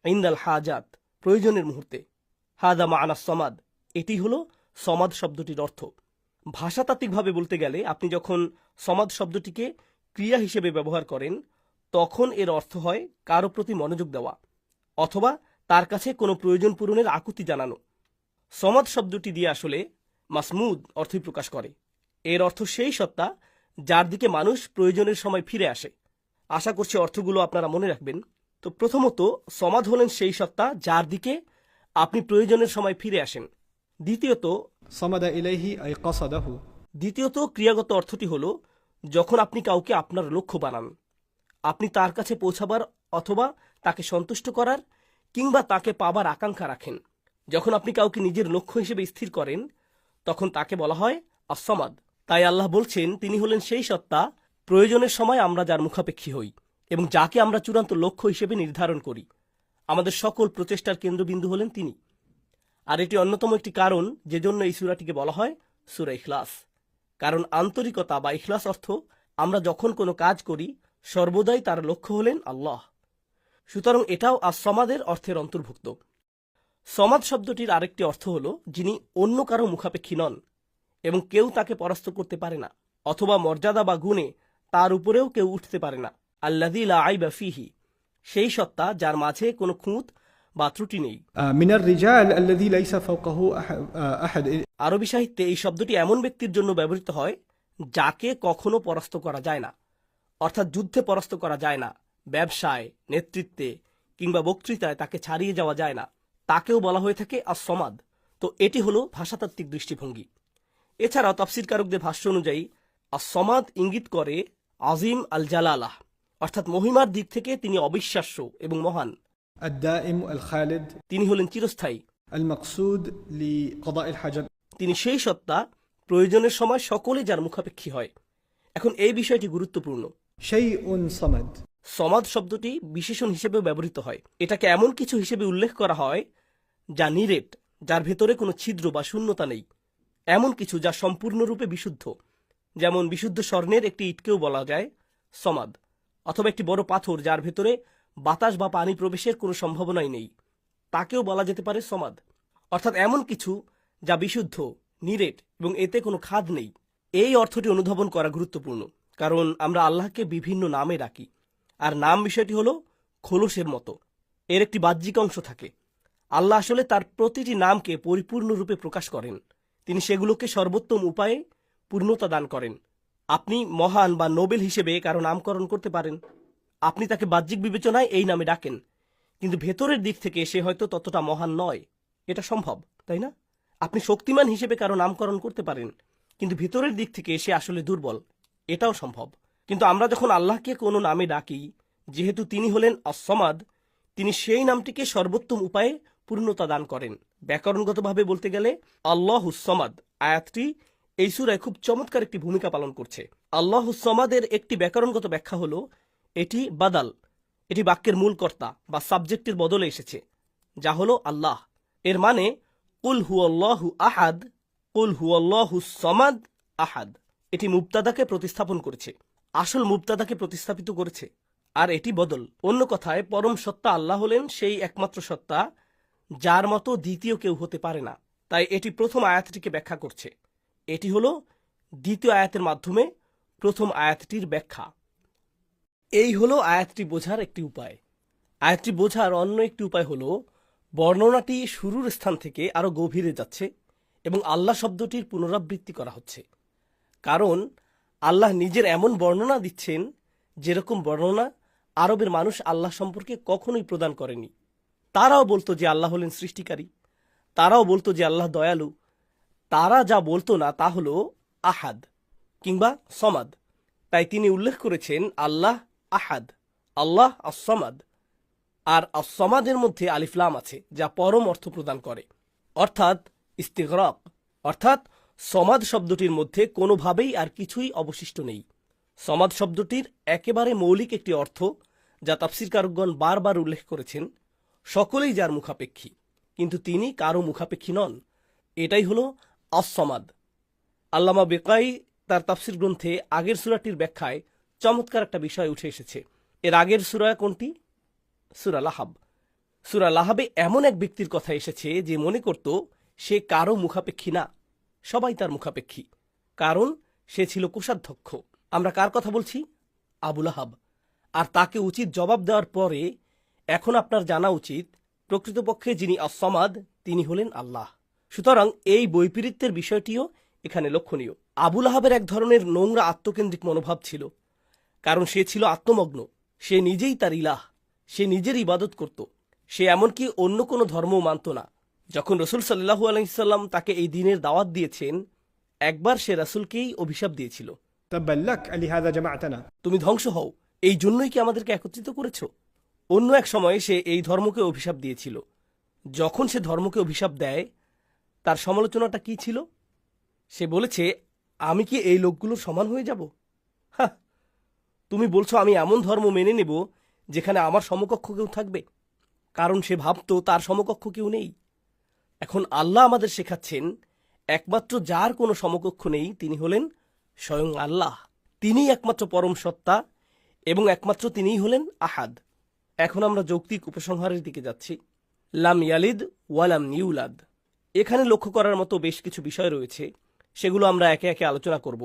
ইনদাল হাজাত, প্রয়োজনের মুহূর্তে। হাদা মা'না সমাদ, এটি হলো সমাদ শব্দটির অর্থ। ভাষাতাত্ত্বিকভাবে বলতে গেলে আপনি যখন সমাদ শব্দটিকে ক্রিয়া হিসেবে ব্যবহার করেন, তখন এর অর্থ হয় কারো প্রতি মনোযোগ দেওয়া অথবা তার কাছে কোনো প্রয়োজন পূরণের আকুতি জানানো। সমাদ শব্দটি দিয়ে আসলে মাসমুদ অর্থই প্রকাশ করে। এর অর্থ সেই সত্তা যার দিকে মানুষ প্রয়োজনের সময় ফিরে আসে। আশা করছি অর্থগুলো আপনারা মনে রাখবেন। তো প্রথমত, সমাদ হলেন সেই সত্তা যার দিকে আপনি প্রয়োজনের সময় ফিরে আসেন। صمد إليه أي قصده, দ্বিতীয়ত ক্রিয়াগত অর্থটি হল যখন আপনি কাউকে আপনার লক্ষ্য বানান, আপনি তার কাছে পৌঁছাবার অথবা তাকে সন্তুষ্ট করার কিংবা তাকে পাবার আকাঙ্ক্ষা রাখেন। যখন আপনি কাউকে নিজের লক্ষ্য হিসেবে স্থির করেন, তখন তাকে বলা হয় আস-সামাদ। তাই আল্লাহ বলছেন, তিনি হলেন সেই সত্তা প্রয়োজনের সময় আমরা যার মুখাপেক্ষী হই এবং যাকে আমরা চূড়ান্ত লক্ষ্য হিসেবে নির্ধারণ করি। আমাদের সকল প্রচেষ্টার কেন্দ্রবিন্দু হলেন তিনি। আর এটি অন্যতম একটি কারণ যে জন্য এই সূরাটিকে বলা হয় সূরা ইখলাস। কারণ আন্তরিকতা বা ইখলাস অর্থ আমরা যখন কোনো কাজ করি সর্বদাই তার লক্ষ্য হলেন আল্লাহ। সুতরাং এটাও আস-সামাদের অর্থের অন্তর্ভুক্ত। সমাদ শব্দটির আরেকটি অর্থ হল যিনি অন্য কারো মুখাপেক্ষী নন এবং কেউ তাকে পরাস্ত করতে পারে না, অথবা মর্যাদা বা গুণে তার উপরেও কেউ উঠতে পারে না। আল্লাযী লা আইবা ফীহি, সেই সত্তা যার মাঝে কোনো খুঁত বা ত্রুটি নেই। من الرجال الذي ليس فوقه أحد. আরবি সাহিত্যে এই শব্দটি এমন ব্যক্তির জন্য ব্যবহৃত হয় যাকে কখনো পরাস্ত করা যায় না, অর্থাৎ যুদ্ধে পরাস্ত করা যায় না, ব্যবসায়, নেতৃত্বে কিংবা বক্তৃতায় তাকে ছাড়িয়ে যাওয়া যায় না, তাকেও বলা হয়ে থাকে আস-সমাদ। তো এটি হলো ভাষাতাত্ত্বিক দৃষ্টিভঙ্গি। এছাড়াও তাফসীরকারকদের ভাষ্য অনুযায়ী আস-সমাদ ইঙ্গিত করে আজিম আল জালালাহ, অর্থাৎ মহিমার দিক থেকে তিনি অবিশ্বাস্য এবং মহান। الدائم الخالد. তিনি হলেন চিরস্থায়ী। المقصود لقضاء الحاجات. তিনি সেই সত্তা প্রয়োজনের সময় সকলে যার মুখাপেক্ষী হয়। এখন এই বিষয়টি গুরুত্বপূর্ণ। شيء صمد. সমাদ শব্দটি বিশেষণ হিসেবেও ব্যবহৃত হয়। এটাকে এমন কিছু হিসেবে উল্লেখ করা হয় যা নিরেট, যার ভেতরে কোনো ছিদ্র বা শূন্যতা নেই, এমন কিছু যা সম্পূর্ণরূপে বিশুদ্ধ। যেমন বিশুদ্ধ স্বর্ণের একটি ইটকেও বলা যায় সমাদ, অথবা একটি বড় পাথর যার ভেতরে বাতাস বা পানি প্রবেশের কোনো সম্ভাবনাই নেই, তাকেও বলা যেতে পারে সমাদ। অর্থাৎ এমন কিছু যা বিশুদ্ধ, নিরেট এবং এতে কোনো খাদ নেই। এই অর্থটি অনুধাবন করা গুরুত্বপূর্ণ, কারণ আমরা আল্লাহকে বিভিন্ন নামে ডাকি, আর নাম বিষয়টি হলো খোলসের মতো, এর একটি বাহ্যিক অংশ থাকে। আল্লাহ আসলে তার প্রতিটি নামকে পরিপূর্ণরূপে প্রকাশ করেন, তিনি সেগুলোকে সর্বোত্তম উপায়ে পূর্ণতা দান করেন। আপনি মহান বা নোবেল হিসেবে কারো নামকরণ করতে পারেন, আপনি তাকে বাহ্যিক বিবেচনায় এই নামে ডাকেন, কিন্তু ভেতরের দিক থেকে সে হয়তো ততটা মহান নয়। এটা সম্ভব, তাই না? আপনি শক্তিমান হিসেবে কারো নামকরণ করতে পারেন, কিন্তু ভেতরের দিক থেকে সে আসলে দুর্বল, এটাও সম্ভব। কিন্তু আমরা যখন আল্লাহকে কোনো নামে ডাকি, যেহেতু তিনি হলেন আস-সমাদ, তিনি সেই নামটিকে সর্বোত্তম উপায়ে পূর্ণতা দান করেন। ব্যাকরণগতভাবে বলতে গেলে আল্লাহুস সমাদ আয়াতটি এই সূরায় খুব চমৎকার একটি ভূমিকা পালন করছে। আল্লাহুস সমাদের একটি ব্যাকরণগত ব্যাখ্যা হলো এটি বাদাল, এটি বাক্যের মূল কর্তা বা সাবজেক্টের বদলে এসেছে, যা হলো আল্লাহ। এর মানে কুল হুয়াল্লাহু আহাদ, কুল হুয়াল্লাহুস সমাদ আহাদ। এটি মুবতাদাকে প্রতিস্থাপন করেছে, আসল মুবতাদাকে প্রতিস্থাপিত করেছে, আর এটি বদল। অন্য কথায় পরম সত্তা আল্লাহ হলেন সেই একমাত্র সত্তা যার মতো দ্বিতীয় কেউ হতে পারে না। তাই এটি প্রথম আয়াতটিকে ব্যাখ্যা করছে। এটি হলো দ্বিতীয় আয়াতের মাধ্যমে প্রথম আয়াতটির ব্যাখ্যা। এই হলো আয়াতটি বোঝার একটি উপায়। আয়াতটি বোঝার অন্য একটি উপায় হলো বর্ণনাটি শুরুর স্থান থেকে আরো গভীরে যাচ্ছে এবং আল্লাহ শব্দটির পুনরাবৃত্তি করা হচ্ছে, কারণ আল্লাহ নিজের এমন বর্ণনা দিচ্ছেন যেরকম বর্ণনা আরবের মানুষ আল্লাহ সম্পর্কে কখনোই প্রদান করেনি। তারাও বলতো যে আল্লাহ হলেন সৃষ্টিকারী, তারাও বলতো যে আল্লাহ দয়ালু। তারা যা বলতো না তা হলো আহাদ কিংবা সমাদ। তাই তিনি উল্লেখ করেছেন আল্লাহ আহাদ, আল্লাহ আস-সমাদ। আর আস-সমাদের মধ্যে আলিফ লাম আছে, যা পরম অর্থ প্রদান করে, অর্থাৎ ইস্তিগরাক, অর্থাৎ সমাদ শব্দটির মধ্যে কোনোভাবেই আর কিছুই অবশিষ্ট নেই। সমাদ শব্দটির একেবারে মৌলিক একটি অর্থ, যা তাফসীরকারকগণ বারবার উল্লেখ করেছেন, সকলেই যার মুখাপেক্ষী, কিন্তু তিনি কারো মুখাপেক্ষী নন। এটাই হলো আস-সমাদ। আল্লামা বেকাই তার তাফসীর গ্রন্থে আগের সূরাটির ব্যাখ্যায় চমৎকার একটা বিষয় উঠে এসেছে। এর আগের সূরা কোনটি? সূরা লাহাব। সূরা লাহাবে এমন এক ব্যক্তির কথা এসেছে যে মনে করত সে কারো মুখাপেক্ষী না, সবাই তার মুখাপেক্ষী, কারণ সে ছিল কোষাধ্যক্ষ। আমরা কার কথা বলছি? আবু লাহাব। আর তাকে উচিত জবাব দেওয়ার পরে এখন আপনার জানা উচিত প্রকৃতপক্ষে যিনি আস-সমাদ তিনি হলেন আল্লাহ। সুতরাং এই বৈপরীত্যের বিষয়টিও এখানে লক্ষণীয়। আবু লাহাবের এক ধরনের নোংরা আত্মকেন্দ্রিক মনোভাব ছিল, কারণ সে ছিল আত্মমগ্ন। সে নিজেই তার ইলাহ, সে নিজের ইবাদত করত, সে এমনকি অন্য কোনো ধর্মও মানত না। যখন রসুল সাল্লাল্লাহু আলাইহি সাল্লাম তাকে এই দিনের দাওয়াত দিয়েছেন, একবার সে রাসূলকেই অভিশাপ দিয়েছিল, তুমি ধ্বংস হও, এই জন্যই কি আমাদেরকে একত্রিত করেছ? অন্য এক সময়ে সে এই ধর্মকে অভিশাপ দিয়েছিল। যখন সে ধর্মকে অভিশাপ দেয়, তার সমালোচনাটা কি ছিল? সে বলেছে, আমি কি এই লোকগুলোর সমান হয়ে যাব? হ্যাঁ, তুমি বলছো আমি এমন ধর্ম মেনে নেব যেখানে আমার সমকক্ষ কেউ থাকবে, কারণ সে ভাবত তার সমকক্ষ কেউ নেই। এখন আল্লাহ আমাদের শেখাচ্ছেন একমাত্র যার কোনো সমকক্ষ নেই তিনি হলেন স্বয়ং আল্লাহ। তিনিই একমাত্র পরম সত্তা এবং একমাত্র তিনিই হলেন আহাদ। এখন আমরা যৌক্তিক উপসংহারের দিকে যাচ্ছি। লাম ইয়ালিদ ওয়ালাম ইউলাদ। এখানে লক্ষ্য করার মতো বেশ কিছু বিষয় রয়েছে, সেগুলো আমরা একে একে আলোচনা করব।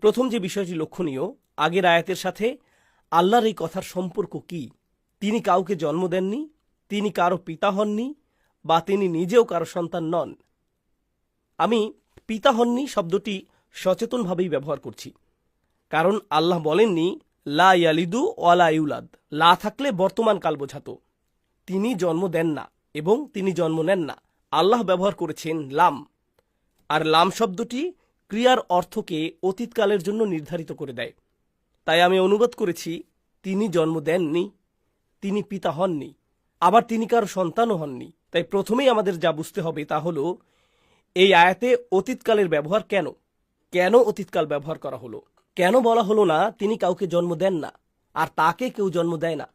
প্রথম যে বিষয়টি লক্ষণীয়, আগের আয়াতের সাথে আল্লাহর এই কথার সম্পর্ক কি? তিনি কাউকে জন্ম দেননি, তিনি কারো পিতা হননি, বা তিনি নিজেও কারো সন্তান নন। আমি পিতা হননি শব্দটি সচেতনভাবেই ব্যবহার করছি, কারণ আল্লাহ বলেননি লা ইয়ালিদু ওয়ালা ইউলাদ। লা থাকলে বর্তমান কাল বোঝাতো। তিনি জন্ম দেন না এবং তিনি জন্ম নেন না। আল্লাহ ব্যবহার করেছেন লাম, আর লাম শব্দটি ক্রিয়ার অর্থকে অতীতকালের জন্য নির্ধারিত করে দেয়। তাই আমি অনুবাদ করেছি তিনি জন্ম দেননি, তিনি পিতা হননি, আবার তিনি কারো সন্তানও হননি। তাই প্রথমেই আমাদের যা বুঝতে হবে তা হলো এই আয়াতে অতীতকালের ব্যবহার কেন? কেন অতীতকাল ব্যবহার করা হলো? কেন বলা হলো না তিনি কাউকে জন্ম দেন না আর তাকে কেউ জন্ম দেয় না?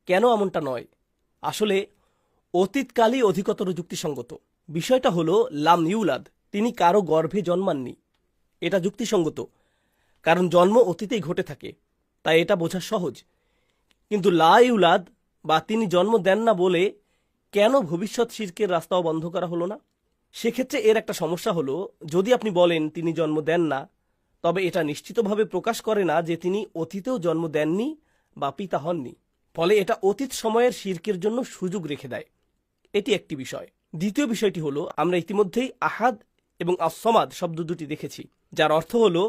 কেন এমনটা নয়? আসলে অতীতকালই অধিকতর যুক্তিসঙ্গত। বিষয়টা হলো লাম ইউলাদ, তিনি কারো গর্ভে জন্মাননি। এটা যুক্তিসঙ্গত, কারণ জন্ম অতীতেই ঘটে থাকে, তাই এটা বোঝা সহজ। কিন্তু লা ইউলাদ বা তিনি জন্ম দেন না বলে কেন ভবিষ্যৎ শিরকের রাস্তাও বন্ধ করা হলো না? সেক্ষেত্রে এর একটা সমস্যা হলো, যদি আপনি বলেন তিনি জন্ম দেন না, তবে এটা নিশ্চিতভাবে প্রকাশ করে না যে তিনি অতীতেও জন্ম দেননি বা পিতা হননি। ফলে এটা অতীত সময়ের শিরকের জন্য সুযোগ রেখে দেয়। এটি একটি বিষয়। দ্বিতীয় বিষয়টি হলো, আমরা ইতিমধ্যেই আহাদ এবং আসমাদ শব্দ দুটি দেখেছি, যার অর্থ হলো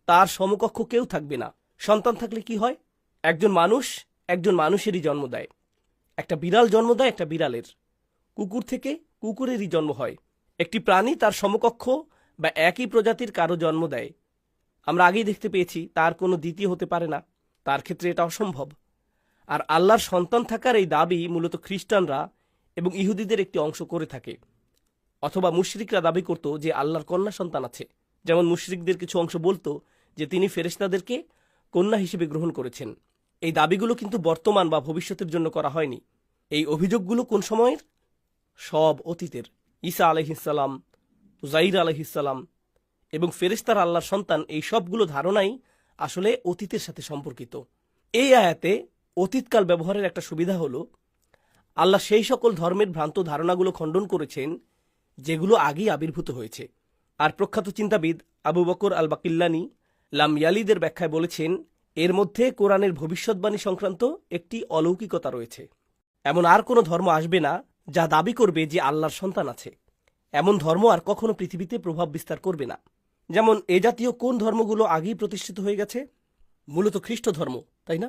তার সমকক্ষ কেউ থাকবে না। সন্তান থাকলে কি হয়? একজন মানুষেরই জন্ম দেয়, একটা বিড়াল জন্ম দেয় একটা বিড়ালের, কুকুর থেকে কুকুরেরই জন্ম হয়। একটি প্রাণী তার সমকক্ষ বা একই প্রজাতির কারো জন্ম দেয়, আমরা আগেই দেখতে পেয়েছি তার কোনো দ্বিতীয় হতে পারে না। তার ক্ষেত্রে এটা অসম্ভব। আর আল্লাহর সন্তান থাকার এই দাবি মূলত খ্রিস্টানরা এবং ইহুদিদের একটি অংশ করে থাকে, অথবা মুশরিকরা দাবি করত যে আল্লাহর কন্যা সন্তান আছে। যেমন মুশরিকদের কিছু অংশ বলতো যে তিনি ফেরেশতাদেরকে কন্যা হিসেবে গ্রহণ করেছেন। এই দাবিগুলো কিন্তু বর্তমান বা ভবিষ্যতের জন্য করা হয়নি। এই অভিযোগগুলো কোন সময়ের? সব অতীতের। ঈসা আলাইহিসসালাম, উযাইর আলাইহিসসালাম এবং ফেরেশতারা আল্লাহর সন্তান, এই সবগুলো ধারণাই আসলে অতীতের সাথে সম্পর্কিত। এই আয়াতে অতীতকাল ব্যবহারের একটা সুবিধা হলো, আল্লাহ সেই সকল ধর্মের ভ্রান্ত ধারণাগুলো খণ্ডন করেছেন যেগুলো আগেই আবির্ভূত হয়েছে। আর প্রখ্যাত চিন্তাবিদ আবু বকর আল বাকিল্লানি লাম ইয়ালিদের ব্যাখ্যায় বলেছেন, এর মধ্যে কোরআনের ভবিষ্যৎবাণী সংক্রান্ত একটি অলৌকিকতা রয়েছে। এমন আর কোনো ধর্ম আসবে না যা দাবি করবে যে আল্লাহর সন্তান আছে। এমন ধর্ম আর কখনো পৃথিবীতে প্রভাব বিস্তার করবে না। যেমন এ জাতীয় কোন ধর্মগুলো আগেই প্রতিষ্ঠিত হয়ে গেছে? মূলত খ্রিস্ট ধর্ম, তাই না?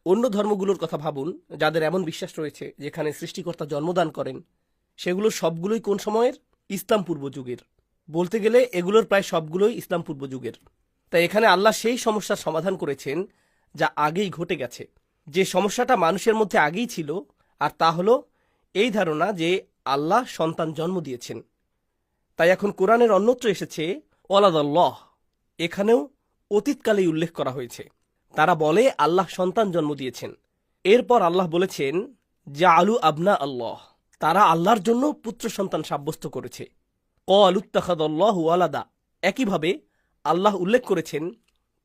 অন্য ধর্মগুলোর কথা ভাবুন যাদের এমন বিশ্বাস রয়েছে যেখানে সৃষ্টিকর্তা জন্মদান করেন। সেগুলোর সবগুলোই কোন সময়ের? ইসলাম পূর্ব যুগের। বলতে গেলে এগুলোর প্রায় সবগুলোই ইসলাম পূর্ব যুগের। তাই এখানে আল্লাহ সেই সমস্যার সমাধান করেছেন যা আগেই ঘটে গেছে, যে সমস্যাটা মানুষের মধ্যে আগেই ছিল, আর তা হলো এই ধারণা যে আল্লাহ সন্তান জন্ম দিয়েছেন। তাই এখন কোরআনের অন্যত্র এসেছে ওয়ালাদাল্লাহ, এখানেও অতীতকালেই উল্লেখ করা হয়েছে। তারা বলে আল্লাহ সন্তান জন্ম দিয়েছেন। এরপর আল্লাহ বলেছেন জাআলু আবনা আল্লাহ, তারা আল্লাহর জন্য পুত্র সন্তান সাব্যস্ত করেছে। ক্বালুত্তাখাযাল্লাহু ওয়ালাদা, একইভাবে আল্লাহ উল্লেখ করেছেন,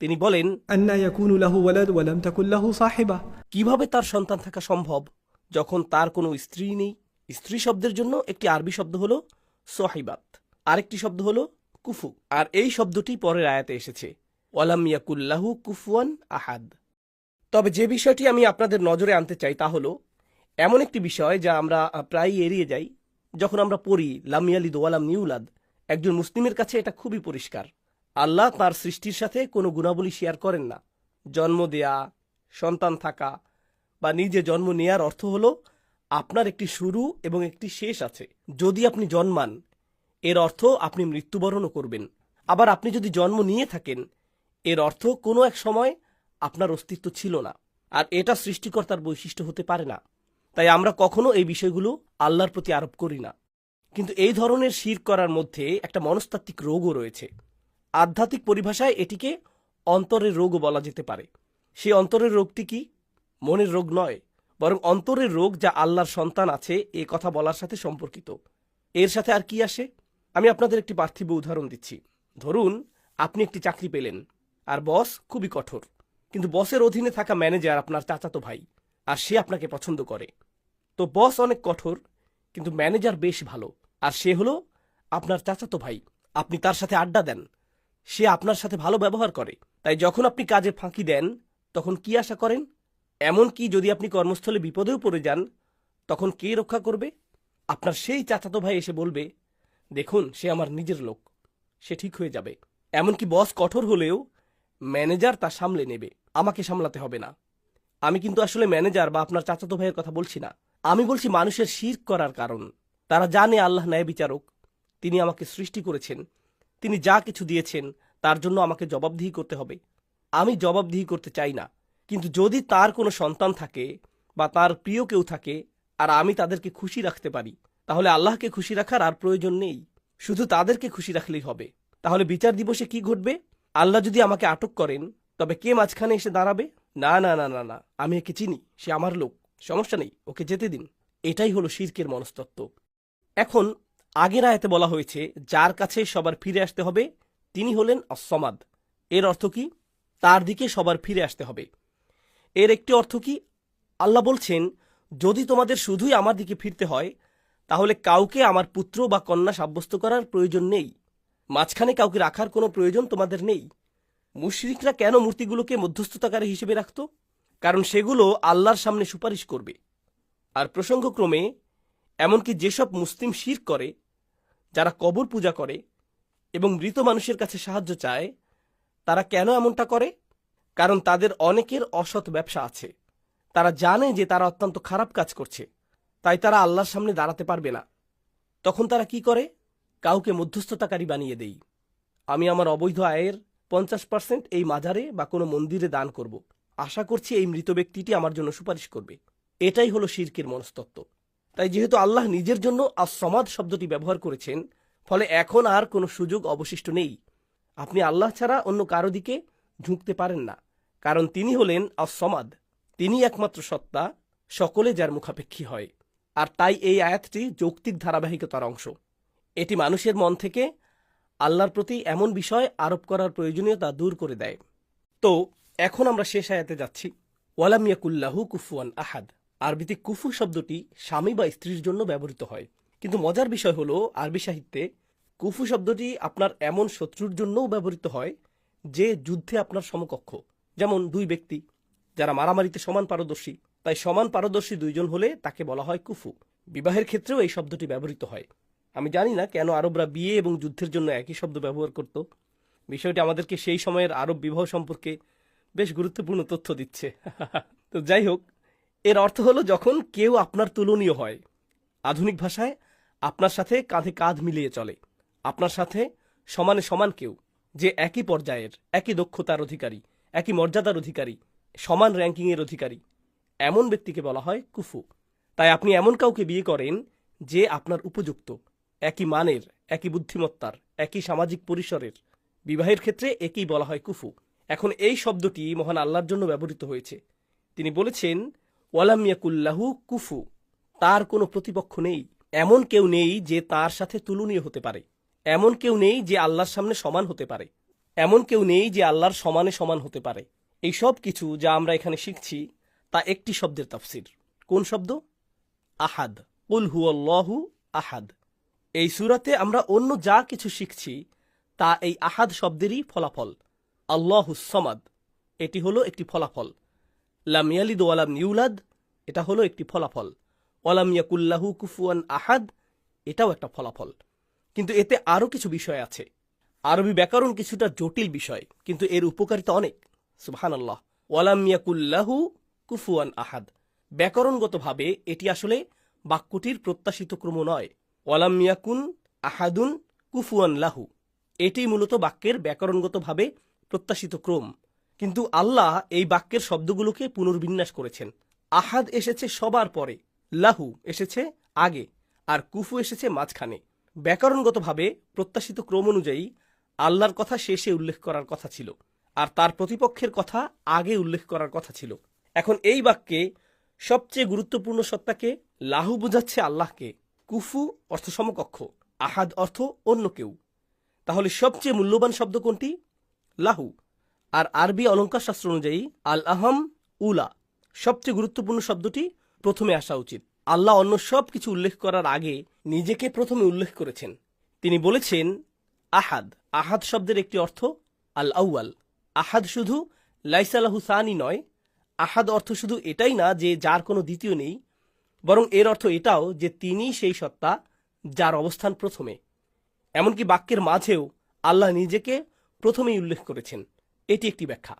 তিনি বলেন আন্না ইয়াকুনু লাহু ওয়ালাদ ওয়া লাম তাকুন লাহু সাহিবা, কিভাবে তার সন্তান থাকা সম্ভব যখন তার কোনো স্ত্রী নেই। স্ত্রী শব্দের জন্য একটি আরবি শব্দ হলো সহিবাত, আরেকটি শব্দ হলো কুফু, আর এই শব্দটি পরের আয়াতে এসেছে ওয়ালাম ইয়াকুল লাহু কুফুয়ান আহাদ। তবে যে বিষয়টি আমি আপনাদের নজরে আনতে চাই তা হলো এমন একটি বিষয় যা আমরা প্রায়ই এড়িয়ে যাই যখন আমরা পড়ি লাম ইয়ালিদ ওয়া লাম ইউলাদ। একজন মুসলিমের কাছে এটা খুবই পরিষ্কার, আল্লাহ তার সৃষ্টির সাথে কোনো গুণাবলী শেয়ার করেন না। জন্ম দেয়া, সন্তান থাকা বা নিজে জন্ম নেয়ার অর্থ হলো আপনার একটি শুরু এবং একটি শেষ আছে। যদি আপনি জন্মান, এর অর্থ আপনি মৃত্যুবরণও করবেন। আবার আপনি যদি জন্ম নিয়ে থাকেন, এর অর্থ কোনো এক সময় আপনার অস্তিত্ব ছিল না, আর এটা সৃষ্টিকর্তার বৈশিষ্ট্য হতে পারে না। তাই আমরা কখনো এই বিষয়গুলো আল্লাহর প্রতি আরোপ করি না। কিন্তু এই ধরনের শিরক করার মধ্যে একটা মনস্তাত্ত্বিক রোগও রয়েছে। আধ্যাত্মিক পরিভাষায় এটিকে অন্তরের রোগও বলা যেতে পারে। সেই অন্তরের রোগটি কি? মনের রোগ নয়, বরং অন্তরের রোগ যা আল্লাহর সন্তান আছে এ কথা বলার সাথে সম্পর্কিত। এর সাথে আর কি আসে? আমি আপনাদের একটি পার্থিব উদাহরণ দিচ্ছি। ধরুন আপনি একটি চাকরি পেলেন, আর বস খুবই কঠোর, কিন্তু বসের অধীনে থাকা ম্যানেজার আপনার চাচাতো ভাই, আর সে আপনাকে পছন্দ করে। তো বস অনেক কঠোর, কিন্তু ম্যানেজার বেশ ভালো, আর সে হলো আপনার চাচাতো ভাই। আপনি তার সাথে আড্ডা দেন, সে আপনার সাথে ভালো ব্যবহার করে, তাই যখন আপনি কাজে ফাঁকি দেন তখন কি আশা করেন? এমনকি যদি আপনি কর্মস্থলে বিপদেও পড়ে যান তখন কে রক্ষা করবে? আপনার সেই চাচাতো ভাই এসে বলবে, দেখুন সে আমার নিজের লোক, সে ঠিক হয়ে যাবে। এমনকি বস কঠোর হলেও ম্যানেজার তা সামলে নেবে, আমাকে সামলাতে হবে না। আমি কিন্তু আসলে ম্যানেজার বা আপনার চাচাতো ভাইয়ের কথা বলছি না। আমি বলছি মানুষের শিরক করার কারণ। তারা জানে আল্লাহ ন্যায় বিচারক, তিনি আমাকে সৃষ্টি করেছেন, তিনি যা কিছু দিয়েছেন তার জন্য আমাকে জবাবদিহি করতে হবে। আমি জবাবদিহি করতে চাই না। কিন্তু যদি তার কোনো সন্তান থাকে বা তার প্রিয় কেউ থাকে আর আমি তাদেরকে খুশি রাখতে পারি, তাহলে আল্লাহকে খুশি রাখার আর প্রয়োজন নেই, শুধু তাদেরকে খুশি রাখলেই হবে। তাহলে বিচার দিবসে কি ঘটবে? আল্লাহ যদি আমাকে আটক করেন তবে কে মাঝখানে এসে দাঁড়াবে? না না না না না, আমি একে চিনি, সে আমার লোক, সমস্যা নেই, ওকে যেতে দিন। এটাই হলো শিরকের মনস্তত্ত্ব। এখন আগের আয়াতে বলা হয়েছে যার কাছে সবার ফিরে আসতে হবে তিনি হলেন আস-সামাদ। এর অর্থ কি? তার দিকে সবার ফিরে আসতে হবে। এর একটি অর্থ কি? আল্লাহ বলছেন, যদি তোমাদের শুধুই আমার দিকে ফিরতে হয় তাহলে কাউকে আমার পুত্র বা কন্যা সাব্যস্ত করার প্রয়োজন নেই, মাঝখানে কাউকে রাখার কোনো প্রয়োজন তোমাদের নেই। মুশরিকরা কেন মূর্তিগুলোকে মধ্যস্থতাকারী হিসেবে রাখত? কারণ সেগুলো আল্লাহর সামনে সুপারিশ করবে। আর প্রসঙ্গক্রমে এমনকি যেসব মুসলিম শিরক করে, যারা কবর পূজা করে এবং মৃত মানুষের কাছে সাহায্য চায়, তারা কেন এমনটা করে? কারণ তাদের অনেকের অসৎ ব্যবসা আছে। তারা জানে যে তারা অত্যন্ত খারাপ কাজ করছে, তাই তারা আল্লাহর সামনে দাঁড়াতে পারবে না। তখন তারা কি করে? কাউকে মধ্যস্থতাকারী বানিয়ে দেই। আমি আমার অবৈধ আয়ের 50% এই মাজারে বা কোনো মন্দিরে দান করব, আশা করছি এই মৃত ব্যক্তিটি আমার জন্য সুপারিশ করবে। এটাই হলো শিরকের মনস্তত্ত্ব। তাই যেহেতু আল্লাহ নিজের জন্য আস-সামাদ শব্দটি ব্যবহার করেছেন, ফলে এখন আর কোনো সুযোগ অবশিষ্ট নেই। আপনি আল্লাহ ছাড়া অন্য কারো দিকে ঝুঁকতে পারেন না, কারণ তিনি হলেন আস-সামাদ। তিনি একমাত্র সত্তা, সকলে যার মুখাপেক্ষী হয়। আর তাই এই আয়াতটি যৌক্তিক ধারাবাহিকতার অংশ। এটি মানুষের মন থেকে আল্লাহর প্রতি এমন বিষয় আরোপ করার প্রয়োজনীয়তা দূর করে দেয়। তো এখন আমরা শেষ আয়াতে যাচ্ছি। ওয়ালাম ইয়াকুল্লাহু কুফুয়ান আহাদ। আরবিতে কুফু শব্দটি স্বামী বা স্ত্রীর জন্য ব্যবহৃত হয়, কিন্তু মজার বিষয় হলো আরবি সাহিত্যে কুফু শব্দটি আপনার এমন শত্রুর জন্যও ব্যবহৃত হয় যে যুদ্ধে আপনার সমকক্ষ, যেমন দুই ব্যক্তি যারা মারামারিতে সমান পারদর্শী। তাই সমান পারদর্শী দুইজন হলে তাকে বলা হয় কুফু। বিবাহের ক্ষেত্রেও এই শব্দটি ব্যবহৃত হয়। আমি জানি না কেন আরবরা বিয়ে এবং যুদ্ধের জন্য একই শব্দ ব্যবহার করত। বিষয়টি আমাদেরকে সেই সময়ের আরব বিবাহ সম্পর্কে বেশ গুরুত্বপূর্ণ তথ্য দিচ্ছে। তো যাই হোক, এর অর্থ হলো যখন কেউ আপনার তুলনীয় হয়, আধুনিক ভাষায় আপনার সাথে কাঁধে কাঁধ মিলিয়ে চলে, আপনার সাথে সমানে সমান কেউ, যে একই পর্যায়ের, একই দক্ষতার অধিকারী, একই মর্যাদার অধিকারী, সমান র্যাঙ্কিংয়ের অধিকারী, এমন ব্যক্তিকে বলা হয় কুফু। তাই আপনি এমন কাউকে বিয়ে করেন যে আপনার উপযুক্ত, একই মানের, একই বুদ্ধিমত্তার, একই সামাজিক পরিসরের। বিবাহের ক্ষেত্রে একেই বলা হয় কুফু। এখন এই শব্দটি মহান আল্লাহর জন্য ব্যবহৃত হয়েছে। তিনি বলেছেন, ওয়ালাম ইয়াকুল্লাহু কুফু, তার কোনো প্রতিপক্ষ নেই। এমন কেউ নেই যে তার সাথে তুলনীয় হতে পারে, এমন কেউ নেই যে আল্লাহর সামনে সমান হতে পারে, এমন কেউ নেই যে আল্লাহর সমানে সমান হতে পারে। এই সব কিছু যা আমরা এখানে শিখছি তা একটি শব্দের তাফসির। কোন শব্দ? আহাদ। কুল হুয়াল্লাহু আহাদ। এই সূরাতে আমরা অন্য যা কিছু শিখছি তা এই আহাদ শব্দেরই ফলাফল। আল্লাহুস সামাদ, এটি হলো একটি ফলাফল। লাম ইয়ালিদ ওয়ালাম ইউলাদ, এটা হলো একটি ফলাফল। ওয়ালাম ইয়াকুল্লাহু কুফুয়ান আহাদ, এটাও একটা ফলাফল। কিন্তু এতে আরও কিছু বিষয় আছে। আরবি ব্যাকরণ কিছুটা জটিল বিষয়, কিন্তু এর উপকারিতা অনেক। সুবহানাল্লাহ। ওয়ালাম ইয়াকুল্লাহু কুফুয়ান আহাদ, ব্যাকরণগতভাবে এটি আসলে বাক্যটির প্রত্যাশিত ক্রম নয়। ওয়ালাম ইয়াকুন আহাদুন কুফুয়ান লাহু, এটি মূলত বাক্যের ব্যাকরণগতভাবে প্রত্যাশিত ক্রম। কিন্তু আল্লাহ এই বাক্যের শব্দগুলোকে পুনর্বিন্যাস করেছেন। আহাদ এসেছে সবার পরে, লাহু এসেছে আগে, আর কুফু এসেছে মাঝখানে। ব্যাকরণগতভাবে প্রত্যাশিত ক্রম অনুযায়ী আল্লাহর কথা শেষে উল্লেখ করার কথা ছিল, আর তার প্রতিপক্ষের কথা আগে উল্লেখ করার কথা ছিল। এখন এই বাক্যে সবচেয়ে গুরুত্বপূর্ণ সত্তাকে, লাহু বোঝাচ্ছে আল্লাহকে, কুফু অর্থ সমকক্ষ, আহাদ অর্থ অন্য কেউ। তাহলে সবচেয়ে মূল্যবান শব্দ কোনটি? লাহু। আর আরবি অলঙ্কার শাস্ত্র অনুযায়ী আল আহম উলা, সবচেয়ে গুরুত্বপূর্ণ শব্দটি প্রথমে আসা উচিত। আল্লাহ অন্য সব কিছু উল্লেখ করার আগে নিজেকে প্রথমে উল্লেখ করেছেন। তিনি বলেছেন আহাদ। আহাদ শব্দের একটি অর্থ আল আউয়াল, আহাদ শুধু লাইসা লাহু সানি নয়, আহাদ অর্থ শুধু এটাই না যে যার কোনো দ্বিতীয় নেই, বরং এর অর্থ এটাও যে তিনি সেই সত্তা যার অবস্থান প্রথমে। এমনকি বাক্যের মাঝেও আল্লাহ নিজেকে প্রথমেই উল্লেখ করেছেন। এটি একটি ব্যাখ্যা।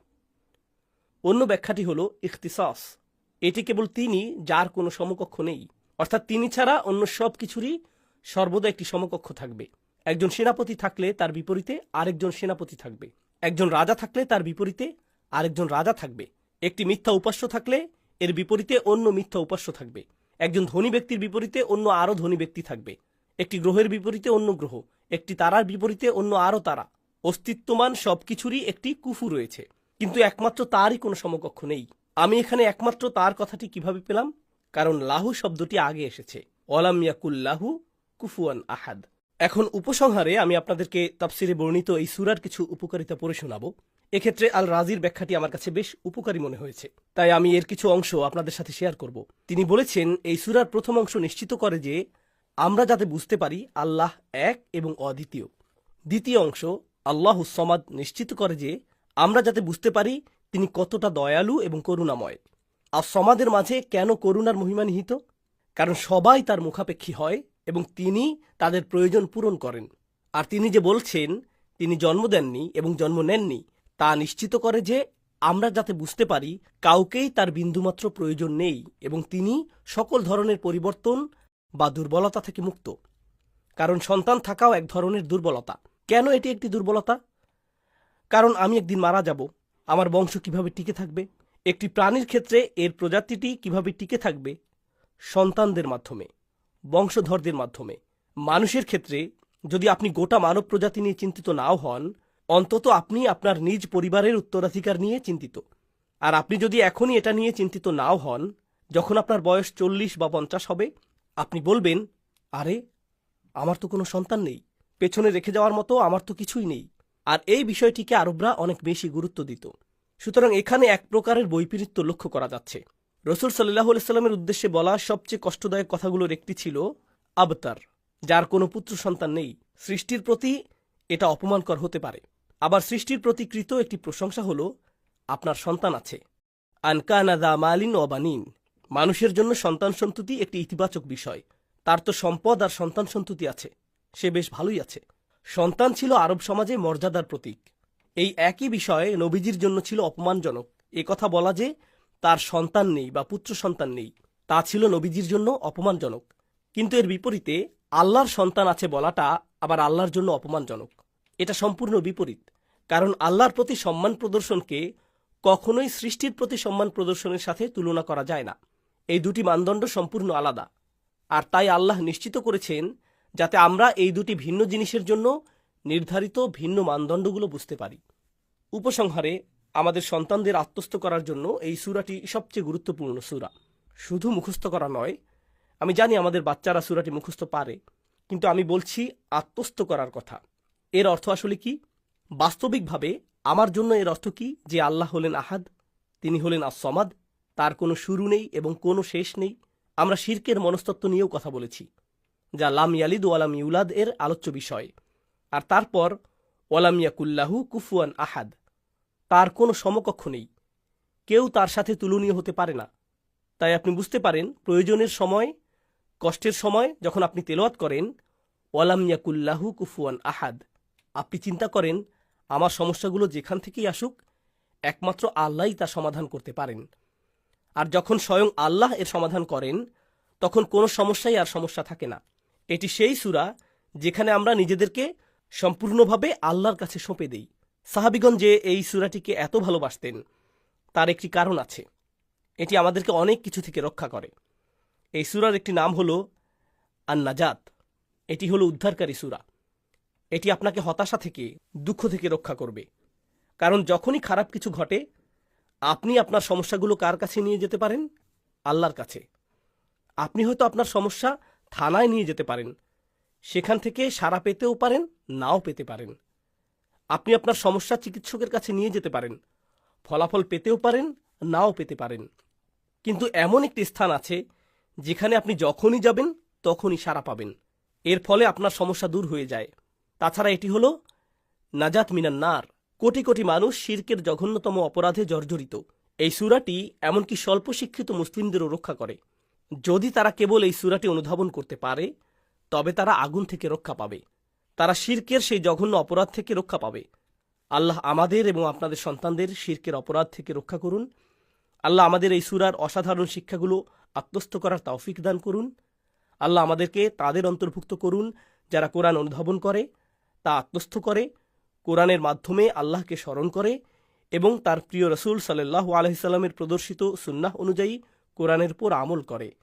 অন্য ব্যাখ্যাটি হল ইখতিসাস। এটি কেবল তিনি যার কোনো সমকক্ষ নেই, অর্থাৎ তিনি ছাড়া অন্য সব কিছুরই সর্বদা একটি সমকক্ষ থাকবে। একজন সেনাপতি থাকলে তার বিপরীতে আরেকজন সেনাপতি থাকবে, একজন রাজা থাকলে তার বিপরীতে আরেকজন রাজা থাকবে, একটি মিথ্যা উপাস্য থাকলে এর বিপরীতে অন্য মিথ্যা উপাস্য থাকবে, একজন ধনী ব্যক্তির বিপরীতে অন্য আরো ধনী ব্যক্তি থাকবে, একটি গ্রহের বিপরীতে অন্য গ্রহ, একটি তারার বিপরীতে অন্য আরো তারা। অস্তিত্বমান সবকিছুরই একটি কুফু রয়েছে, কিন্তু একমাত্র তারই কোনো সমকক্ষ নেই। আমি এখানে একমাত্র তার কথাটি কিভাবে পেলাম? কারণ লাহু শব্দটি আগে এসেছে, ওয়ালাম ইয়াকুল্লাহু কুফুয়ান আহাদ। এখন উপসংহারে আমি আপনাদেরকে তাফসিরে বর্ণিত এই সূরার কিছু উপকারিতা পড়ে শোনাবো। এক্ষেত্রে আল রাজির ব্যাখ্যাটি আমার কাছে বেশ উপকারী মনে হয়েছে, তাই আমি এর কিছু অংশ আপনাদের সাথে শেয়ার করব। তিনি বলেছেন, এই সূরার প্রথম অংশ নিশ্চিত করে যে আমরা যাতে বুঝতে পারি আল্লাহ এক এবং অদ্বিতীয়। দ্বিতীয় অংশ আল্লাহুস সমাদ নিশ্চিত করে যে আমরা যাতে বুঝতে পারি তিনি কতটা দয়ালু এবং করুণাময়। আর সমাদের মাঝে কেন করুণার মহিমা নিহিত? কারণ সবাই তার মুখাপেক্ষী হয় এবং তিনি তাদের প্রয়োজন পূরণ করেন। আর তিনি যে বলছেন তিনি জন্ম দেননি এবং জন্ম নেননি, তা নিশ্চিত করে যে আমরা যাতে বুঝতে পারি কাউকেই তার বিন্দুমাত্র প্রয়োজন নেই এবং তিনি সকল ধরনের পরিবর্তন বা দুর্বলতা থেকে মুক্ত। কারণ সন্তান থাকাও এক ধরনের দুর্বলতা। কেন এটি একটি দুর্বলতা? কারণ আমি একদিন মারা যাব, আমার বংশ কিভাবে টিকে থাকবে? একটি প্রাণীর ক্ষেত্রে এর প্রজাতিটি কিভাবে টিকে থাকবে? সন্তানদের মাধ্যমে, বংশধরদের মাধ্যমে। মানুষের ক্ষেত্রে যদি আপনি গোটা মানব প্রজাতি নিয়ে চিন্তিত নাও হন, অন্তত আপনি আপনার নিজ পরিবারের উত্তরাধিকার নিয়ে চিন্তিত। আর আপনি যদি এখনই এটা নিয়ে চিন্তিত নাও হন, যখন আপনার বয়স 40 বা 50 হবে, আপনি বলবেন, আরে আমার তো কোনো সন্তান নেই, পেছনে রেখে যাওয়ার মতো আমার তো কিছুই নেই। আর এই বিষয়টিকে আরবরা অনেক বেশি গুরুত্ব দিত। সুতরাং এখানে এক প্রকারের বৈপরীত্য লক্ষ্য করা যাচ্ছে। রসুল সাল্লাল্লাহু আলাইহি সাল্লামের উদ্দেশ্যে বলা সবচেয়ে কষ্টদায়ক কথাগুলোর একটি ছিল আবতার, যার কোনো পুত্র সন্তান নেই। সৃষ্টির প্রতি এটা অপমানকর হতে পারে। আবার সৃষ্টির প্রতি কৃত একটি প্রশংসা হল আপনার সন্তান আছে। আনকানা দা মালিন ওয়া বানিন। মানুষের জন্য সন্তান সন্ততি একটি ইতিবাচক বিষয়। তার তো সম্পদ আর সন্তান সন্ততি আছে, সে বেশ ভালোই আছে। সন্তান ছিল আরব সমাজে মর্যাদার প্রতীক। এই একই বিষয়ে নবীজির জন্য ছিল অপমানজনক। এ কথা বলা যে তার সন্তান নেই বা পুত্র সন্তান নেই, তা ছিল নবীজির জন্য অপমানজনক। কিন্তু এর বিপরীতে আল্লাহর সন্তান আছে বলাটা আবার আল্লাহর জন্য অপমানজনক। এটা সম্পূর্ণ বিপরীত। কারণ আল্লাহর প্রতি সম্মান প্রদর্শনকে কখনোই সৃষ্টির প্রতি সম্মান প্রদর্শনের সাথে তুলনা করা যায় না। এই দুটি মানদণ্ড সম্পূর্ণ আলাদা। আর তাই আল্লাহ নিশ্চিত করেছেন যাতে আমরা এই দুটি ভিন্ন জিনিসের জন্য নির্ধারিত ভিন্ন মানদণ্ডগুলো বুঝতে পারি। উপসংহারে আমাদের সন্তানদের আত্মস্থ করার জন্য এই সূরাটি সবচেয়ে গুরুত্বপূর্ণ সূরা। শুধু মুখস্থ করা নয়, আমি জানি আমাদের বাচ্চারা সূরাটি মুখস্থ পারে, কিন্তু আমি বলছি আত্মস্থ করার কথা। এর অর্থ আসলে কি? বাস্তবিকভাবে আমার জন্য এর অর্থ কি? যে আল্লাহ হলেন আহাদ, তিনি হলেন আস-সমাদ, তার কোনো শুরু নেই এবং কোনো শেষ নেই। আমরা শিরকের মনস্তত্ত্ব নিয়েও কথা বলেছি, যা লাম ইয়ালিদ ওয়ালাম ইউলাদ এর আলোচ্য বিষয়। আর তারপর ওয়ালাম ইয়াকুল্লাহু কুফুয়ান আহাদ, তার কোনো সমকক্ষ নেই, কেউ তার সাথে তুলনীয় হতে পারে না। তাই আপনি বুঝতে পারেন প্রয়োজনের সময়, কষ্টের সময় যখন আপনি তেলাওয়াত করেন ওয়ালাম ইয়াকুল্লাহু কুফুয়ান আহাদ, আপনি চিন্তা করেন আমার সমস্যাগুলো যেখান থেকেই আসুক, একমাত্র আল্লাহই তার সমাধান করতে পারেন। আর যখন স্বয়ং আল্লাহ এর সমাধান করেন, তখন কোনো সমস্যাই আর সমস্যা থাকে না। এটি সেই সূরা যেখানে আমরা নিজেদেরকে সম্পূর্ণভাবে আল্লাহর কাছে সঁপে দেই। সাহাবীগণ যে এই সূরাটিকে এত ভালোবাসতেন, তার একটি কারণ আছে। এটি আমাদেরকে অনেক কিছু থেকে রক্ষা করে। এই সূরার একটি নাম হল আন-নাজাত। এটি হলো উদ্ধারকারী সূরা। এটি আপনাকে হতাশা থেকে, দুঃখ থেকে রক্ষা করবে। কারণ যখনই খারাপ কিছু ঘটে, আপনি আপনার সমস্যাগুলো কার কাছে নিয়ে যেতে পারেন? আল্লাহর কাছে। আপনি হয়তো আপনার সমস্যা থানায় নিয়ে যেতে পারেন, সেখান থেকে সাড়া পেতেও পারেন, নাও পেতে পারেন। আপনি আপনার সমস্যা চিকিৎসকের কাছে নিয়ে যেতে পারেন, ফলাফল পেতেও পারেন, নাও পেতে পারেন। কিন্তু এমন একটি স্থান আছে যেখানে আপনি যখনই যাবেন তখনই সাড়া পাবেন। এর ফলে আপনার সমস্যা দূর হয়ে যায়। তাছাড়া এটি হলো নাজাত মিনান নার, কোটি কোটি মানুষ শিরকের জঘন্যতম অপরাধে জর্জরিত। এই সূরাটি এমনকি স্বল্প শিক্ষিত মুসলিমদেরও রক্ষা করে। যদি তারা কেবল এই সূরাটি অনুধাবন করতে পারে, তবে তারা আগুন থেকে রক্ষা পাবে। তারা শিরকের সেই জঘন্য অপরাধ থেকে রক্ষা পাবে। আল্লাহ আমাদের এবং আপনাদের সন্তানদের শিরকের অপরাধ থেকে রক্ষা করুন। আল্লাহ আমাদের এই সূরার অসাধারণ শিক্ষাগুলো আত্মস্থ করার তৌফিক দান করুন। আল্লাহ আমাদেরকে তাদের অন্তর্ভুক্ত করুন যারা কোরআন অনুধাবন করে, তা আত্মস্থ করে, কোরআনের মাধ্যমে আল্লাহকে স্মরণ করে এবং তার প্রিয় রসুল সাল্লাল্লাহু আলাইহি সাল্লামের প্রদর্শিত সুন্নাহ অনুযায়ী কোরআনের উপর আমল করে।